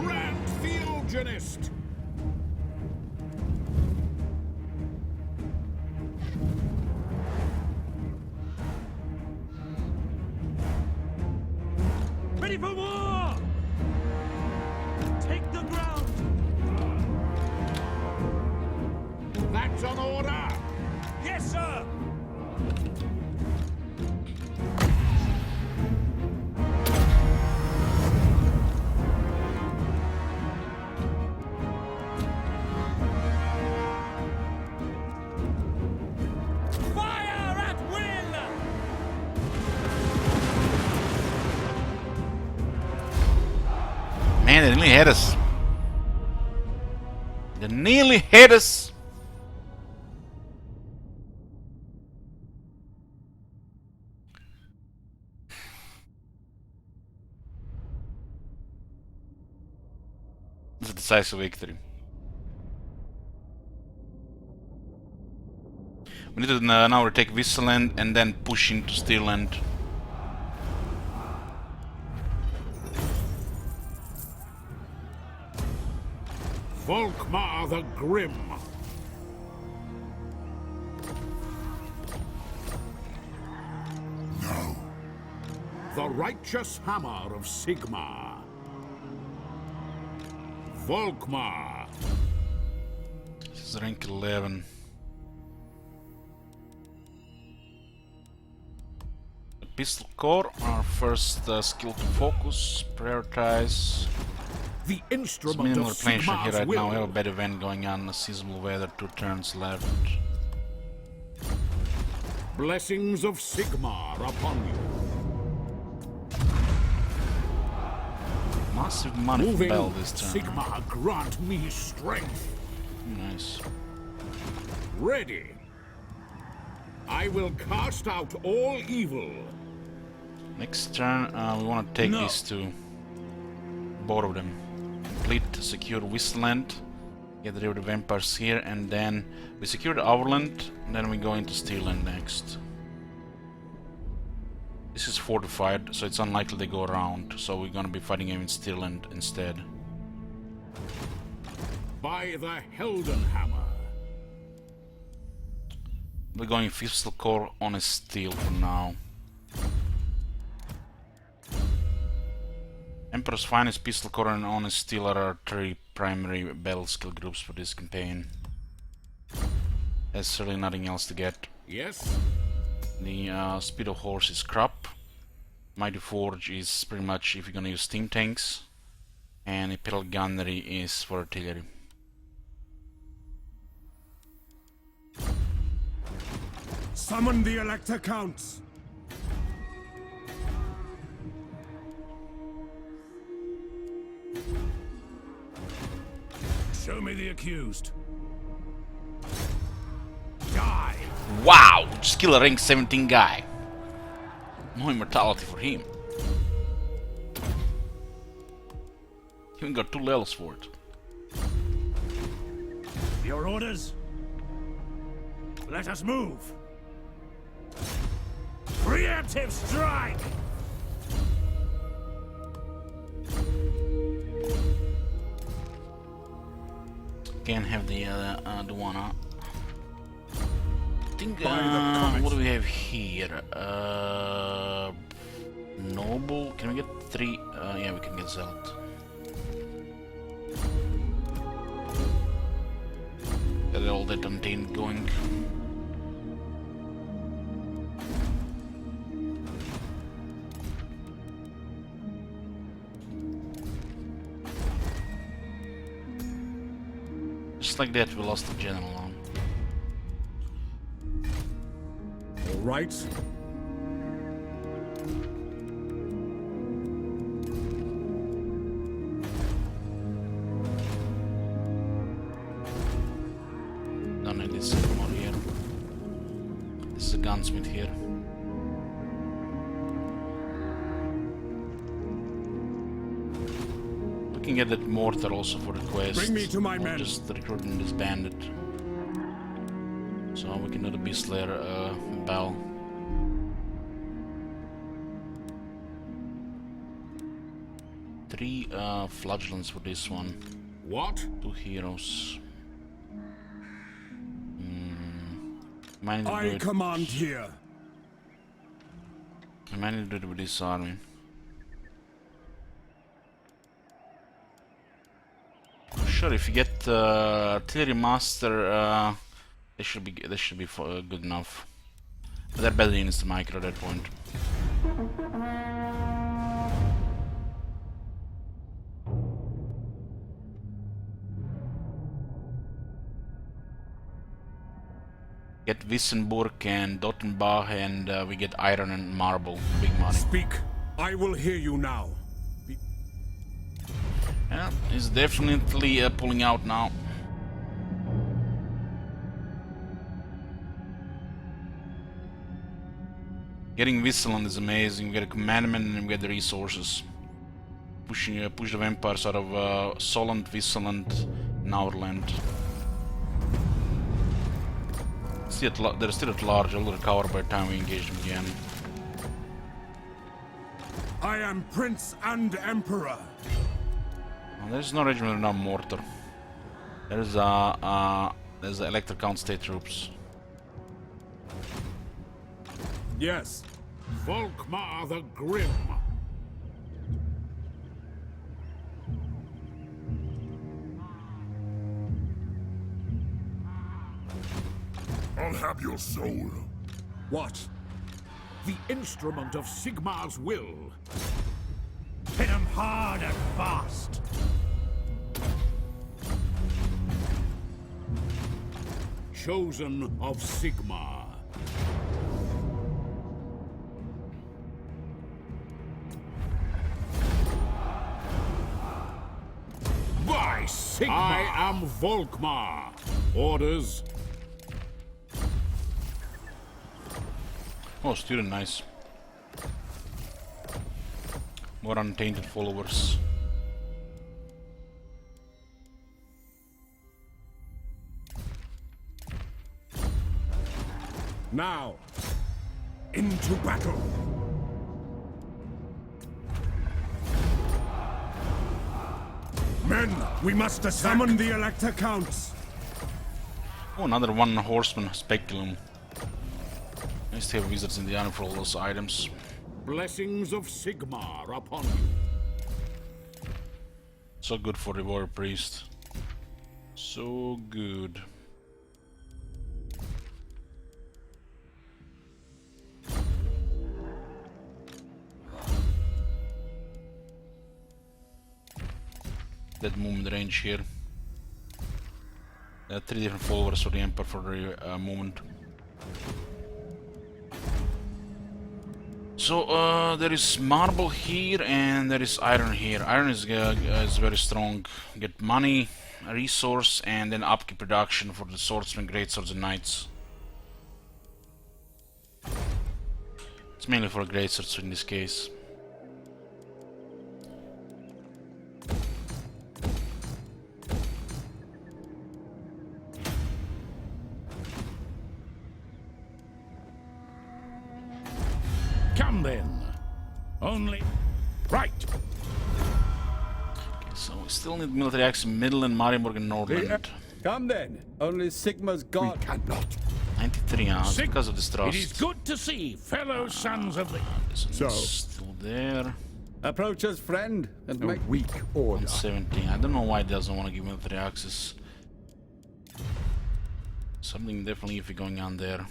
Grand Theogenist! Ready for war! Take the ground! That's an order! Yes, sir! Fire at will! Man, they nearly had us. They nearly had us. It's a decisive victory. We need to now retake Vissaland and then push into Steelland. Volkmar the Grim! No. The righteous hammer of Sigmar! Volkmar! This is rank 11. The Pistol Core, our first skill to focus, prioritize. The It's instrument minimal of replenishment here Sigmar's right now. We have a will! bad event going on. Seasonal weather, 2 turns left. Blessings of Sigmar upon you! Massive money from Moving, Bell this turn. Sigmar grant me strength! Nice. Ready! I will cast out all evil. Next turn, we want to take these two. Both of them. Complete secure Wasteland. Get rid of the vampires here, and then we secure the Overland, and then we go into Steelland next. This is fortified, so it's unlikely they go around, so we're gonna be fighting him in Steelland instead. By the Heldenhammer. We're going Pistol Core on a Steel for now. Emperor's Finest, Pistol Core and Honest Steel are our three primary battle skill groups for this campaign. There's really nothing else to get. Yes. The Speed of Horse is crap. Mighty Forge is pretty much if you're gonna use steam tanks. And Imperial Gunnery is for artillery. Summon the Elector Counts. Show me the accused. Die! Wow! Just kill a rank 17 guy. No immortality for him. Even got 2 levels for it. Your orders? Let us move! Preemptive strike! Can't have the one up. I think, what do we have here? Noble, can we get 3? Yeah, we can get Zealot. Get all that untamed going. Just like that, we lost the general on. All right. Don't need this anymore here. This is a gunsmith here. Looking at that mortar also for the quest. Bring me to my men. Just recruiting this bandit. So we can do the Beast Slayer bell. Three flagellants for this one. What? 2 heroes. I command here. I managed to do it with this army. Sure, if you get artillery master, they should be good enough. But they're better units to micro at that point. Get Wissenburg and Dottenbach, and we get iron and marble. Big money. Speak. I will hear you now. Yeah, he's definitely pulling out now. Getting Wisseland is amazing. We get a commandment and we get the resources. Push the vampires out of Solent, Wisseland, Naurland. They're still at large. They'll recover by the time we engage them again. I am Prince and Emperor. There's no regiment with no mortar. There's the Elector Count State troops. Yes. Volkmar the Grim. I'll have your soul. What? The instrument of Sigmar's will. Hit 'em hard and fast! Chosen of Sigmar. By Sigmar! I am Volkmar. Orders. Oh, student, nice. More untainted followers. Now, into battle. Men, we must summon the Elector Counts. Oh, another one horseman speculum. Nice to have wizards in the army for all those items. Blessings of Sigmar upon you. So good for the warrior priest. So good. That movement range here. 3 different followers for the Emperor for the movement. So there is marble here and there is iron here. Iron is very strong. Get money, resource, and then upkeep production for the swordsmen, greatswords, and knights. It's mainly for greatswords in this case. Come then. Only... Right. Okay, so we still need military action in Midland, Marienburg, and Nordland. Come then. Only Sigma's god. We cannot. 93 hours because of distrust. It is good to see fellow sons of the... This one So- is still there. Approach us, friend, and A make... weak order. 117. I don't know why it doesn't want to give military access. Something definitely iffy going on there.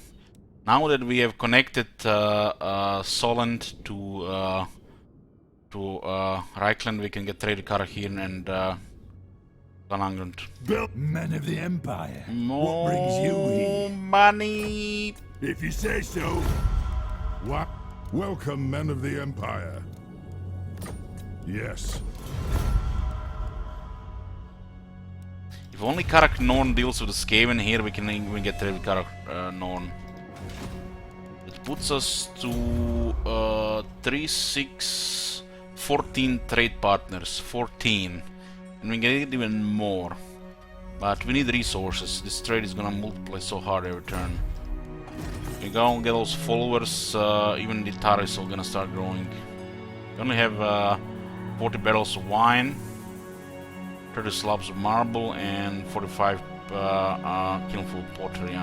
Now that we have connected Solent to Reikland, we can get trade car here and Langrund. Built men of the Empire. More What brings you here? money. If you say so. What? Welcome, men of the Empire. Yes. If only Karak Norn deals with the Skaven here, we can even get trade with Karak Norn. It puts us to 3, 6, 14 trade partners. 14. And we can get even more. But we need resources. This trade is gonna multiply so hard every turn. We go and get those followers, even the Taris are gonna start growing. We only have 40 barrels of wine, 30 slabs of marble, and 45 kilnful pottery.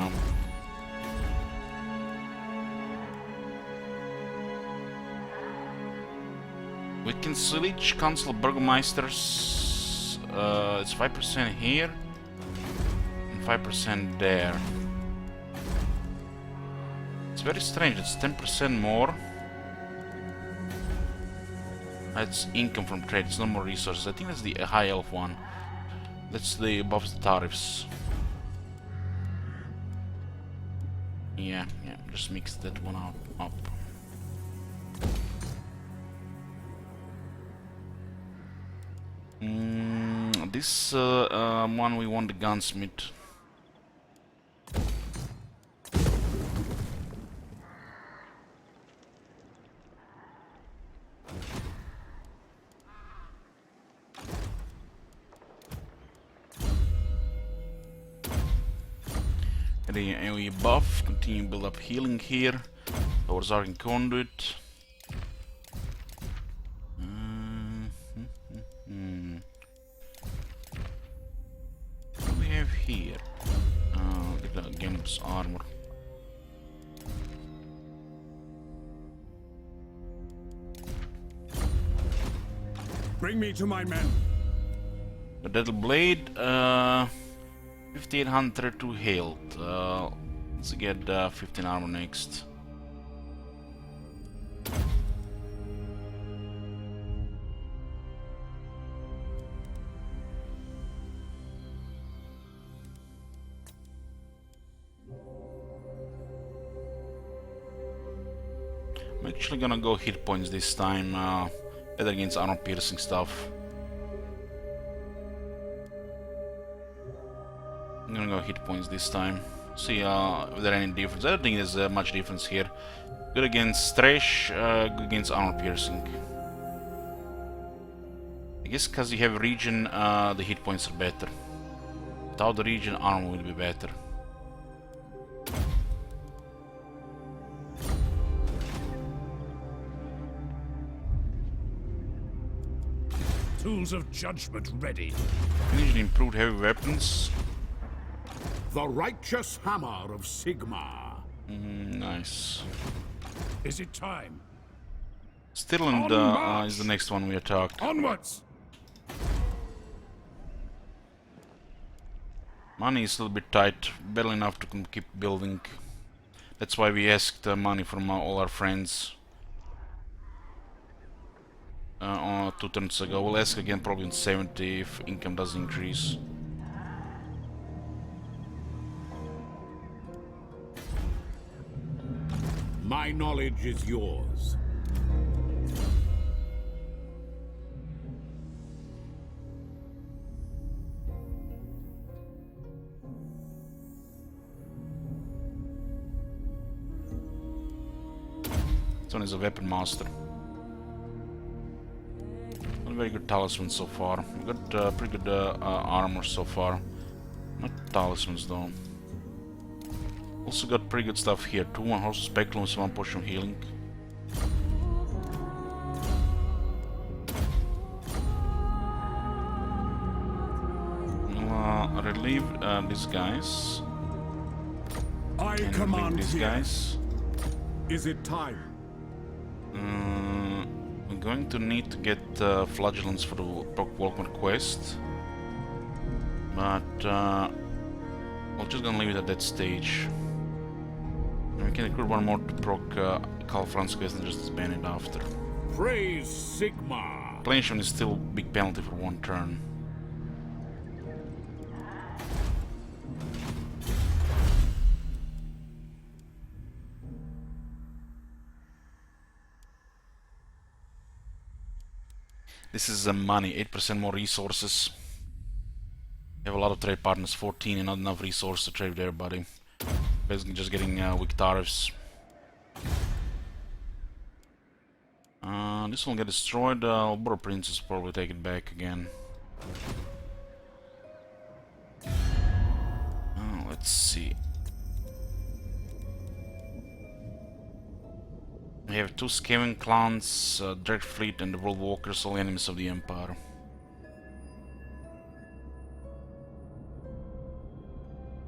We can switch Council of Burgomeisters. It's 5% here and 5% there. It's very strange, it's 10% more. That's income from trade, it's no more resources. I think that's the high elf one. That's the above the tariffs. Yeah, just mix that one up. This one we want the gunsmith. The AoE buff, continue to build up healing here. Our Zargan Conduit. What do we have here? Gambler's armor. Bring me to my men. The Deadly Blade, 5802 health. Let's get 15 armor next. I'm actually gonna go hit points this time, better against armor piercing stuff. I'm gonna go hit points this time. See if there any difference. I don't think there's much difference here. Good against Thresh, good against armor piercing. I guess because you have region, the hit points are better. Without the region, armor will be better. Tools of judgment ready. Usually improved heavy weapons. The righteous hammer of Sigmar. Nice. Is it time? Stirland is the next one we attack. Onwards! Money is a little bit tight, barely enough to keep building. That's why we asked money from all our friends 2 turns ago. We'll ask again probably in 70 if income does increase. My knowledge is yours. This one is a weapon master. Not a very good talisman so far. We got pretty good armor so far. Not talismans though. Also got pretty good stuff here. 2 1 horse speculums, 1 potion of healing. We'll relieve these guys. I And command relieve these here. guys. Is it time? We're going to need to get flagellants for the Volkmar quest. But we're just gonna leave it at that stage. And we can recruit 1 more to proc Karl Franz quest and just disband it after. Praise Sigmar. Replenishment is still a big penalty for 1 turn. This is money, 8% more resources. You have a lot of trade partners, 14 and not enough resources to trade with everybody. Basically just getting weak tariffs. This one will get destroyed, Border Princess probably take it back again. Let's see. We have 2 Skaven clans, Dread Fleet and the World Walkers, all enemies of the Empire.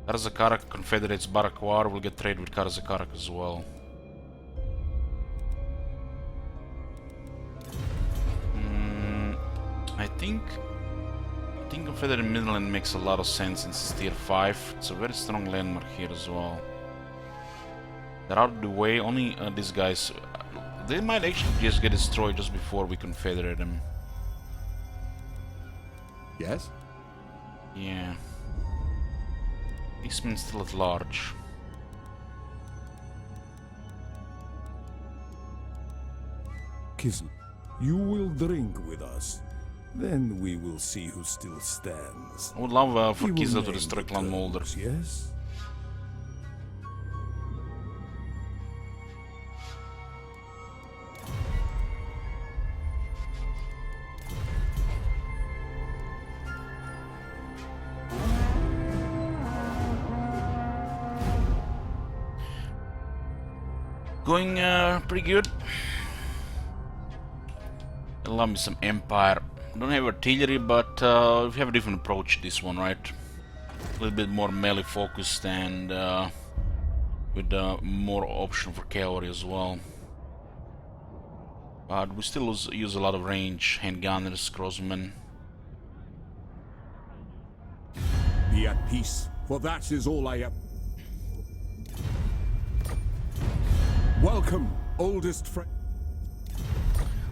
Karazakarak confederates Barakwar, will get trade with Karazakarak as well. I think Confederate Midland makes a lot of sense since it's tier 5. It's a very strong landmark here as well. They're out of the way, only these guys. They might actually just get destroyed just before we confederate them. Yes? Yeah. Eastman still at large. Kisl, you will drink with us. Then we will see who still stands. I would love for We will Kizla to name destroy the Clan Mulder. terms, yes? Going pretty good. Allow me some Empire. Don't have artillery, but we have a different approach to this one, right? A little bit more melee focused and with more option for cavalry as well. But we still use a lot of range, handgunners, crossmen. Be at peace, for that is all I am. Welcome, oldest friend.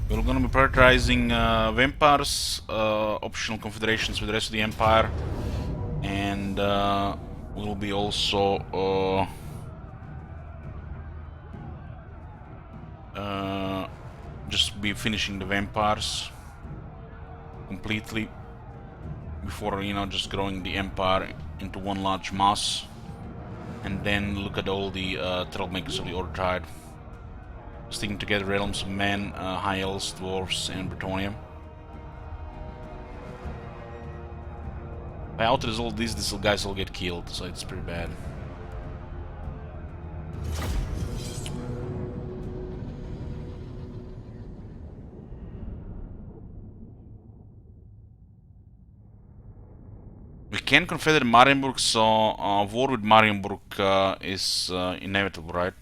We're gonna be prioritizing vampires, optional confederations with the rest of the Empire, and we'll be also just be finishing the vampires completely before, you know, just growing the Empire into one large mass and then look at all the troublemakers of the Order Tide. Sticking together realms of men, high elves, dwarves, and Bretonnia. If I out-resolve these little guys will get killed, so it's pretty bad. We can confederate Marienburg, so war with Marienburg is inevitable, right?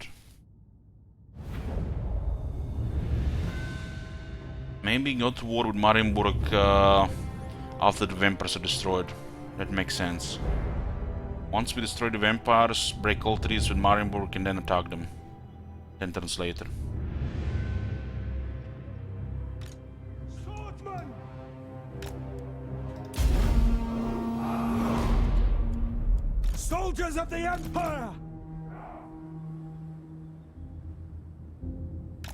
Maybe go to war with Marienburg after the vampires are destroyed. That makes sense. Once we destroy the vampires, break all trees with Marienburg and then attack them. 10 turns later. Swordsman! Soldiers of the Empire!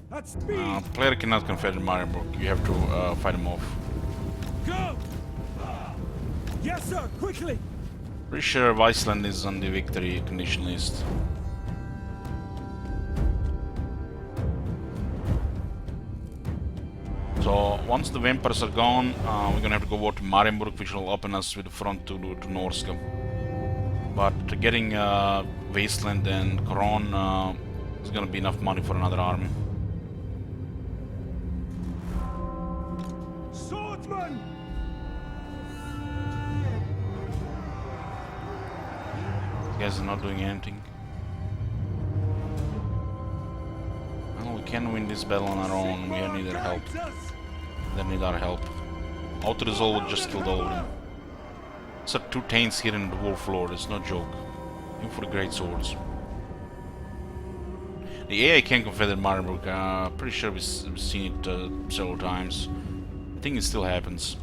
That's me! Player cannot confederate Marienburg. You have to fight them off. Go! Yes, sir, quickly! Pretty sure Reikland is on the victory condition list. So once the vampires are gone, we're gonna have to go over to Marienburg, which will open us with the front to Norska. But getting Wasteland and Koron is gonna be enough money for another army. Swordsman! These guys are not doing anything. Well, we can win this battle on our own. We need their help. They need our help. Auto-resolve would just kill all of them. There are 2 taints here in the Wolf Lord. It's no joke. Even for the great swords. The AI can confederate Marienburg. Pretty sure we've seen it several times. I think it still happens.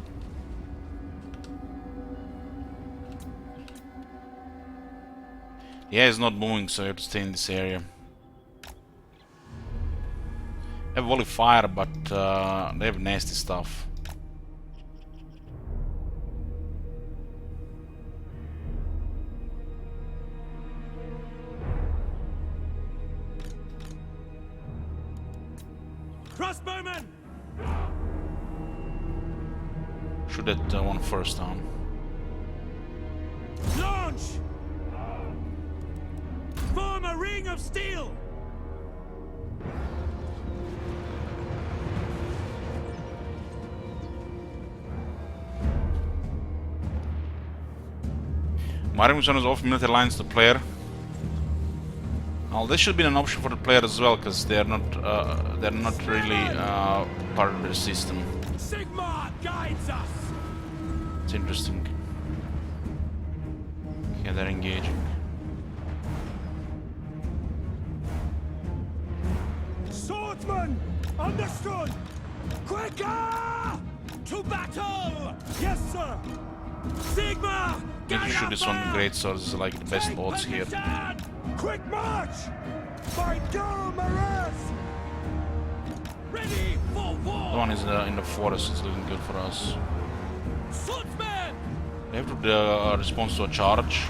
The AI is not moving, so you have to stay in this area. They have volley fire, but they have nasty stuff. Crossbowmen! Shoot that one first down. Launch! Form a ring of steel! Marienburg is off military lines to player. Well, this should be an option for the player as well, because they're not really part of the system. Sigmar guides us! It's interesting. Yeah, they're engaging. Swordsman! Understood! Quicker! To battle! Yes, sir! Sigmar! Making sure this one great swords is like the best odds here. Quick march! By Maras! Ready for war! The one is in the forest. It's looking good for us. Swordsman! They have to respond to a charge.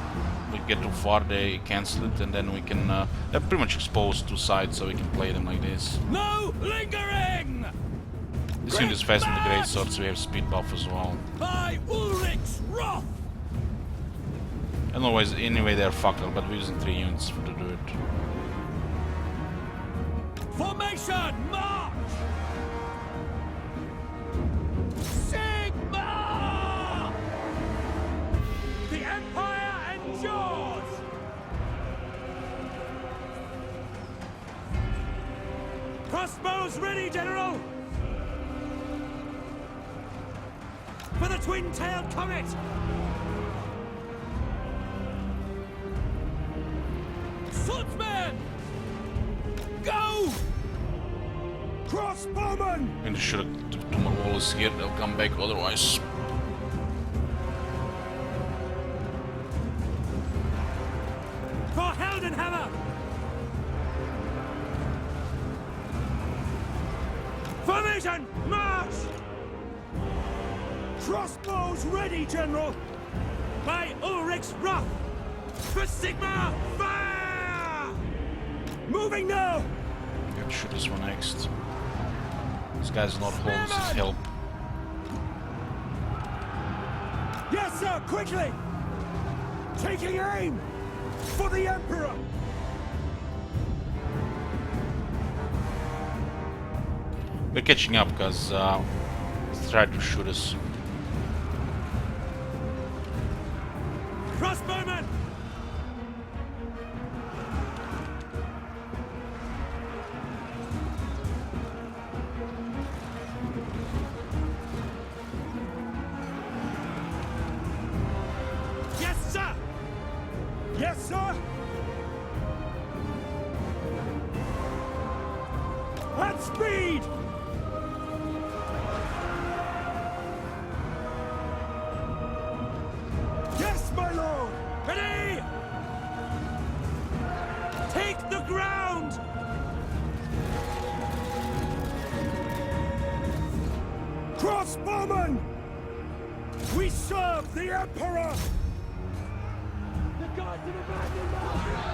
We get too far, they cancel it, and then we can. They're pretty much exposed to sides, so we can play them like this. No lingering! This unit is fast with the great sword, so we have speed buff as well. By Ulrich's wrath! Otherwise, anyway, they're fucked up, but we're using 3 units to do it. Formation, march! Sigma! The Empire endures! Crossbows ready, General! For the twin-tailed comet! Swordsman! Go! Crossbowman! I should have took 2 more walls here, they'll come back otherwise. For Heldenhammer! Formation, march! Crossbows ready, General! By Ulrich's wrath! For Sigma, fire! Moving now! Let's shoot this one next. This guy's not holding his help. Yes, sir, quickly! Taking aim! For the Emperor! We're catching up because he's tried to shoot us. Crossbowman! Yes, sir! Yes, sir! At speed! Yes, my lord! Ready! Take the ground! Crossbowman! We serve the Emperor! The gods have abandoned us!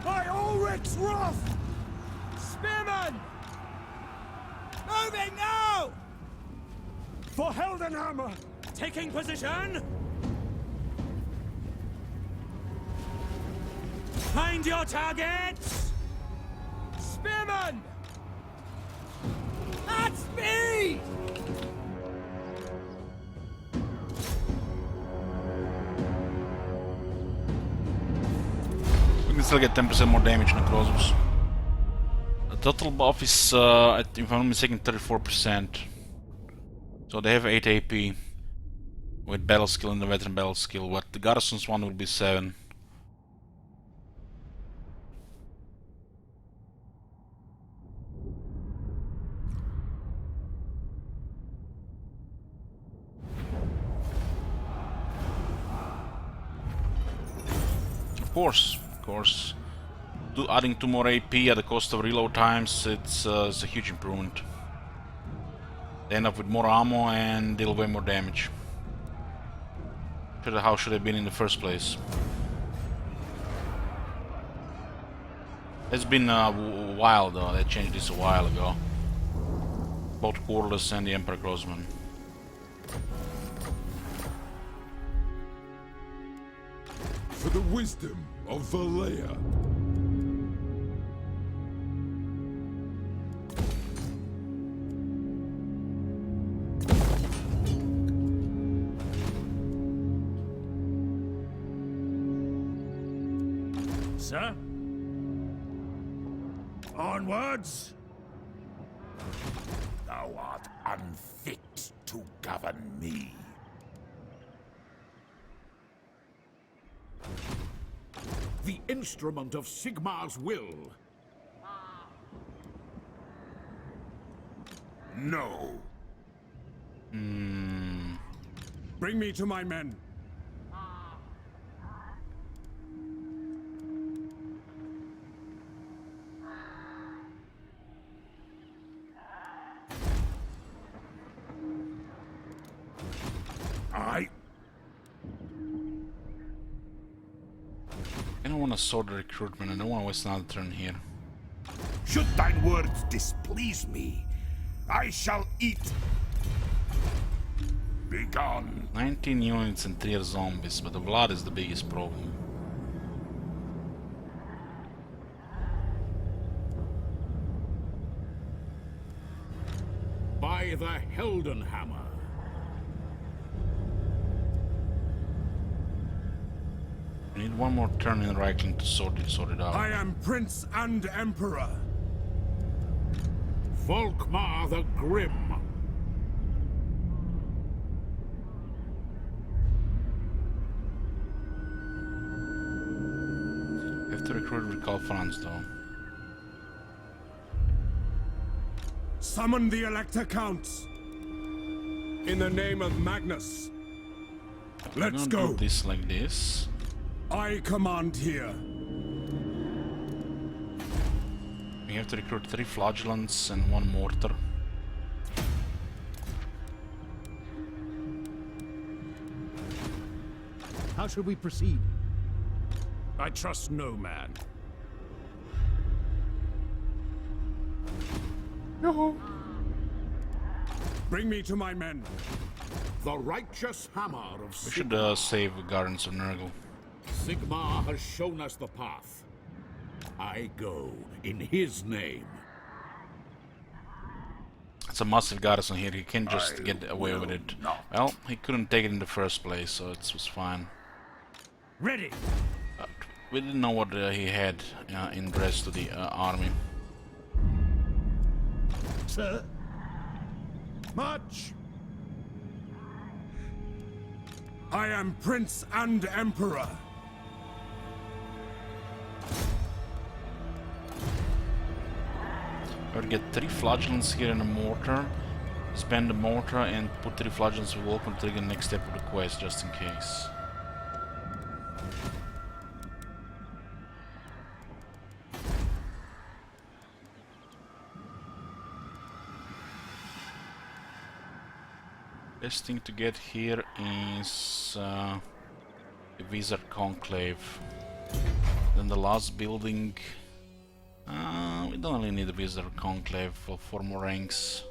By Ulrich's wrath! Spearman! Moving now! For Heldenhammer! Taking position! Find your targets! Spearman! At speed! We can still get 10% more damage on the crossbows. The total buff is, if I'm not mistaken, 34%. So they have 8 AP with battle skill and the veteran battle skill, but the garrison's one will be 7. Of course. Adding 2 more AP at the cost of reload times, it's a huge improvement. They end up with more ammo and deal way more damage. How should have been in the first place? It's been a while though, they changed this a while ago. Both Cordless and the Emperor Crossman. For the wisdom of Valea. Sir? Onwards! Thou art unfit to govern me. The instrument of Sigmar's will. No. Bring me to my men. I don't want to sort the recruitment, I don't want to waste another turn here. Should thine words displease me, I shall eat. Begone. 19 units and 3 zombies, but the blood is the biggest problem. By the Heldenhammer. We need one more turn in Reikland to sort it out. I am Prince and Emperor. Volkmar the Grim. Have to recruit recall Franz though. Summon the Elector Counts. In the name of Magnus. Let's I'm gonna go. do this like this. I command here. We have to recruit 3 flagellants and 1 mortar. How should we proceed? I trust no man. Bring me to my men. The righteous hammer of We should save Gardens of Nurgle. Sigmar has shown us the path. I go in his name. It's a massive garrison here, he can't just get away with it. Well, he couldn't take it in the first place, so it was fine. Ready. But we didn't know what he had in the rest of the army. Sir? March! I am Prince and Emperor. We'll get 3 flagellants here in a mortar. Spend the mortar and put 3 flagellants with Vulcan to take the next step of the quest, just in case. Best thing to get here is the Wizard Conclave. Then the last building. We don't really need a Wizard Conclave for 4 more ranks.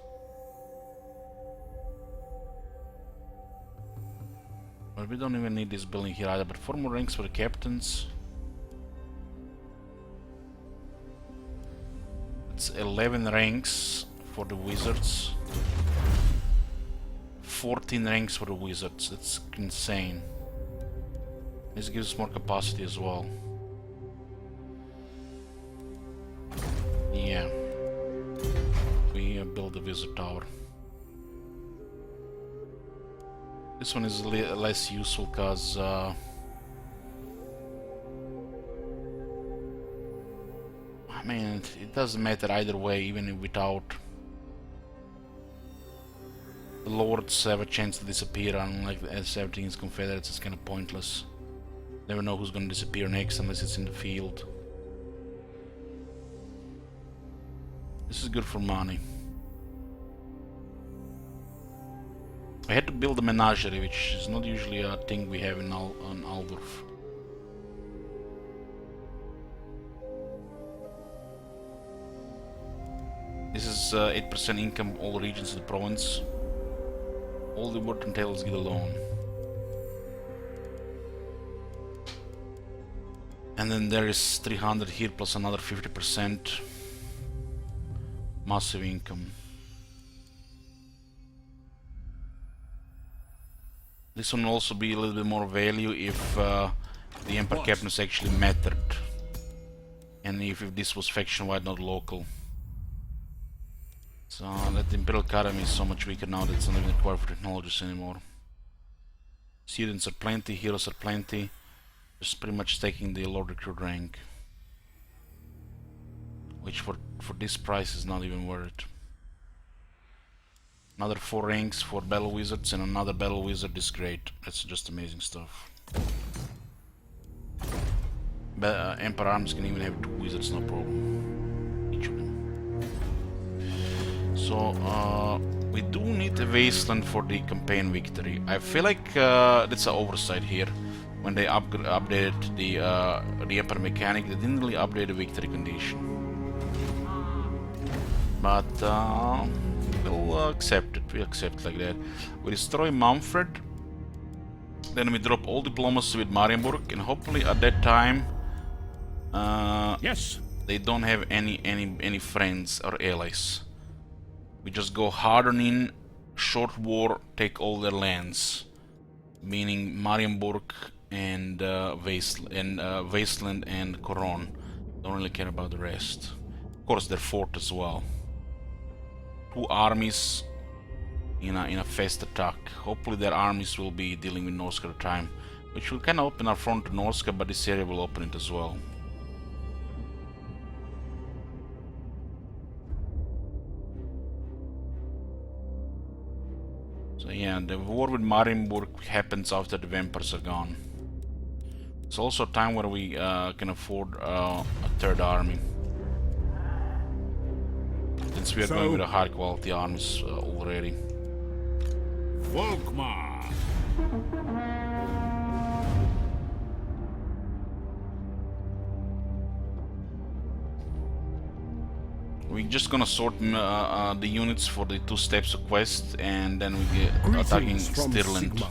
But we don't even need this building here either, but 4 more ranks for the captains. It's 11 ranks for the wizards. 14 ranks for the wizards, that's insane. This gives us more capacity as well. Yeah. We build the wizard tower. This one is less useful because I mean, it doesn't matter either way, even without. The lords have a chance to disappear, unlike as everything is confederates, it's kind of pointless. Never know who's gonna disappear next unless it's in the field. This is good for money. I had to build a menagerie, which is not usually a thing we have in Aldorf. This is 8% income all regions of the province. All the wood and tails get a loan. And then there is 300 here plus another 50%. Massive income. This one will also be a little bit more value if the Emperor captains actually mattered. And if this was faction-wide, not local. So that Imperial Academy is so much weaker now that it's not even required for technologists anymore. Students are plenty, heroes are plenty. Just pretty much taking the Lord Recruit rank. Which for this price is not even worth it. Another 4 ranks for Battle Wizards and another Battle Wizard is great. That's just amazing stuff. But Emperor Arms can even have 2 wizards, no problem. Each of them. So, we do need a Wasteland for the campaign victory. I feel like that's an oversight here. When they updated the Emperor mechanic, they didn't really update the victory condition. But we'll accept it. We accept it like that. We destroy Manfred. Then we drop all diplomacy with Marienburg, and hopefully at that time, yes, they don't have any friends or allies. We just go hard on in, short war, take all their lands, meaning Marienburg and Wasteland and Coron. Don't really care about the rest. Of course, their fort as well. 2 armies in a fast attack. Hopefully, their armies will be dealing with Norska at the time, which will kind of open our front to Norska, but this area will open it as well. So yeah, the war with Marienburg happens after the vampires are gone. It's also a time where we can afford a 3rd army. since we are going with a high quality armies already. Volkmar! We're just gonna sort the units for the 2 steps of quest, and then we get attacking Stirland,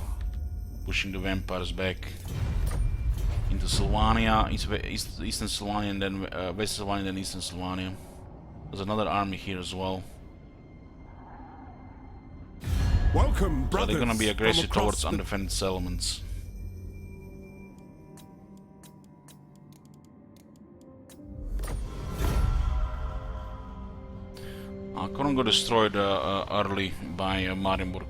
pushing the vampires back into Sylvania, Eastern Sylvania, and then West Sylvania, and then Eastern Sylvania. There's another army here as well. Welcome, So brothers. they're gonna be aggressive from towards across the- undefended settlements. Couldn't go destroyed early by Marienburg.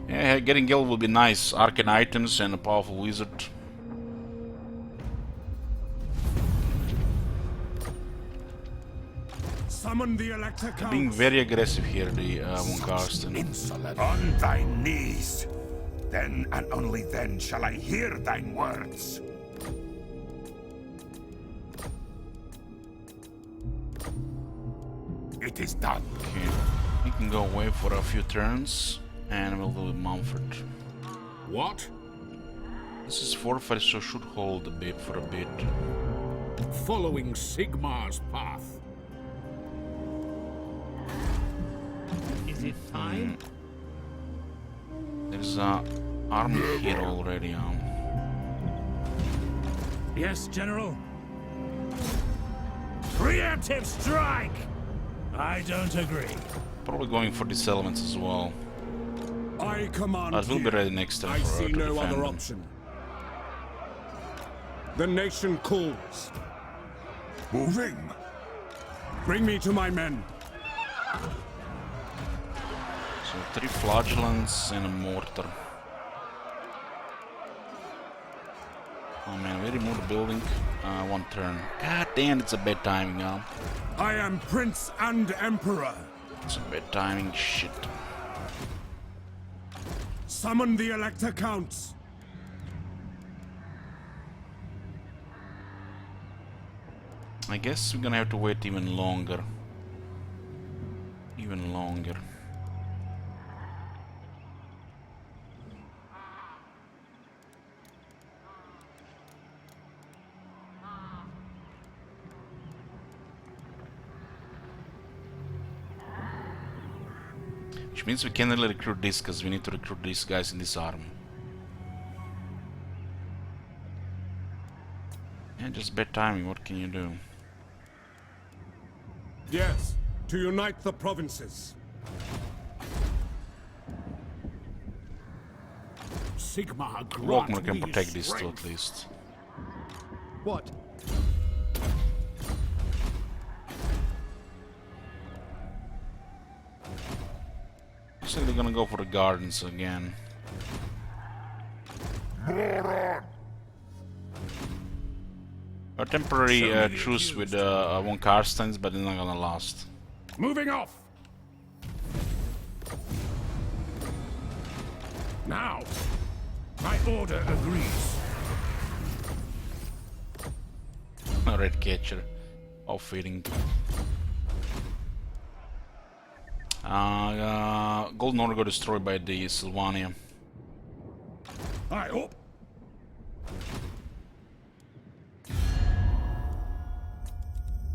Yeah, getting guild will be nice. Arcane items and a powerful wizard. Summon the Elector They're being very aggressive here, the von Karsten. Insolent. On thy knees. Then and only then shall I hear thine words. It is done. Okay, we can go away for a few turns, and we'll do with Mumford. What? This is fortified, so should hold a bit for a bit. Following Sigmar's path. Is it time? There's a army here already. Yes, General. Preemptive strike! I don't agree. Probably going for these elements as well. I command But we'll be here. ready next time I for see to no defend other them. option. The nation calls. Moving. Bring me to my men. So 3 flagellants and a mortar. Oh man, we removed the building. 1 turn. God damn, it's a bad timing now. I am Prince and Emperor. It's a bad timing, shit. Summon the Elector Counts. I guess we're gonna have to wait even longer. Even longer. Which means we can't really recruit this, because we need to recruit these guys in this army. Yeah, just bad timing, what can you do? Yes, to unite the provinces. Sigmar Volkmar grant can me protect this too, strength. at least. What? Looks like they're gonna go for the gardens again. A temporary truce with von Karstens, but it's not gonna last. Moving off! Now! My order agrees. Red catcher. Off-feeding. Golden Order got destroyed by the Sylvania. Aye, up!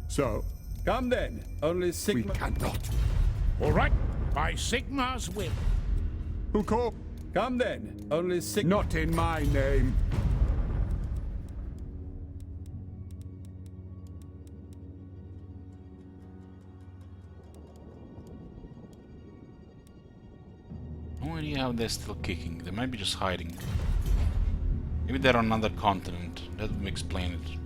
So, come then. Only We Sigmar. cannot. All right, by Sigmar's will. Who call? Come then. Only Sigmar. Not in my name. No idea how they're still kicking. They might be just hiding. Maybe they're on another continent. That would explain it.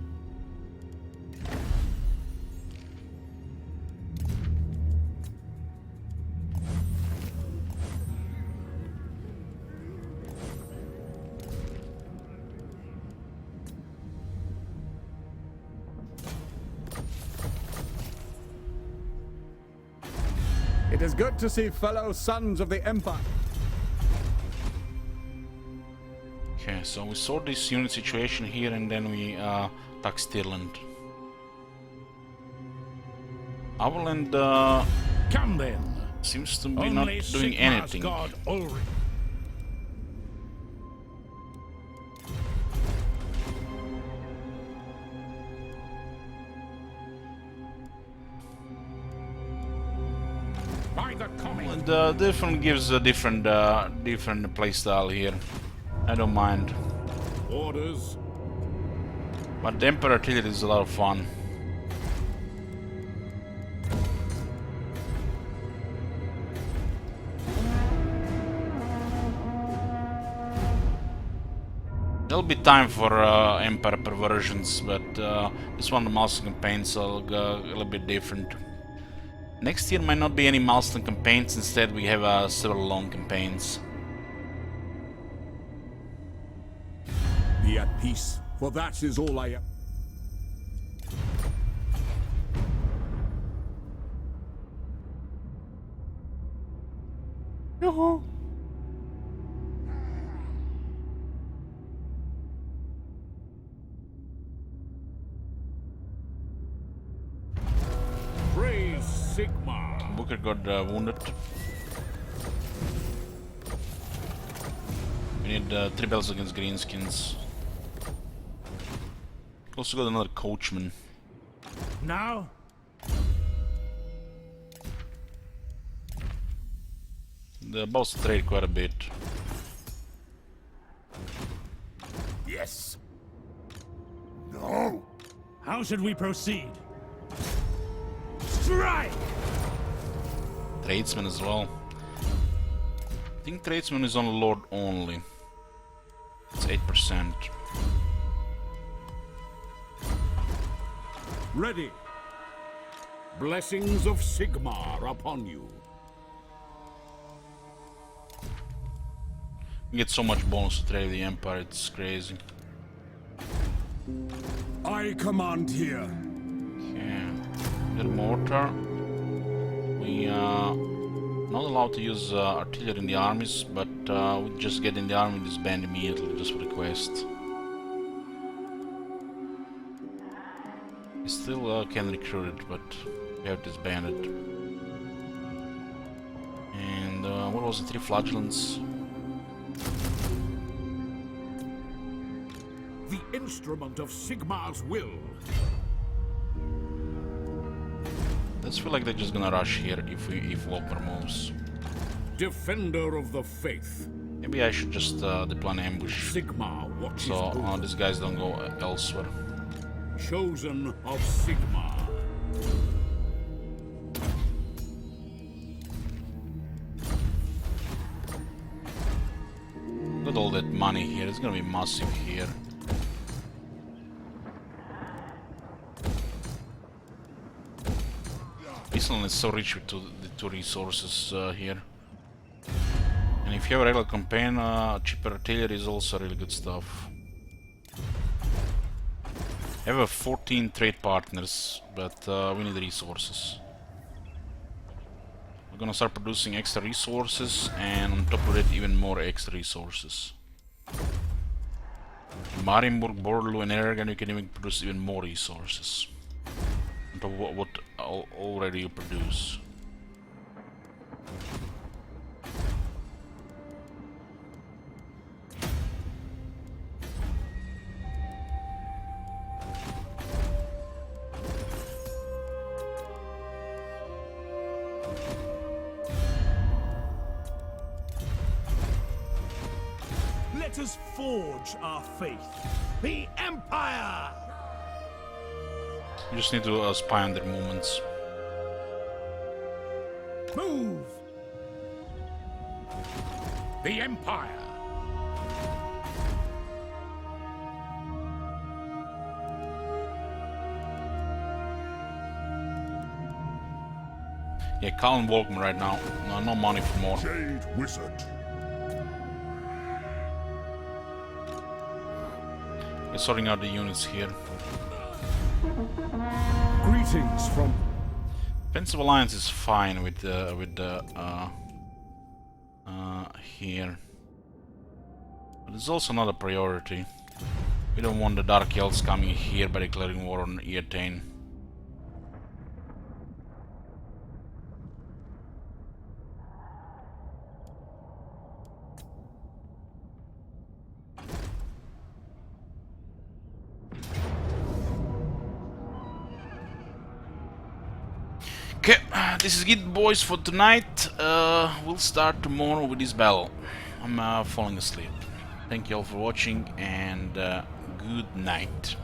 It is good to see fellow sons of the Empire. Okay, so we sort this unit situation here and then we attack Stirland. Avaland Come then. seems to be Only not doing Sigmar's anything. God Ulrich. By the common. And different gives a different playstyle here. I don't mind. Orders. But the Emperor Artillery is a lot of fun. There'll be time for Emperor perversions, but this one, the milestone campaigns, will go a little bit different. Next year might not be any milestone campaigns, instead we have several long campaigns. Be at peace, for that is all I am. Yoo-hoo. Praise Sigmar. Booker got wounded. We need 3 bells against greenskins. Also got another coachman. Now? The boss trade quite a bit. Yes. No! How should we proceed? Strike! Tradesman as well. I think tradesman is on Lord only. It's 8%. Ready. Blessings of Sigmar upon you. You get so much bonus to trade the Empire, it's crazy. I command here. Okay. Get a mortar. We are not allowed to use artillery in the armies, but we just get in the army and disband immediately, just for the quest. We still can recruit it, but we have disbanded. And what was it? 3 flagellants. The instrument of Sigmar's will. Does feel like they're just gonna rush here if Walker moves. Defender of the faith. Maybe I should just deploy an ambush, Sigmar watches so over. these guys don't go elsewhere. Chosen of Sigmar. Got all that money here, it's gonna be massive here. Iceland is so rich with the 2 resources here. And if you have a regular campaign, cheaper artillery is also really good stuff. I have 14 trade partners, but we need resources. We're gonna start producing extra resources, and on top of it, even more extra resources. In Marienburg, Bordeaux, and Ergen, you can even produce even more resources on top of what already you produce. Let us forge our faith. The Empire! You just need to spy on their movements. Move! The Empire. Yeah, Colin Walkman right now. No money for more. Jade Wizard. We're sorting out the units here. Greetings from... Offensive alliance is fine with here. But it's also not a priority. We don't want the Dark Elves coming here by declaring war on Eatane. Okay, this is it, boys, for tonight. We'll start tomorrow with this battle. I'm falling asleep. Thank you all for watching, and good night.